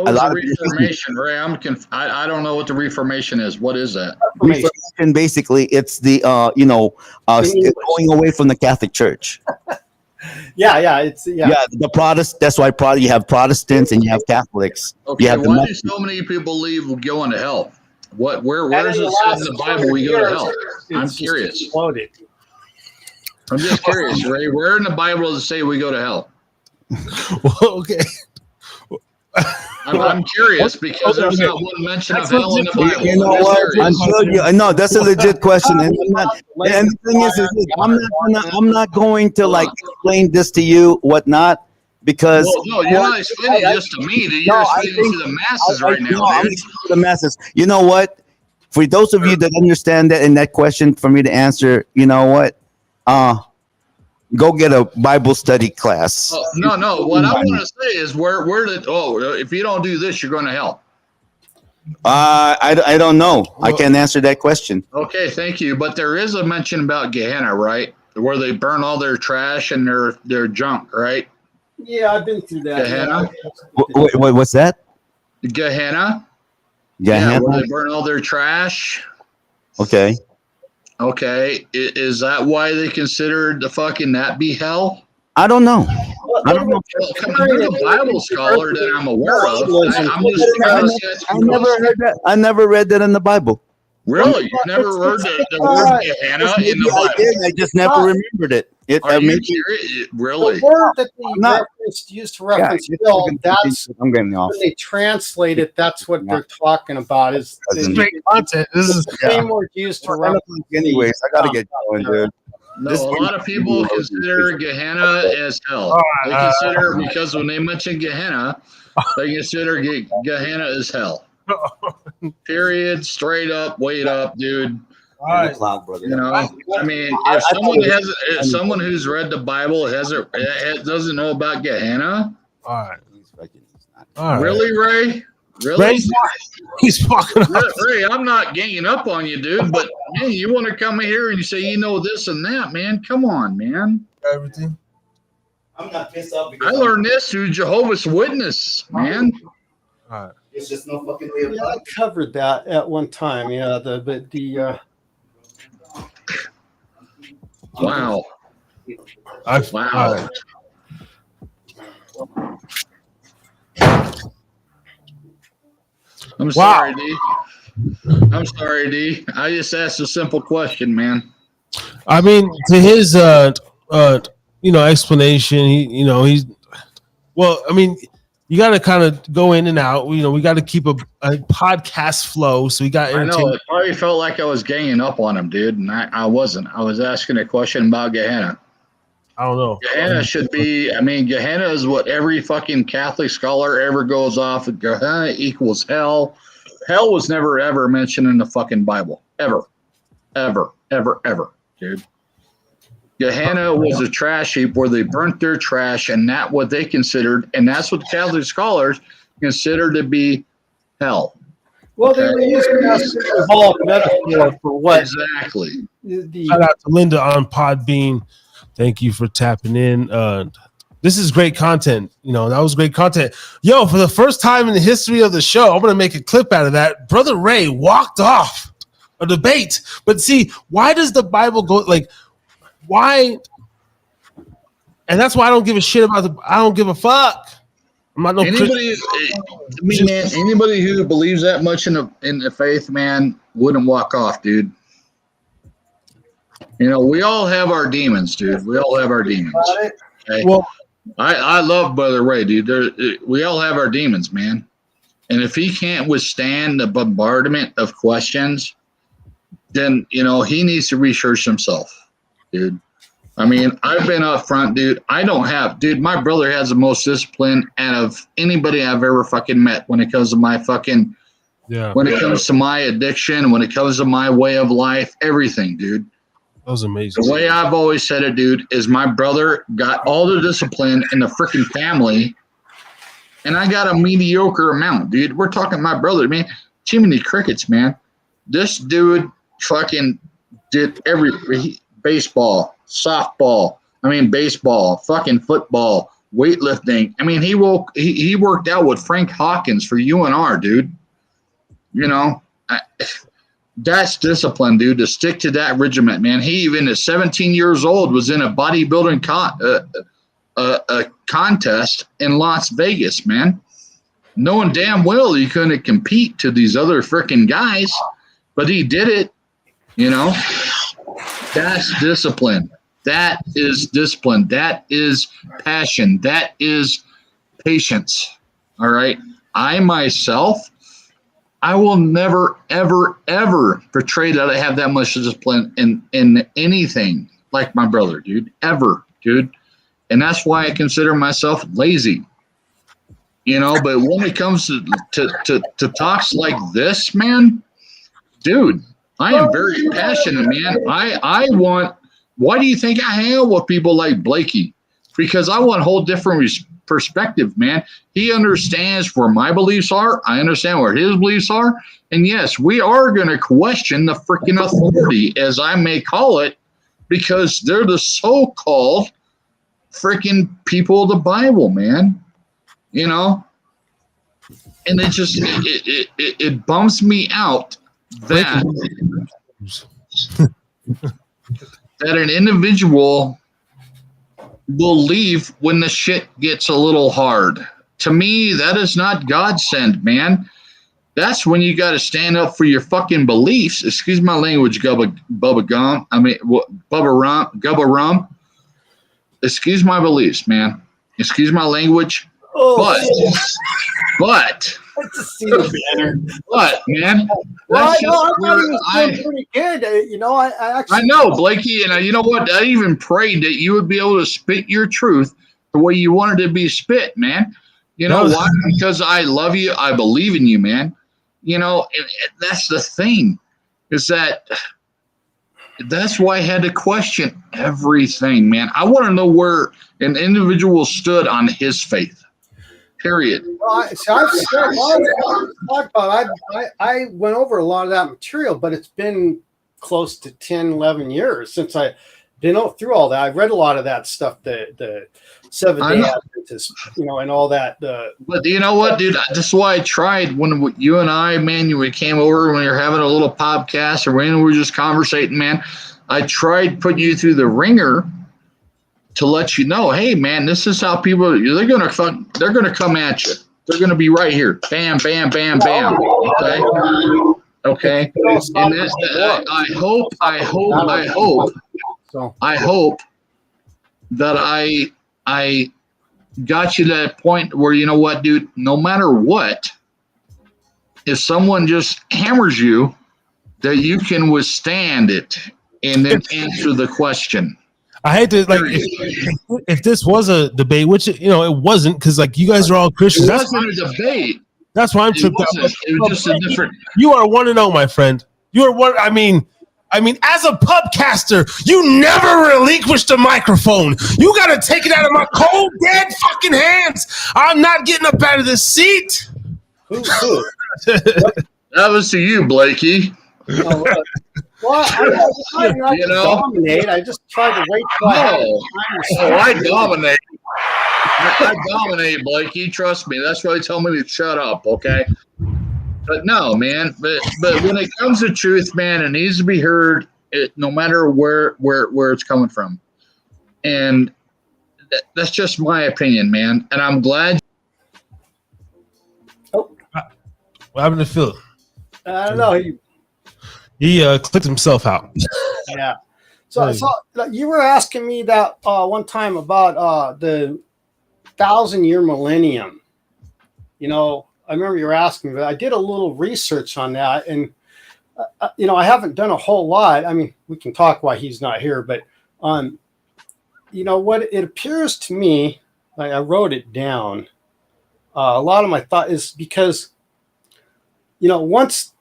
was the Reformation, Ray? I don't know what the Reformation is. What is that?
Reformation, basically, it's the going away from the Catholic Church. The Protestant. That's why you have Protestants and you have Catholics.
Okay,
you have
why do so many people believe we're going to hell? Where is it said in the Bible we go to hell? I'm curious. I'm just curious, Ray. Where in the Bible does it say we go to hell?
Well, okay.
I'm curious because there's not one mention of hell in the Bible.
You know what? I know that's a legit question, and the thing is, I'm not going to like explain this to you, whatnot, because
no, you're not explaining this to me. You're explaining it to the masses right now,
I'm
dude.
to the masses. You know what? For those of you that understand that in that question, for me to answer, you know what? Go get a Bible study class.
No. What I want to say is if you don't do this, you're going to hell.
I don't know. I can't answer that question.
Okay, thank you. But there is a mention about Gehenna, right? Where they burn all their trash and their junk, right?
Yeah, I've been through that.
Gehenna.
What's that?
Gehenna.
Gehenna.
Yeah, where they burn all their trash.
Okay.
Okay, is that why they considered that be hell?
I don't know. I don't know.
You're a Bible scholar that I'm aware of. I'm just trying to say
I never heard that. I never read that in the Bible.
Really? You've never heard the word Gehenna in the Bible?
I did. I just never remembered it.
Really?
The word that they used to reference hell, that's
I'm getting off.
when they translate it, that's what they're talking about. Is
Straight content. This is
the same word used to reference.
Anyways, I gotta get going, dude.
No, a lot of people consider Gehenna as hell. They consider, because when they mention Gehenna, they consider Gehenna as hell. Period. Straight up. Wait up, dude.
Cloud, brother.
I mean, if someone who's read the Bible doesn't know about Gehenna,
all right.
Really, Ray? Really?
Ray's he's fucking up.
Ray, I'm not ganging up on you, dude, but man, you want to come here and you say you know this and that, man. Come on, man.
Everything.
I'm not pissed off
I learned this through Jehovah's Witness, man.
All right.
It's just no fucking way.
I covered that at one time. Yeah,
Wow.
Wow.
I'm sorry, D. I'm sorry, D. I just asked a simple question, man.
I mean, to his explanation, he's well, I mean, you got to kind of go in and out. We got to keep a podcast flow. So we got.
I know. It probably felt like I was ganging up on him, dude, and I wasn't. I was asking a question about Gehenna.
I don't know.
Gehenna should be. I mean, Gehenna is what every fucking Catholic scholar ever goes off. Gehenna equals hell. Hell was never ever mentioned in the fucking Bible. Ever, dude. Gehenna was a trash heap where they burnt their trash, and that's what they considered, and that's what Catholic scholars consider to be hell.
Well, they were using that symbolic metaphor for what
Exactly.
Shout out to Linda on Podbean. Thank you for tapping in. This is great content. That was great content. Yo, for the first time in the history of the show, I'm going to make a clip out of that. Brother Ray walked off a debate. But see, why does the Bible go why? And that's why I don't give a shit about I don't give a fuck. I'm not no
anybody. Man, anybody who believes that much in the faith, man, wouldn't walk off, dude. We all have our demons, dude. We all have our demons. Okay?
Well,
I love Brother Ray, dude. We all have our demons, man. And if he can't withstand the bombardment of questions, then, he needs to research himself, dude. I mean, I've been up front, dude. My brother has the most discipline out of anybody I've ever fucking met when it comes to my fucking, when it comes to my addiction, when it comes to my way of life, everything, dude.
That was amazing.
The way I've always said it, dude, is my brother got all the discipline in the freaking family, and I got a mediocre amount, dude. We're talking my brother, man. Jiminy Crickets, man. This dude fucking did baseball, softball, baseball, fucking football, weightlifting. He worked out with Frank Hawkins for UNR, dude. That's discipline, dude, to stick to that regiment, man. He, even at 17 years old, was in a bodybuilding contest in Las Vegas, man. Knowing damn well he couldn't compete to these other freaking guys, but he did it, That's discipline. That is discipline. That is passion. That is patience, all right? I myself, I will never, ever, ever portray that I have that much discipline in anything like my brother, dude. Ever, dude. And that's why I consider myself lazy. But when it comes to talks like this, man, dude, I am very passionate, man. Why do you think I hang out with people like Blakey? Because I want a whole different perspective, man. He understands where my beliefs are. I understand where his beliefs are. And yes, we are going to question the freaking authority, as I may call it, because they're the so-called freaking people of the Bible, man. And it just, it bums me out that an individual will leave when the shit gets a little hard. To me, that is not God sent, man. That's when you got to stand up for your fucking beliefs. Excuse my language, Bubba Rum. Excuse my beliefs, man. Excuse my language. But man,
well, I thought he was doing pretty good. I
know, Blakey, and you know what? I even prayed that you would be able to spit your truth the way you wanted to be spit, man. Why? Because I love you. I believe in you, man. That's the thing, is that's why I had to question everything, man. I want to know where an individual stood on his faith. Period.
Well, I went over a lot of that material, but it's been close to 10, 11 years since I've been through all that. I've read a lot of that stuff, the Seventh-day Adventist, and all that.
But you know what, dude? This is why I tried when you and I, man, we came over when you're having a little podcast, or when we were just conversating, man. I tried putting you through the ringer to let you know, hey, man, this is how people, they're gonna come at you. They're gonna be right here, bam, bam, bam, bam. Okay. And I hope that I got you to that point where, you know what, dude, no matter what, if someone just hammers you, that you can withstand it and then answer the question.
I hate to if this was a debate, which it wasn't, because you guys are all Christians.
It wasn't a debate.
That's why I'm tripped out.
It was just a different.
You are 1-0, my friend. You are one. I mean, as a pubcaster, you never relinquish the microphone. You got to take it out of my cold, dead fucking hands. I'm not getting up out of this seat.
That was to you, Blakey.
Well, I'm not
You
to
know?
dominate. I just tried to wait till I had time to
Oh, I
speak.
dominate. I dominate, Blakey. Trust me. That's why they tell me to shut up, okay? But no, man. But when it comes to truth, man, it needs to be heard, no matter where it's coming from. And that's just my opinion, man. And I'm glad.
Oh,
What happened to Phil?
I don't know.
He clicked himself out.
Yeah. So you were asking me that one time about the 1,000-year millennium. You know, I remember you were asking me, but I did a little research on that, and you know, I haven't done a whole lot. I mean, we can talk while he's not here, but you know what? It appears to me, like I wrote it down. A lot of my thought is because, you know, once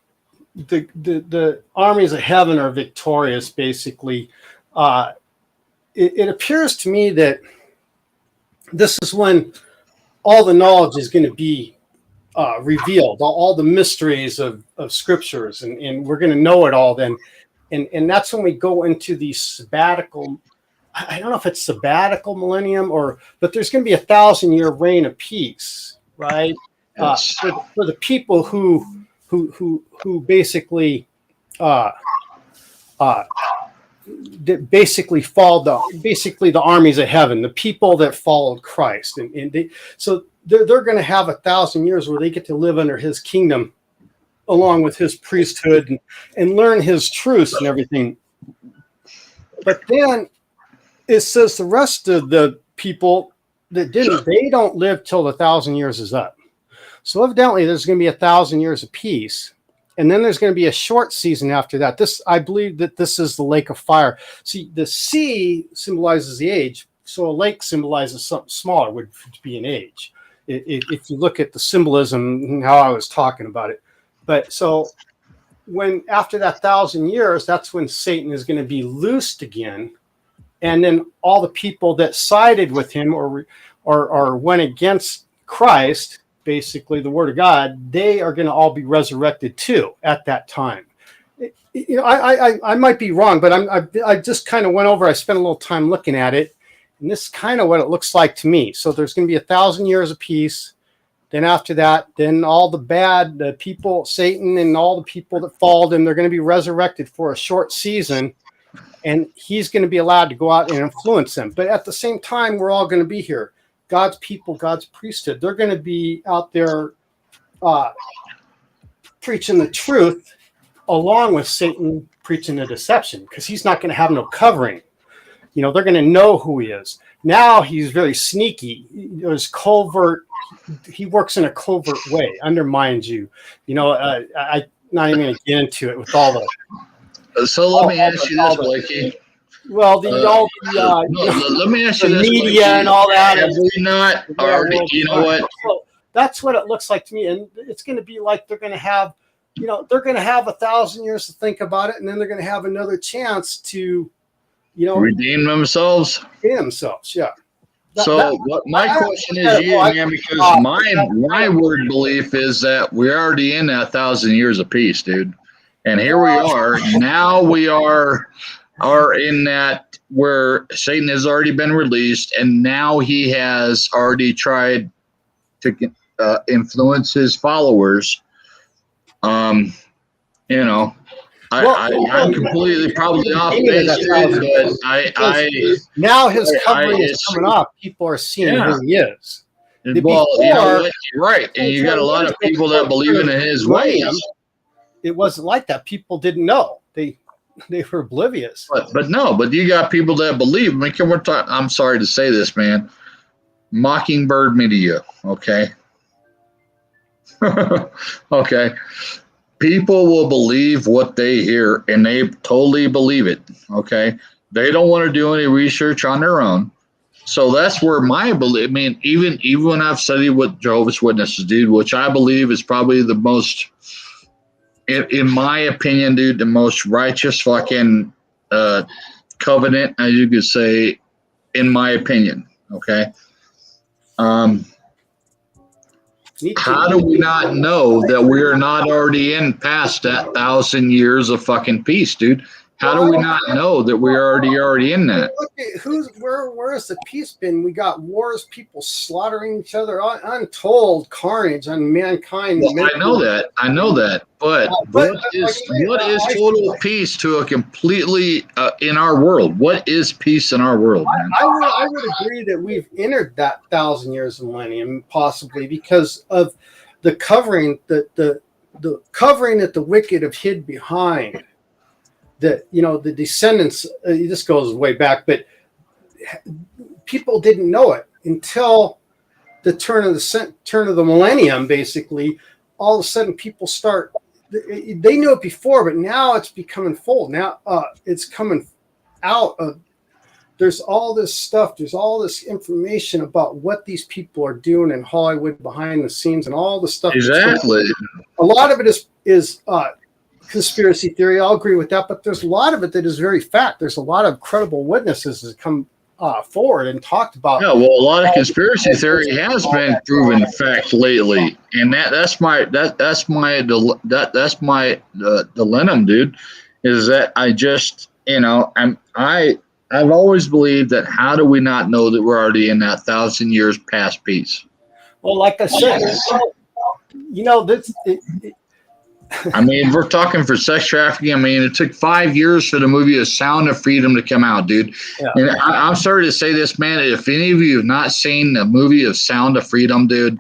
the armies of heaven are victorious, basically, it appears to me that this is when all the knowledge is going to be revealed, all the mysteries of scriptures, and we're going to know it all then. And that's when we go into the sabbatical. I don't know if it's sabbatical millennium but there's going to be 1,000-year reign of peace, right? For the people who basically basically the armies of heaven, the people that followed Christ, and they're going to have 1,000 years where they get to live under His kingdom, along with His priesthood, and learn His truths and everything. But then it says the rest of the people that didn't, they don't live till the 1,000 years is up. So evidently there's going to be 1,000 years of peace. And then there's going to be a short season after that. I believe that this is the lake of fire. See, the sea symbolizes the age. So a lake symbolizes something smaller, would be an age. If you look at the symbolism and how I was talking about it. But so when after that 1,000 years, that's when Satan is going to be loosed again. And then all the people that sided with him or went against Christ, basically the Word of God, they are going to all be resurrected too at that time. You know, I might be wrong, but I just kind of went over. I spent a little time looking at it, and this is kind of what it looks like to me. So there's going to be 1,000 years of peace. Then after that, then all the people, Satan and all the people that followed him, they're going to be resurrected for a short season. And he's going to be allowed to go out and influence them. But at the same time, we're all going to be here. God's people, God's priesthood, they're going to be out there preaching the truth along with Satan preaching the deception, because he's not going to have no covering. You know, they're going to know who he is. Now he's very sneaky. There's covert. He works in a covert way, undermines you. You know, I'm not even going to get into it with all the.
So let me ask you this, Blakey.
Well,
let me ask you this,
media
Blakey.
and all that.
Have we not already? You know what?
So that's what it looks like to me, and it's going to be like they're going to have, you know, they're going to have 1,000 years to think about it, and then they're going to have another chance to, you know,
redeem themselves.
Yeah.
What my question is, man, because my word belief is that we're already in that 1,000 years of peace, dude. And here we are. Now we are in that where Satan has already been released, and now he has already tried to influence his followers. You know, I'm completely probably off base, but
now his covering is coming off. People are seeing who he is.
Well, you know what? You're right, and you got a lot of people that believe in his ways.
It wasn't like that. People didn't know. They were oblivious.
But you got people that believe. I mean, I'm sorry to say this, man. Mockingbird media, okay? Okay. People will believe what they hear, and they totally believe it, okay? They don't want to do any research on their own. So that's where my belief, I mean, even when I've studied with Jehovah's Witnesses, dude, which I believe is probably the most, in my opinion, dude, the most righteous fucking covenant, as you could say, in my opinion. Okay. How do we not know that we're not already in past that 1,000 years of fucking peace, dude? How do we not know that we're already in that?
Look at where has the peace been? We got wars, people slaughtering each other, untold carnage on mankind.
Well, I know that, but what is total peace to a completely in our world? What is peace in our world? Man?
I would agree that we've entered that 1,000 years of millennium, possibly because of the covering, the covering that the wicked have hid behind. The descendants. This goes way back, but people didn't know it until the turn of the millennium. Basically, all of a sudden, people start. They knew it before, but now it's becoming full. Now it's coming out of. There's all this stuff. There's all this information about what these people are doing in Hollywood behind the scenes, and all the stuff.
Exactly.
A lot of it is. Conspiracy theory, I'll agree with that, but there's a lot of it that is very fact. There's a lot of credible witnesses that come forward and talked about.
Yeah, well, a lot of conspiracy theory has been proven fact lately, and that's my dilemma, dude. Is that I've always believed that how do we not know that we're already in that 1,000 years past peace?
Well, like I said,
I mean, we're talking for sex trafficking. I mean, it took 5 years for the movie A Sound of Freedom to come out, dude. Yeah. And I'm sorry to say this, man. If any of you have not seen the movie of Sound of Freedom, dude,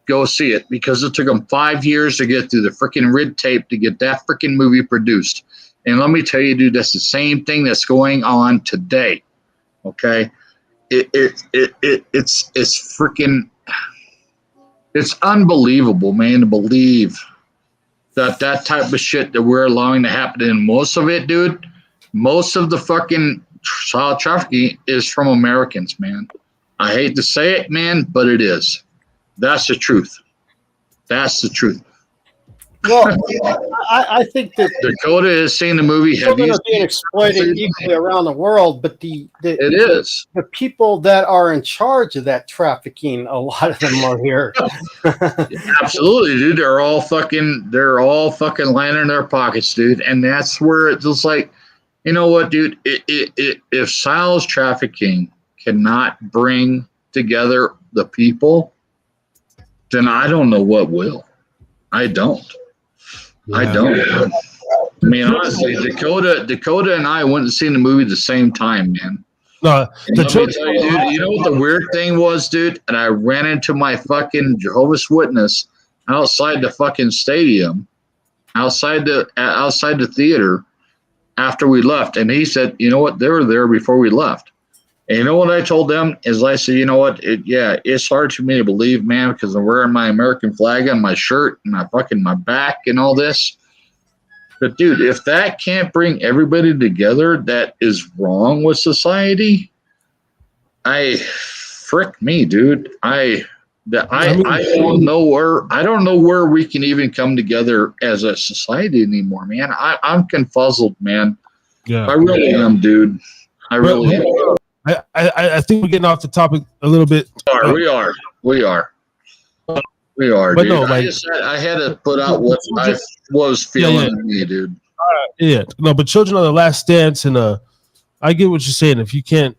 go see it, because it took them 5 years to get through the freaking red tape to get that freaking movie produced. And let me tell you, dude, that's the same thing that's going on today. Okay, it's freaking, it's unbelievable, man, to believe that type of shit that we're allowing to happen. And most of it, dude, most of the fucking child trafficking is from Americans, man. I hate to say it, man, but it is. That's the truth. That's the truth.
Well, I think that
Dakota has seen the movie.
Children are being exploited equally around the world, but the people that are in charge of that trafficking, a lot of them are here.
Absolutely, dude. They're all fucking lining their pockets, dude. And that's where it's just like, you know what, dude? If child trafficking cannot bring together the people, then I don't know what will. I don't. Yeah. I don't. I mean, honestly, Dakota and I went and seen the movie at the same time, man. No, let me tell you, dude, you know what the weird thing was, dude? And I ran into my fucking Jehovah's Witness outside the fucking stadium, outside the theater after we left. And he said, you know what? They were there before we left. And you know what I told them is I said, you know what? It's hard for me to believe, man, because I'm wearing my American flag on my shirt and my back and all this. But dude, if that can't bring everybody together, that is wrong with society. Frick me, dude. I don't know where we can even come together as a society anymore, man. I'm confuzzled, man. Yeah, I really am, dude. I really am.
I think we're getting off the topic a little bit.
We are. But dude. No, I had to put out what I was feeling in me, dude.
Yeah, no, but children are the last stance, and I get what you're saying. If you can't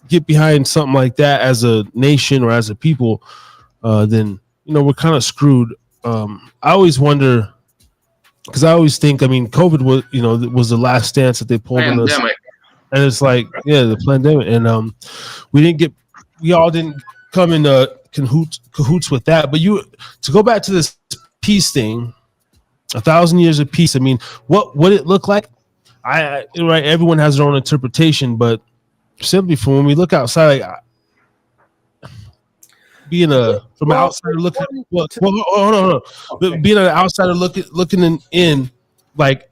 get behind something like that as a nation or as a people, then we're kind of screwed. I always wonder, because I always think, I mean, COVID was the last stance that they pulled on us. And it's like, the pandemic, and we all didn't come in cahoots with that. But to go back to this peace thing, 1,000 years of peace. I mean, what would it look like? Right, everyone has their own interpretation, but simply from when we look outside, like, being from an outsider looking, being an outsider looking in, like.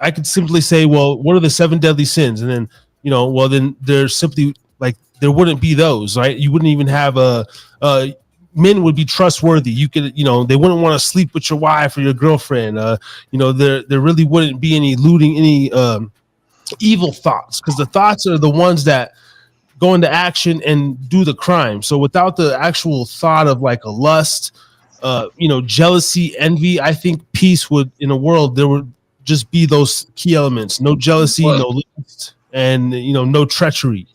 I could simply say, well, what are the 7 deadly sins? And then, then there's simply like, there wouldn't be those, right? You wouldn't even have men would be trustworthy. You could, they wouldn't want to sleep with your wife or your girlfriend. There really wouldn't be any looting, any evil thoughts, because the thoughts are the ones that go into action and do the crime. So without the actual thought of like a lust, jealousy, envy, I think peace would, in a world, there would just be those key elements: no jealousy, no lust, and no treachery.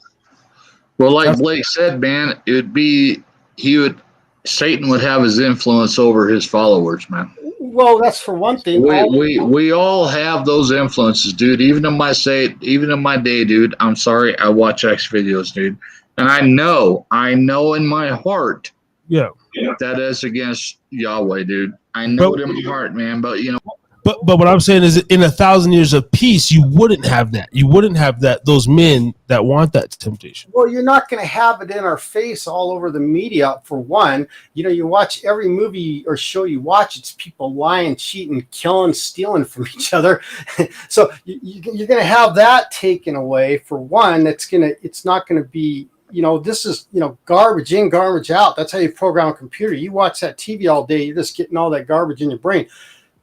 Well, like Blake said, man, Satan would have his influence over his followers, man.
Well, that's for one thing.
We all have those influences, dude. Even in my day, dude. I'm sorry, I watch X videos, dude, and I know in my heart, that is against Yahweh, dude. I know it in my heart, man. But
But what I'm saying is, in 1,000 years of peace, you wouldn't have that. You wouldn't have those men that want that temptation.
Well, you're not going to have it in our face all over the media, for one. You watch every movie or show you watch, it's people lying, cheating, killing, stealing from each other. So you're going to have that taken away, for one. It's not going to be, this is, garbage in, garbage out. That's how you program a computer. You watch that TV all day, you're just getting all that garbage in your brain.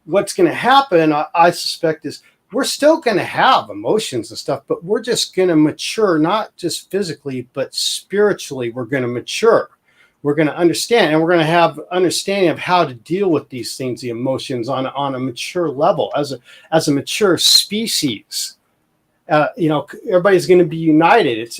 What's going to happen, I suspect, is we're still going to have emotions and stuff, but we're just going to mature, not just physically, but spiritually. We're going to mature. We're going to understand, and we're going to have understanding of how to deal with these things, the emotions, on a mature level, as a mature species. Everybody's going to be united. It's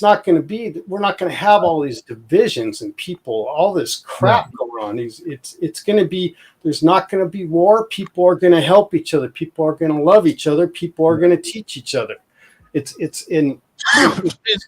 not going to be. We're not going to have all these divisions and people, all this crap going on. It's going to be. There's not going to be war. People are going to help each other. People are going to love each other. People are going to teach each other. It's going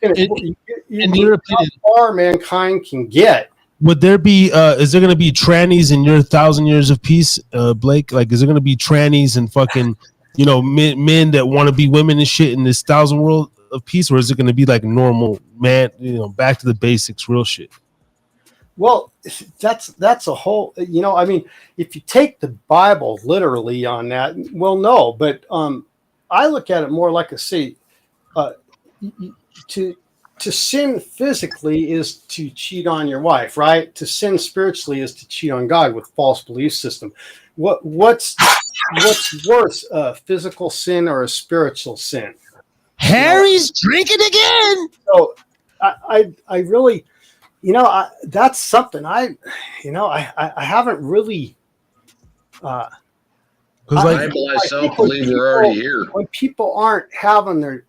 to. In your opinion, how far mankind can get.
Would there be? Is there going to be trannies in your 1,000 years of peace, Blake? Like, is there going to be trannies and fucking, men that want to be women and shit in this 1,000 world of peace, or is it going to be like normal, man? Back to the basics, real shit.
Well, that's a whole. If you take the Bible literally on that, well, no, but I look at it more like to sin physically is to cheat on your wife, right? To sin spiritually is to cheat on God with false belief system. What's worse, a physical sin or a spiritual sin?
Harry's drinking again.
So I really, that's something I haven't really.
I myself believe we're already here.
When people aren't having their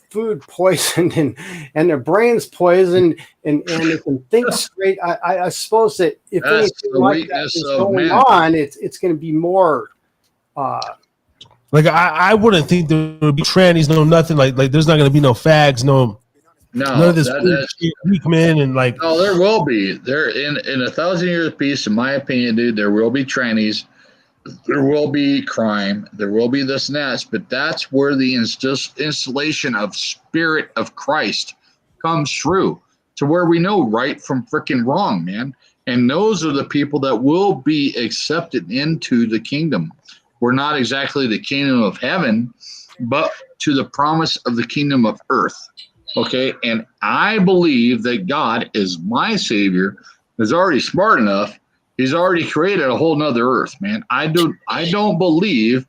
food poisoned and their brains poisoned and they can think straight, I suppose that if anything like that is going on, it's going to be more.
Like I wouldn't think there would be trannies, no nothing. Like there's not going to be no fags, none of this weak men and like.
No, there will be. There in 1,000 years of peace, in my opinion, dude. There will be trannies. There will be crime. There will be this and that. But that's where the installation of Spirit of Christ comes through, to where we know right from freaking wrong, man. And those are the people that will be accepted into the kingdom. We're not exactly the kingdom of heaven, but to the promise of the kingdom of earth. Okay, and I believe that God is my Savior, is already smart enough. He's already created a whole nother earth, man. I don't believe,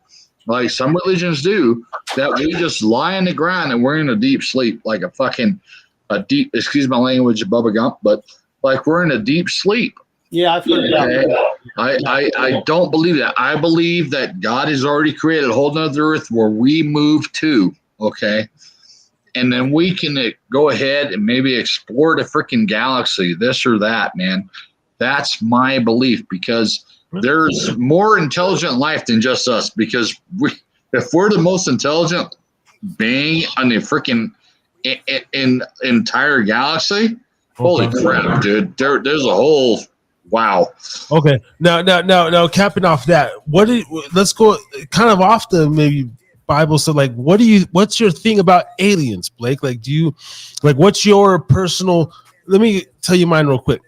like some religions do, that we just lie on the ground and we're in a deep sleep, like excuse my language, Bubba Gump, but like we're in a deep sleep.
Yeah, I've heard that.
I don't believe that. I believe that God has already created a whole nother earth where we move to, okay? And then we can go ahead and maybe explore the freaking galaxy, this or that, man. That's my belief, because there's more intelligent life than just us, because if we're the most intelligent being on the freaking entire galaxy, holy crap, dude. There's a whole... Wow.
Okay. Now, capping off that, let's go kind of off the maybe Bible. So, like, what's your thing about aliens, Blake? Like, what's your personal? Let me tell you mine real quick.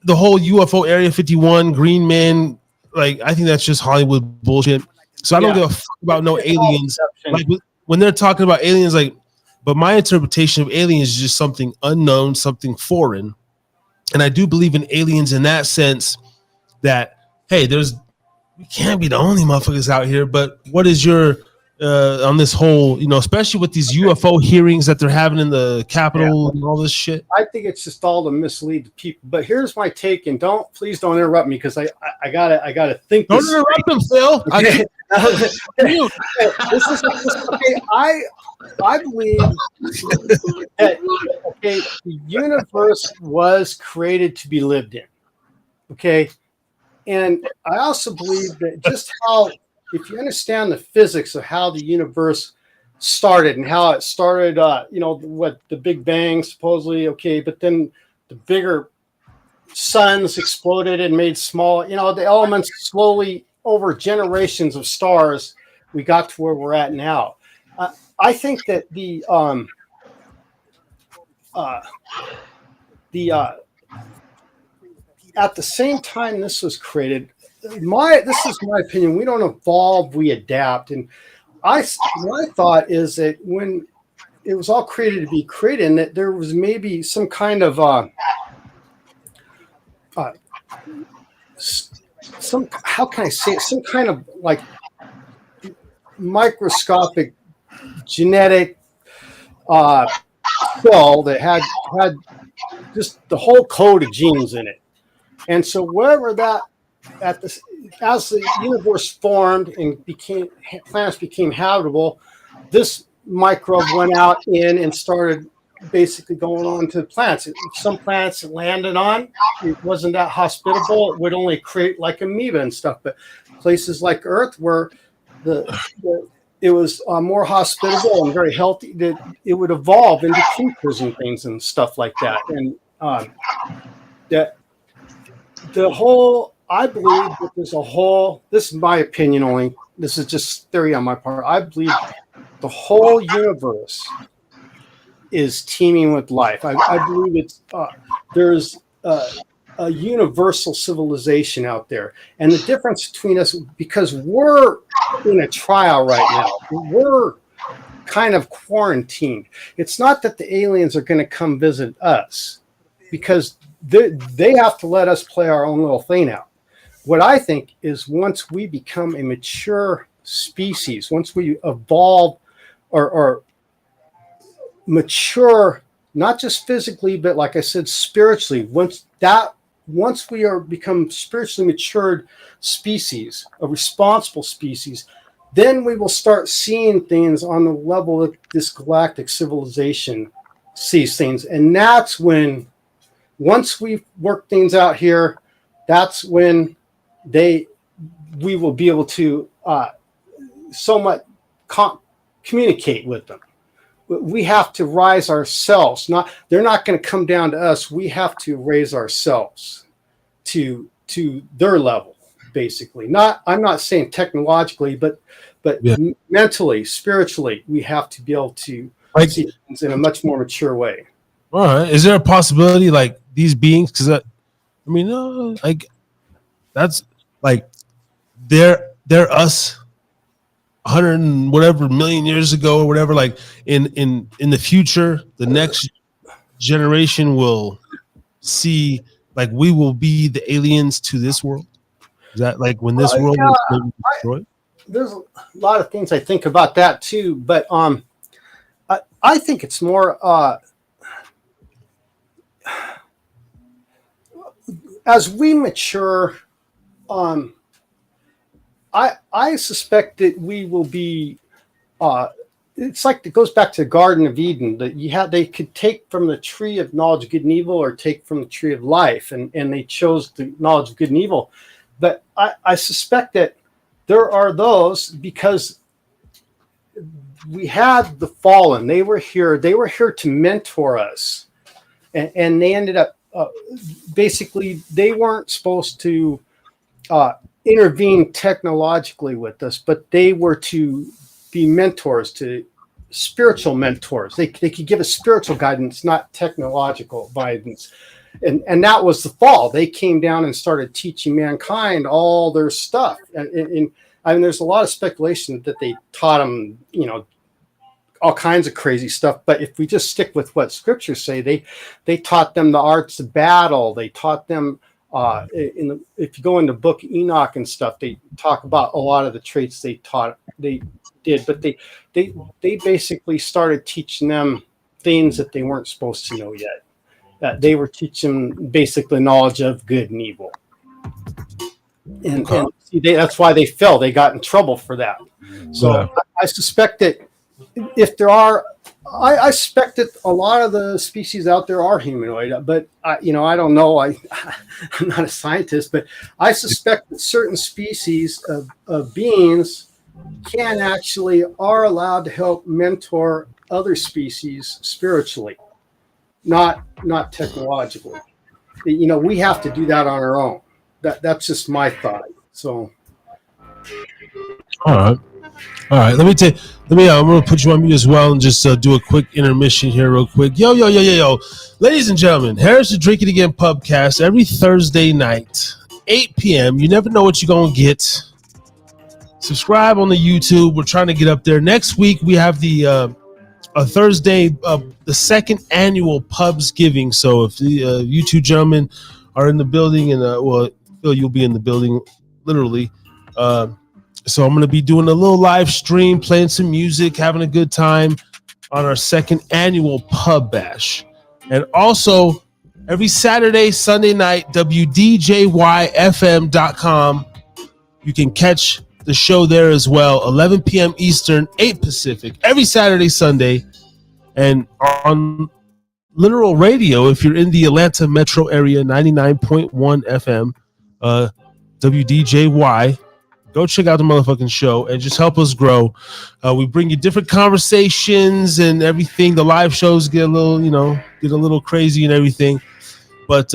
The whole UFO Area 51, green men, like, I think that's just Hollywood bullshit. So I don't give a fuck about no aliens. Like, when they're talking about aliens, like, but my interpretation of aliens is just something unknown, something foreign. And I do believe in aliens in that sense that, hey, we can't be the only motherfuckers out here, but what is your on this whole, especially with these UFO hearings that they're having in the Capitol and all this shit?
I think it's just all to mislead the people. But here's my take, and please don't interrupt me because I gotta think.
Don't interrupt them, Phil.
Okay. I believe that the universe was created to be lived in. Okay, and I also believe that just how, if you understand the physics of how the universe started and how it started, what the Big Bang supposedly, but then the bigger suns exploded and made small, the elements slowly over generations of stars, we got to where we're at now. I think that at the same time this was created, this is my opinion, we don't evolve, we adapt. And my thought is that when it was all created to be created, and that there was maybe some kind of how can I say it? Some kind of like microscopic genetic cell that had just the whole code of genes in it. And so wherever that as the universe formed and planets became habitable, this microbe went out in and started basically going on to planets. Some planets it landed on, it wasn't that hospitable. It would only create like amoeba and stuff. But places like Earth, where it was more hospitable and very healthy, that it would evolve into creatures and things and stuff like that. And that the whole, I believe that there's a whole, this is my opinion only, this is just theory on my part, I believe the whole universe is teeming with life. I believe it's there's a universal civilization out there. And the difference between us, because we're in a trial right now, we're kind of quarantined. It's not that the aliens are going to come visit us, because they have to let us play our own little thing out. What I think is once we become a mature species, once we evolve or mature, not just physically, but like I said, spiritually, once we become spiritually matured species, a responsible species, then we will start seeing things on the level that this galactic civilization sees things. And that's when, once we work things out here, that's when we will be able to somewhat communicate with them. We have to rise ourselves. They're not going to come down to us. We have to raise ourselves to their level, basically. I'm not saying technologically, but mentally, spiritually, we have to be able to see things in a much more mature way.
All right. Is there a possibility like these beings? Because that's like they're us 100 and whatever million years ago or whatever. Like in the future, the next generation will see, like, we will be the aliens to this world. Is that like when this world is destroyed?
There's a lot of things I think about that too, but I think it's more as we mature. I suspect that we will be. It's like it goes back to the Garden of Eden, that they could take from the tree of knowledge of good and evil, or take from the tree of life, and they chose the knowledge of good and evil. But I suspect that there are those, because we had the fallen. They were here to mentor us, and they ended up basically they weren't supposed to intervene technologically with us, but they were to be mentors, to spiritual mentors. They could give us spiritual guidance, not technological guidance. And that was the fall. They came down and started teaching mankind all their stuff. And I mean, there's a lot of speculation that they taught them, all kinds of crazy stuff. But if we just stick with what scriptures say, they taught them the arts of battle. They taught them, if you go into book Enoch and stuff, they talk about a lot of the traits they did, but they basically started teaching them things that they weren't supposed to know yet. They were teaching basically knowledge of good and evil. And see, that's why they fell. They got in trouble for that. So I suspect that if there are, I suspect that a lot of the species out there are humanoid, but I don't know. I'm not a scientist, but I suspect that certain species of beings are allowed to help mentor other species spiritually, not technologically. We have to do that on our own. That's just my thought. So,
all right. I'm gonna put you on mute as well and just do a quick intermission here, real quick. Yo, ladies and gentlemen, here's the Drinkin Again Pubcast every Thursday night, 8 p.m. You never know what you're gonna get. Subscribe on the YouTube. We're trying to get up there. Next week we have the Thursday, the second annual Pubsgiving. So if you two gentlemen are in the building, and Phil, you'll be in the building, literally. So I'm going to be doing a little live stream, playing some music, having a good time on our second annual Pub Bash. And also, every Saturday, Sunday night, WDJYFM.com. You can catch the show there as well, 11 p.m. Eastern, 8 Pacific, every Saturday, Sunday. And on Literal Radio, if you're in the Atlanta metro area, 99.1 FM, WDJY. Go check out the motherfucking show and just help us grow. We bring you different conversations and everything. The live shows get a little crazy and everything. But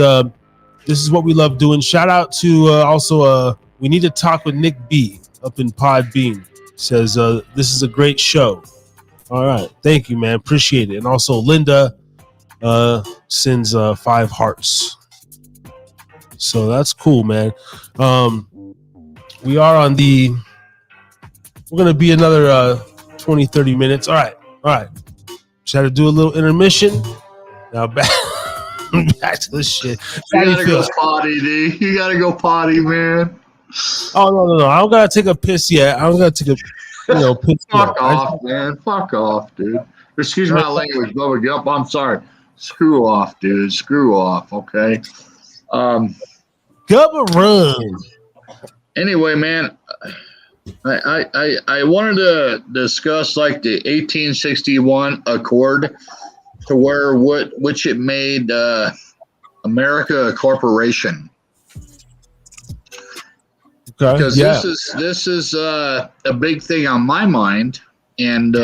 this is what we love doing. Shout out to we need to talk with Nick B up in Podbean. Says this is a great show. All right, thank you, man. Appreciate it. And also Linda sends 5 hearts. So that's cool, man. We are we're going to be another 20, 30 minutes. All right. Just had to do a little intermission. Now back to the shit.
You got to go potty, dude. You got to go potty, man.
Oh, no. I don't got to take a piss yet. I don't got to take a piss.
Fuck off, man. Fuck off, dude. Excuse my language, Bubba Gump. I'm sorry. Screw off, dude. Screw off, okay?
Gubba run.
Anyway, man, I wanted to discuss like the 1861 Accord, to which it made America a corporation. Okay, because this is a big thing on my mind, and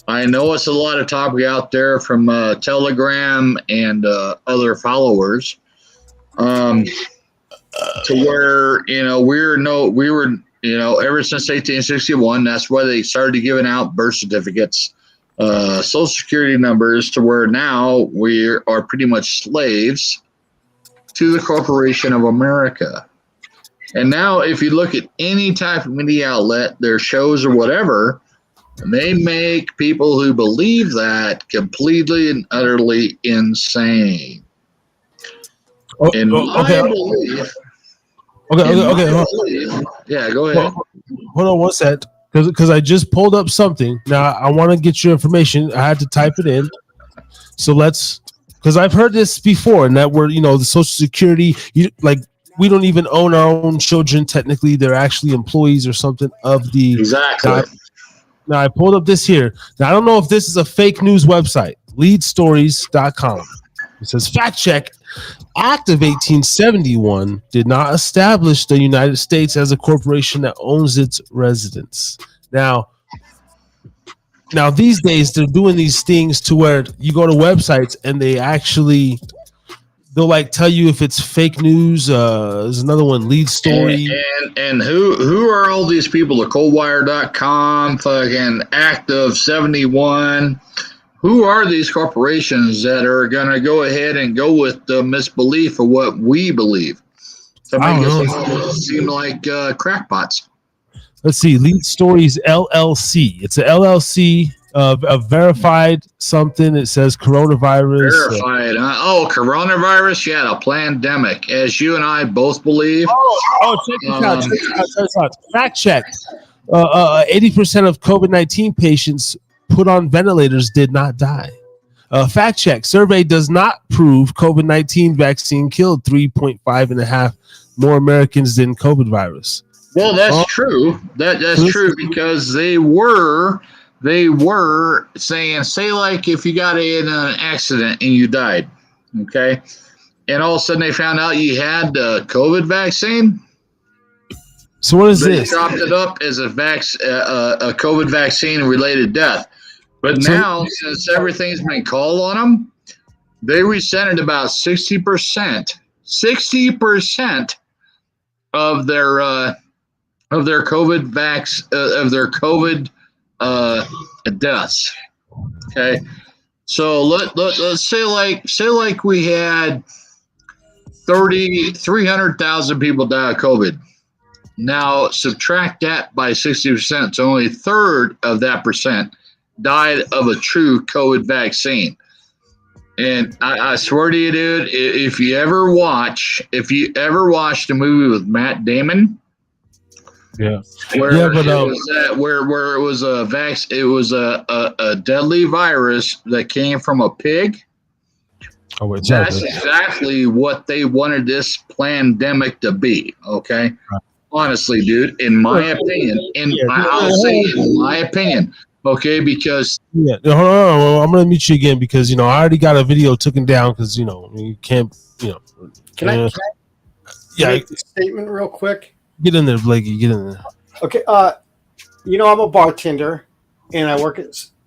I know it's a lot of topic out there from Telegram and other followers. To where we were ever since 1861, that's why they started giving out birth certificates, social security numbers, to where now we are pretty much slaves to the corporation of America. And now if you look at any type of media outlet, their shows or whatever, they make people who believe that completely and utterly insane.
Okay.
Yeah, go ahead.
Hold on one sec, because I just pulled up something. Now I want to get your information. I had to type it in. So because I've heard this before, and that we're the Social Security, we don't even own our own children. Technically, they're actually employees or something of the.
Exactly.
Now I pulled up this here. Now I don't know if this is a fake news website. Leadstories.com. It says fact check. Act of 1871 did not establish the United States as a corporation that owns its residents. Now these days they're doing these things to where you go to websites and they'll tell you if it's fake news. There's another one, Lead Story.
And who are all these people? The coldwire.com, fucking Act of 71. Who are these corporations that are going to go ahead and go with the misbelief of what we believe to make us seem like crackpots?
Let's see. Lead Stories LLC. It's a LLC of verified something. It says coronavirus.
Verified. Coronavirus. Yeah, a pandemic, as you and I both believe.
Check this out. Fact check. 80% of COVID-19 patients put on ventilators did not die. Fact check. Survey does not prove COVID-19 vaccine killed 3.5 more Americans than COVID virus.
Well, that's true. That's true because they were saying, say like if you got in an accident and you died, okay, and all of a sudden they found out you had the COVID vaccine.
So what is
They
this?
chopped it up as a COVID vaccine related death. But now, since everything's been called on them, they resented about 60% of their COVID COVID deaths. Okay, so let's say like we had 300,000 people die of COVID. Now subtract that by 60%, so only a third of that percent died of a true COVID vaccine. And I swear to you, dude, if you ever watched the movie with Matt Damon, where it was a deadly virus that came from a pig. That's exactly what they wanted this pandemic to be. Okay. Honestly, dude, in my opinion, I'll say in my opinion, okay, because
hold on, I'm gonna mute you again because I already got a video taken down because you can't,
Can I make a statement real quick?
Get in there, Blakey. Get in there.
Okay, I'm a bartender, and I work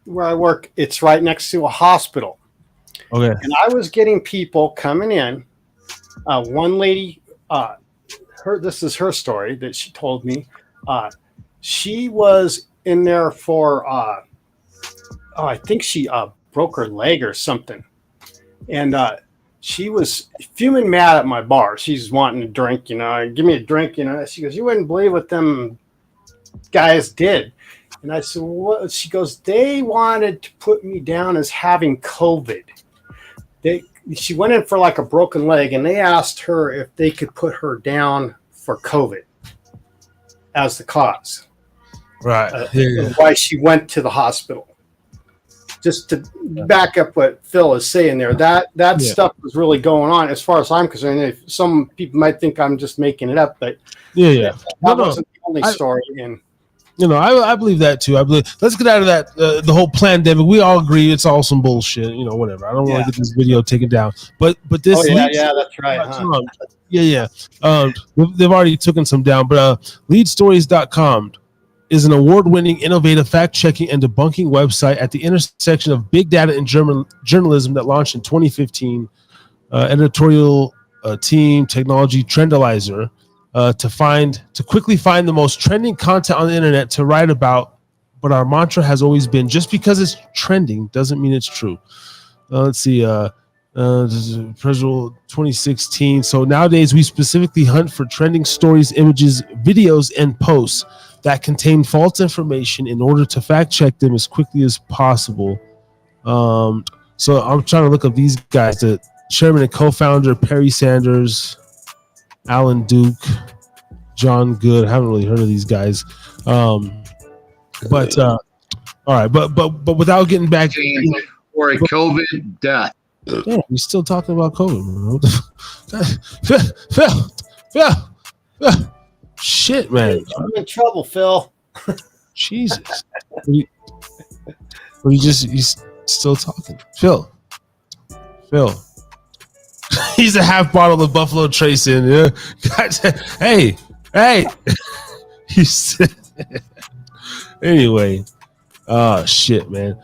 where I work. It's right next to a hospital.
Okay,
and I was getting people coming in. One lady. This is her story that she told me. She was in there for I think she broke her leg or something, and she was fuming mad at my bar. She's wanting a drink, give me a drink, She goes, you wouldn't believe what them guys did. And I said, what? She goes, they wanted to put me down as having COVID. She went in for like a broken leg, and they asked her if they could put her down for COVID as the cause.
Right.
Why she went to the hospital. Just to back up what Phil is saying there, that stuff was really going on as far as I'm concerned. If some people might think I'm just making it up, but that wasn't the only story. And
I believe that too. Let's get out of that. The whole pandemic. We all agree it's all some bullshit. Whatever. I don't want to get this video taken down. But this.
Oh yeah, that's right. Huh?
Yeah. They've already taken some down. But leadstories.com is an award-winning, innovative fact-checking and debunking website at the intersection of big data and journalism that launched in 2015. Editorial team, technology, Trendalizer. To quickly find the most trending content on the internet to write about, but our mantra has always been: just because it's trending doesn't mean it's true. Let's see, President 2016. So nowadays we specifically hunt for trending stories, images, videos, and posts that contain false information in order to fact check them as quickly as possible. So I'm trying to look up these guys: the chairman and co-founder Perry Sanders, Alan Duke, John Good. I haven't really heard of these guys, all right. But without getting back
for a COVID death.
Yeah, we're still talking about COVID, Phil. Shit, man.
I'm in trouble, Phil.
Jesus. You still talking, Phil. He's a half bottle of Buffalo Trace in. Yeah. Hey. He said. Anyway. Shit, man.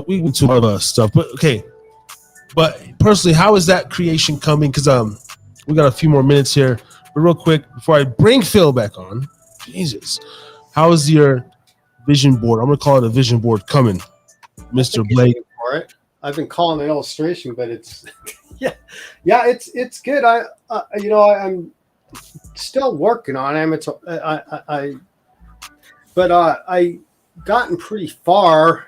We can talk about stuff, but okay. But personally, how is that creation coming? Because we got a few more minutes here. But real quick, before I bring Phil back on, Jesus, how is your vision board? I'm gonna call it a vision board coming, Mr. Blake.
I've been calling an illustration, but it's it's good. I'm still working on it. I gotten pretty far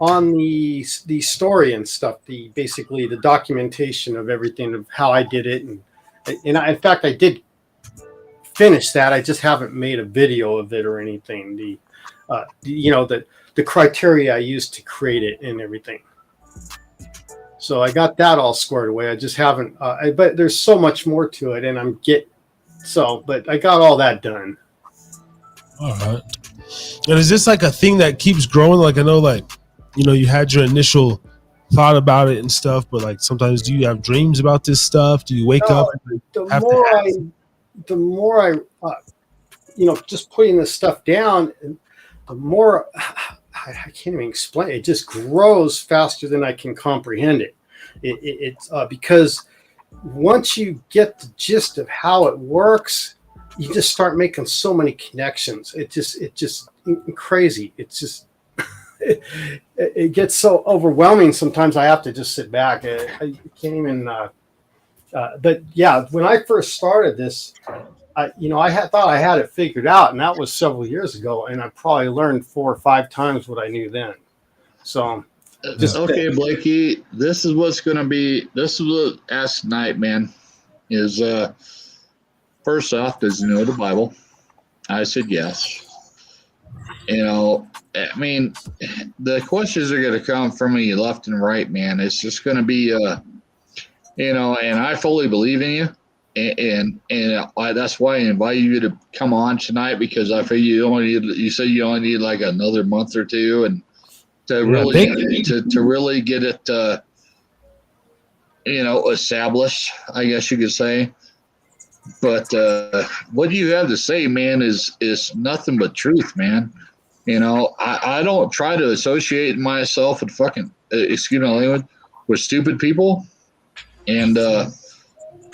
on the story and stuff. Basically the documentation of everything of how I did it, and in fact I did finished that. I just haven't made a video of it or anything. The criteria I used to create it and everything. So I got that all squared away. I just haven't. But there's so much more to it, and but I got all that done.
All right. And is this like a thing that keeps growing? Like I know, like you had your initial thought about it and stuff, but like sometimes do you have dreams about this stuff? Do you wake up?
The more I just putting this stuff down, the more I can't even explain it. It just grows faster than I can comprehend it. It's because once you get the gist of how it works, you just start making so many connections. It's just crazy. It's just it gets so overwhelming. Sometimes I have to just sit back. I can't even. But yeah, when I first started this, I thought I had it figured out, and that was several years ago. And I probably learned 4 or 5 times what I knew then. So,
okay, Blakey, this is what's going to be. This is what I asked tonight, man. Is first off, does he know the Bible? I said yes. I mean, the questions are going to come from me left and right, man. It's just going to be, and I fully believe in you. And that's why I invite you to come on tonight, because I feel you said you only need like another month or two, and to really get it, established, I guess you could say. But what you have to say, man, is nothing but truth, man. I don't try to associate myself with fucking, excuse my language, with stupid people. And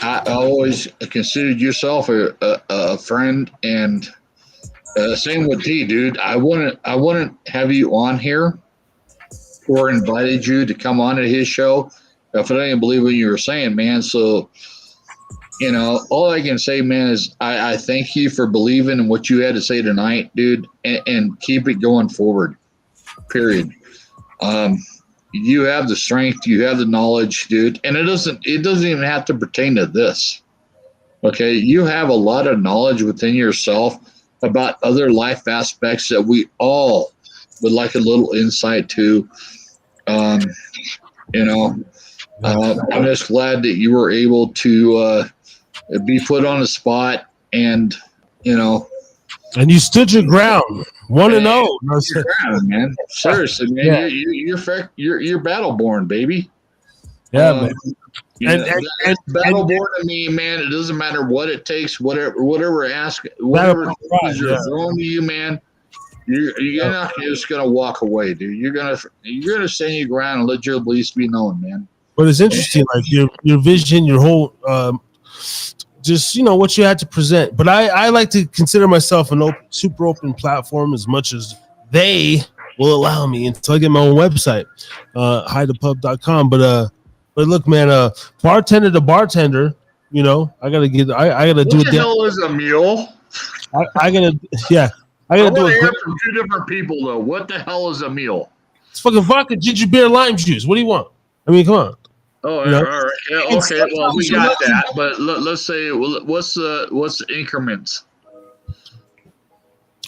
I always considered yourself a friend. And same with T, dude. I wouldn't have you on here or invited you to come on to his show if I didn't believe what you were saying, man. So, all I can say, man, is I thank you for believing in what you had to say tonight, dude, and keep it going forward, period. You have the strength, you have the knowledge, dude, and it doesn't even have to pertain to this, okay? You have a lot of knowledge within yourself about other life aspects that we all would like a little insight to. I'm just glad that you were able to be put on the spot, and
and you stood your ground, 1-0.
Man. Seriously, man, yeah. You're battle born, baby.
Yeah, man.
And battle born to me, man. It doesn't matter what it takes, whatever you're throwing to you, man. You're not just gonna walk away, dude. You're gonna stand your ground and let your beliefs be known, man.
But it's interesting, like your vision, your whole just what you had to present. But I like to consider myself an super open platform as much as they will allow me until I get my own website, hidethepub.com. But look, man, bartender to bartender, I gotta do
what the hell is a mule?
I gotta do it
from 2 different people though. What the hell is a mule?
It's fucking vodka, ginger beer, lime juice. What do you want? I mean, come on.
Oh, all right. Yeah, okay. Well, we got that, but let's say, what's the increments?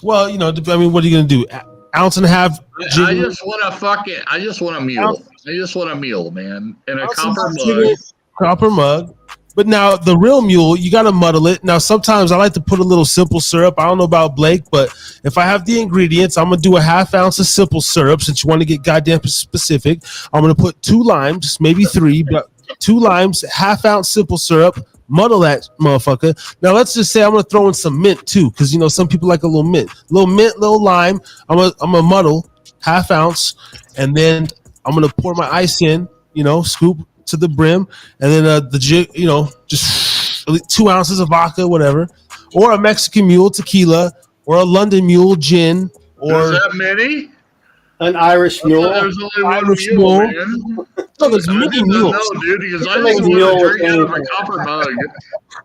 Well, I mean, what are you gonna do? Ounce and a half.
I just want a mule. I just want a mule, man, in a
copper mug. But now the real mule, you got to muddle it. Now, sometimes I like to put a little simple syrup. I don't know about Blake, but if I have the ingredients, I'm going to do a ½ ounce of simple syrup since you want to get goddamn specific. I'm going to put 2 limes, maybe 3, but 2 limes, ½ ounce simple syrup, muddle that motherfucker. Now, let's just say I'm going to throw in some mint too, because, some people like a little mint. Little lime. I'm going to muddle ½ ounce, and then I'm going to pour my ice in, scoop to the brim, and then just 2 ounces of vodka, whatever, or a Mexican mule tequila, or a London mule gin, or
is that many?
An Irish mule.
There's only one mule, man.
No, there's many mules.
No, dude, because I just want to drink out of a copper mug.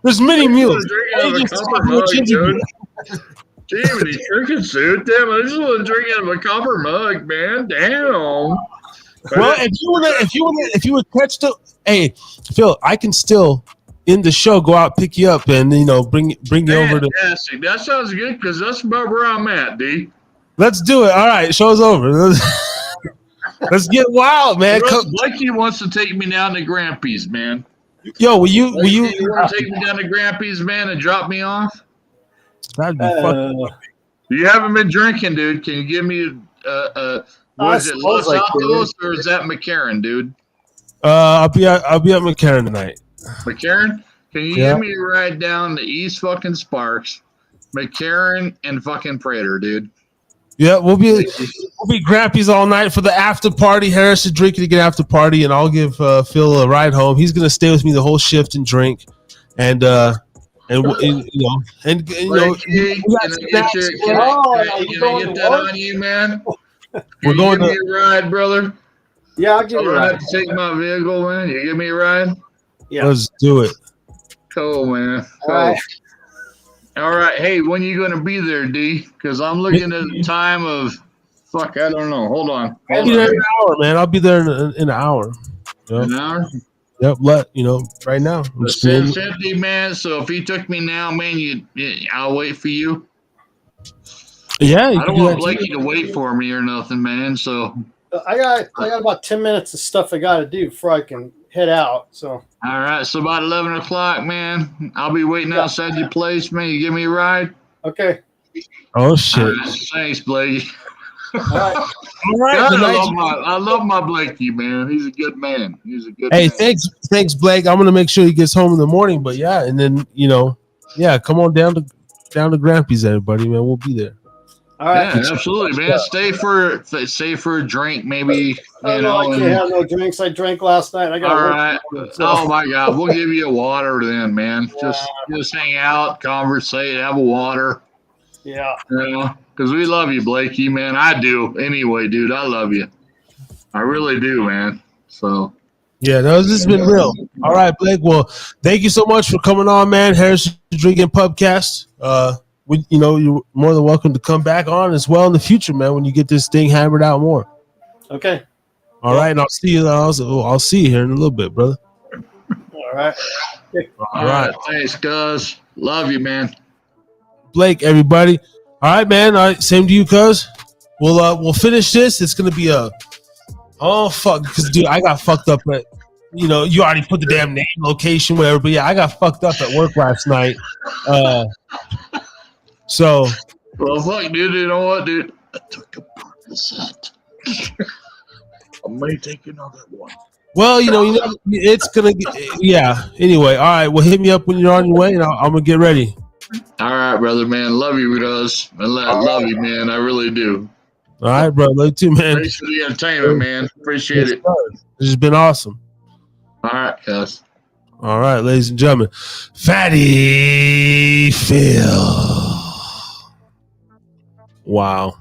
There's many mules.
Jamie, drinking suit. Damn, I just want to drink out of a copper mug, man. Damn.
Well, if you would catch the, hey, Phil, I can still in the show, go out, pick you up, and bring you over to.
Fantastic. That sounds good because that's about where I'm at, D.
Let's do it. All right, show's over. Let's get wild, man.
Blakey wants to take me down to Grampy's, man.
Yo, will you
want to take me down to Grampy's, man, and drop me off?
That'd be fucking.
You haven't been drinking, dude. Can you give me was it Los Altos or is that McCarran, dude?
I'll be at McCarran tonight.
McCarran? Can you give me a ride down to East fucking Sparks, McCarran, and fucking Prater, dude?
Yeah, we'll be Grampy's all night for the after party. Harris is drinking to get after party, and I'll give Phil a ride home. He's gonna stay with me the whole shift and drink, and can I get that on you, man?
We're going to give me a ride, brother.
Yeah, I'll give you a ride.
I have to take my vehicle, man. You give me a ride?
Yeah.
Let's do it.
Cool, man. Cool. All right. Hey, when you going to be there, D? Because I'm looking at the time of, I don't know. Hold on.
I'll be there in an hour, man. I'll be there in an hour. Yep.
An hour?
Yep. Right now.
It's 10:50, man. So if you took me now, man, I'll wait for you.
Yeah.
I don't want Blakey to wait for me or nothing, man. So
I got about 10 minutes of stuff I got to do before I can head out. So.
All right. So about 11 o'clock, man. I'll be waiting outside your place, man. You give me a ride?
Okay.
Oh, shit.
All right, thanks, Blakey.
All right.
All right.
I love my Blakey, man. He's a good man.
Hey, thanks, Blake. I'm going to make sure he gets home in the morning. But, yeah, and then, come on down to Grampy's, everybody, man. We'll be there.
All right.
Yeah, absolutely, man. Stay for a drink, maybe.
I can't have no drinks. I drank last night. I got.
All right. Oh my God, we'll give you a water then, man. Just hang out, conversate, have a water.
Yeah.
Because we love you, Blakey, man. I do. Anyway, dude, I love you. I really do, man. So.
Yeah, this has been real. All right, Blake. Well, thank you so much for coming on, man. Harris Drinkin Pubcast. You're more than welcome to come back on as well in the future, man, when you get this thing hammered out more.
Okay.
All right, and I'll see you. I'll see you here in a little bit, brother.
All right.
All right. Thanks, cuz. Love you, man.
Blake, everybody. All right, man. All right, same to you, cuz. We'll finish this. It's gonna be because dude, I got fucked up at. You already put the damn name, location, whatever. But yeah, I got fucked up at work last night. So.
Well, fuck, dude. You know what, dude? I took a Percocet. I may take another one.
Well, it's gonna get. Yeah. Anyway, all right. Well, hit me up when you're on your way, and I'm gonna get ready.
All right, brother, man. Love you, guys. I love you, man. I really do.
All right, bro. Love you too, man.
Thanks for the entertainment, man. Appreciate it.
This has been awesome.
All right, guys.
All right, ladies and gentlemen. Fatty Phil. Wow.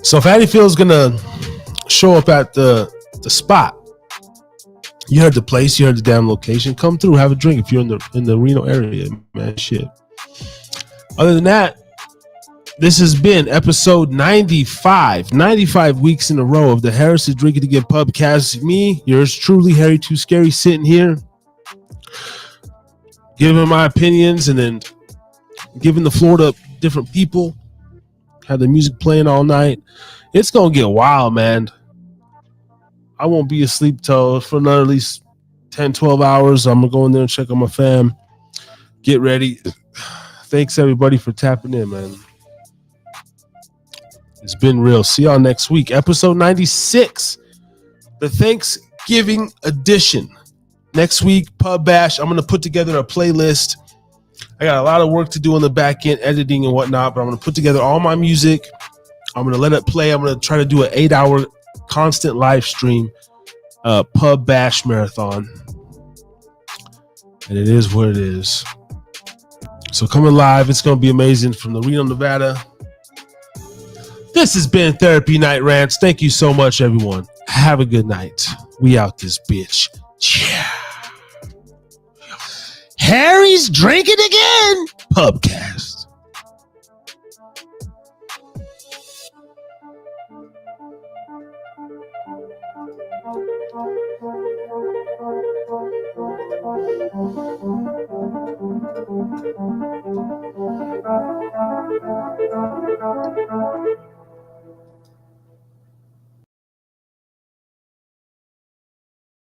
So Fatty Phil's gonna show up at the spot. You heard the place, you heard the damn location. Come through, have a drink if you're in the Reno area, man. Shit. Other than that, this has been episode 95. 95 weeks in a row of the Harris is Drinking Again Pubcast. Me, yours truly, Harry Too Scary, sitting here, giving my opinions and then giving the floor to different people. Have the music playing all night. It's gonna get wild, man. I won't be asleep for another at least 10, 12 hours. I'm gonna go in there and check on my fam. Get ready. Thanks everybody for tapping in, man. It's been real. See y'all next week. Episode 96. The Thanksgiving edition. Next week, Pub Bash. I'm going to put together a playlist. I got a lot of work to do on the back end, editing and whatnot, but I'm going to put together all my music. I'm going to let it play. I'm going to try to do an 8-hour constant live stream Pub Bash marathon. And it is what it is. So coming live, it's going to be amazing from the Reno, Nevada. This has been Therapy Night Rants. Thank you so much, everyone. Have a good night. We out this bitch. Yeah. Harry's Drinking Again Pubcast.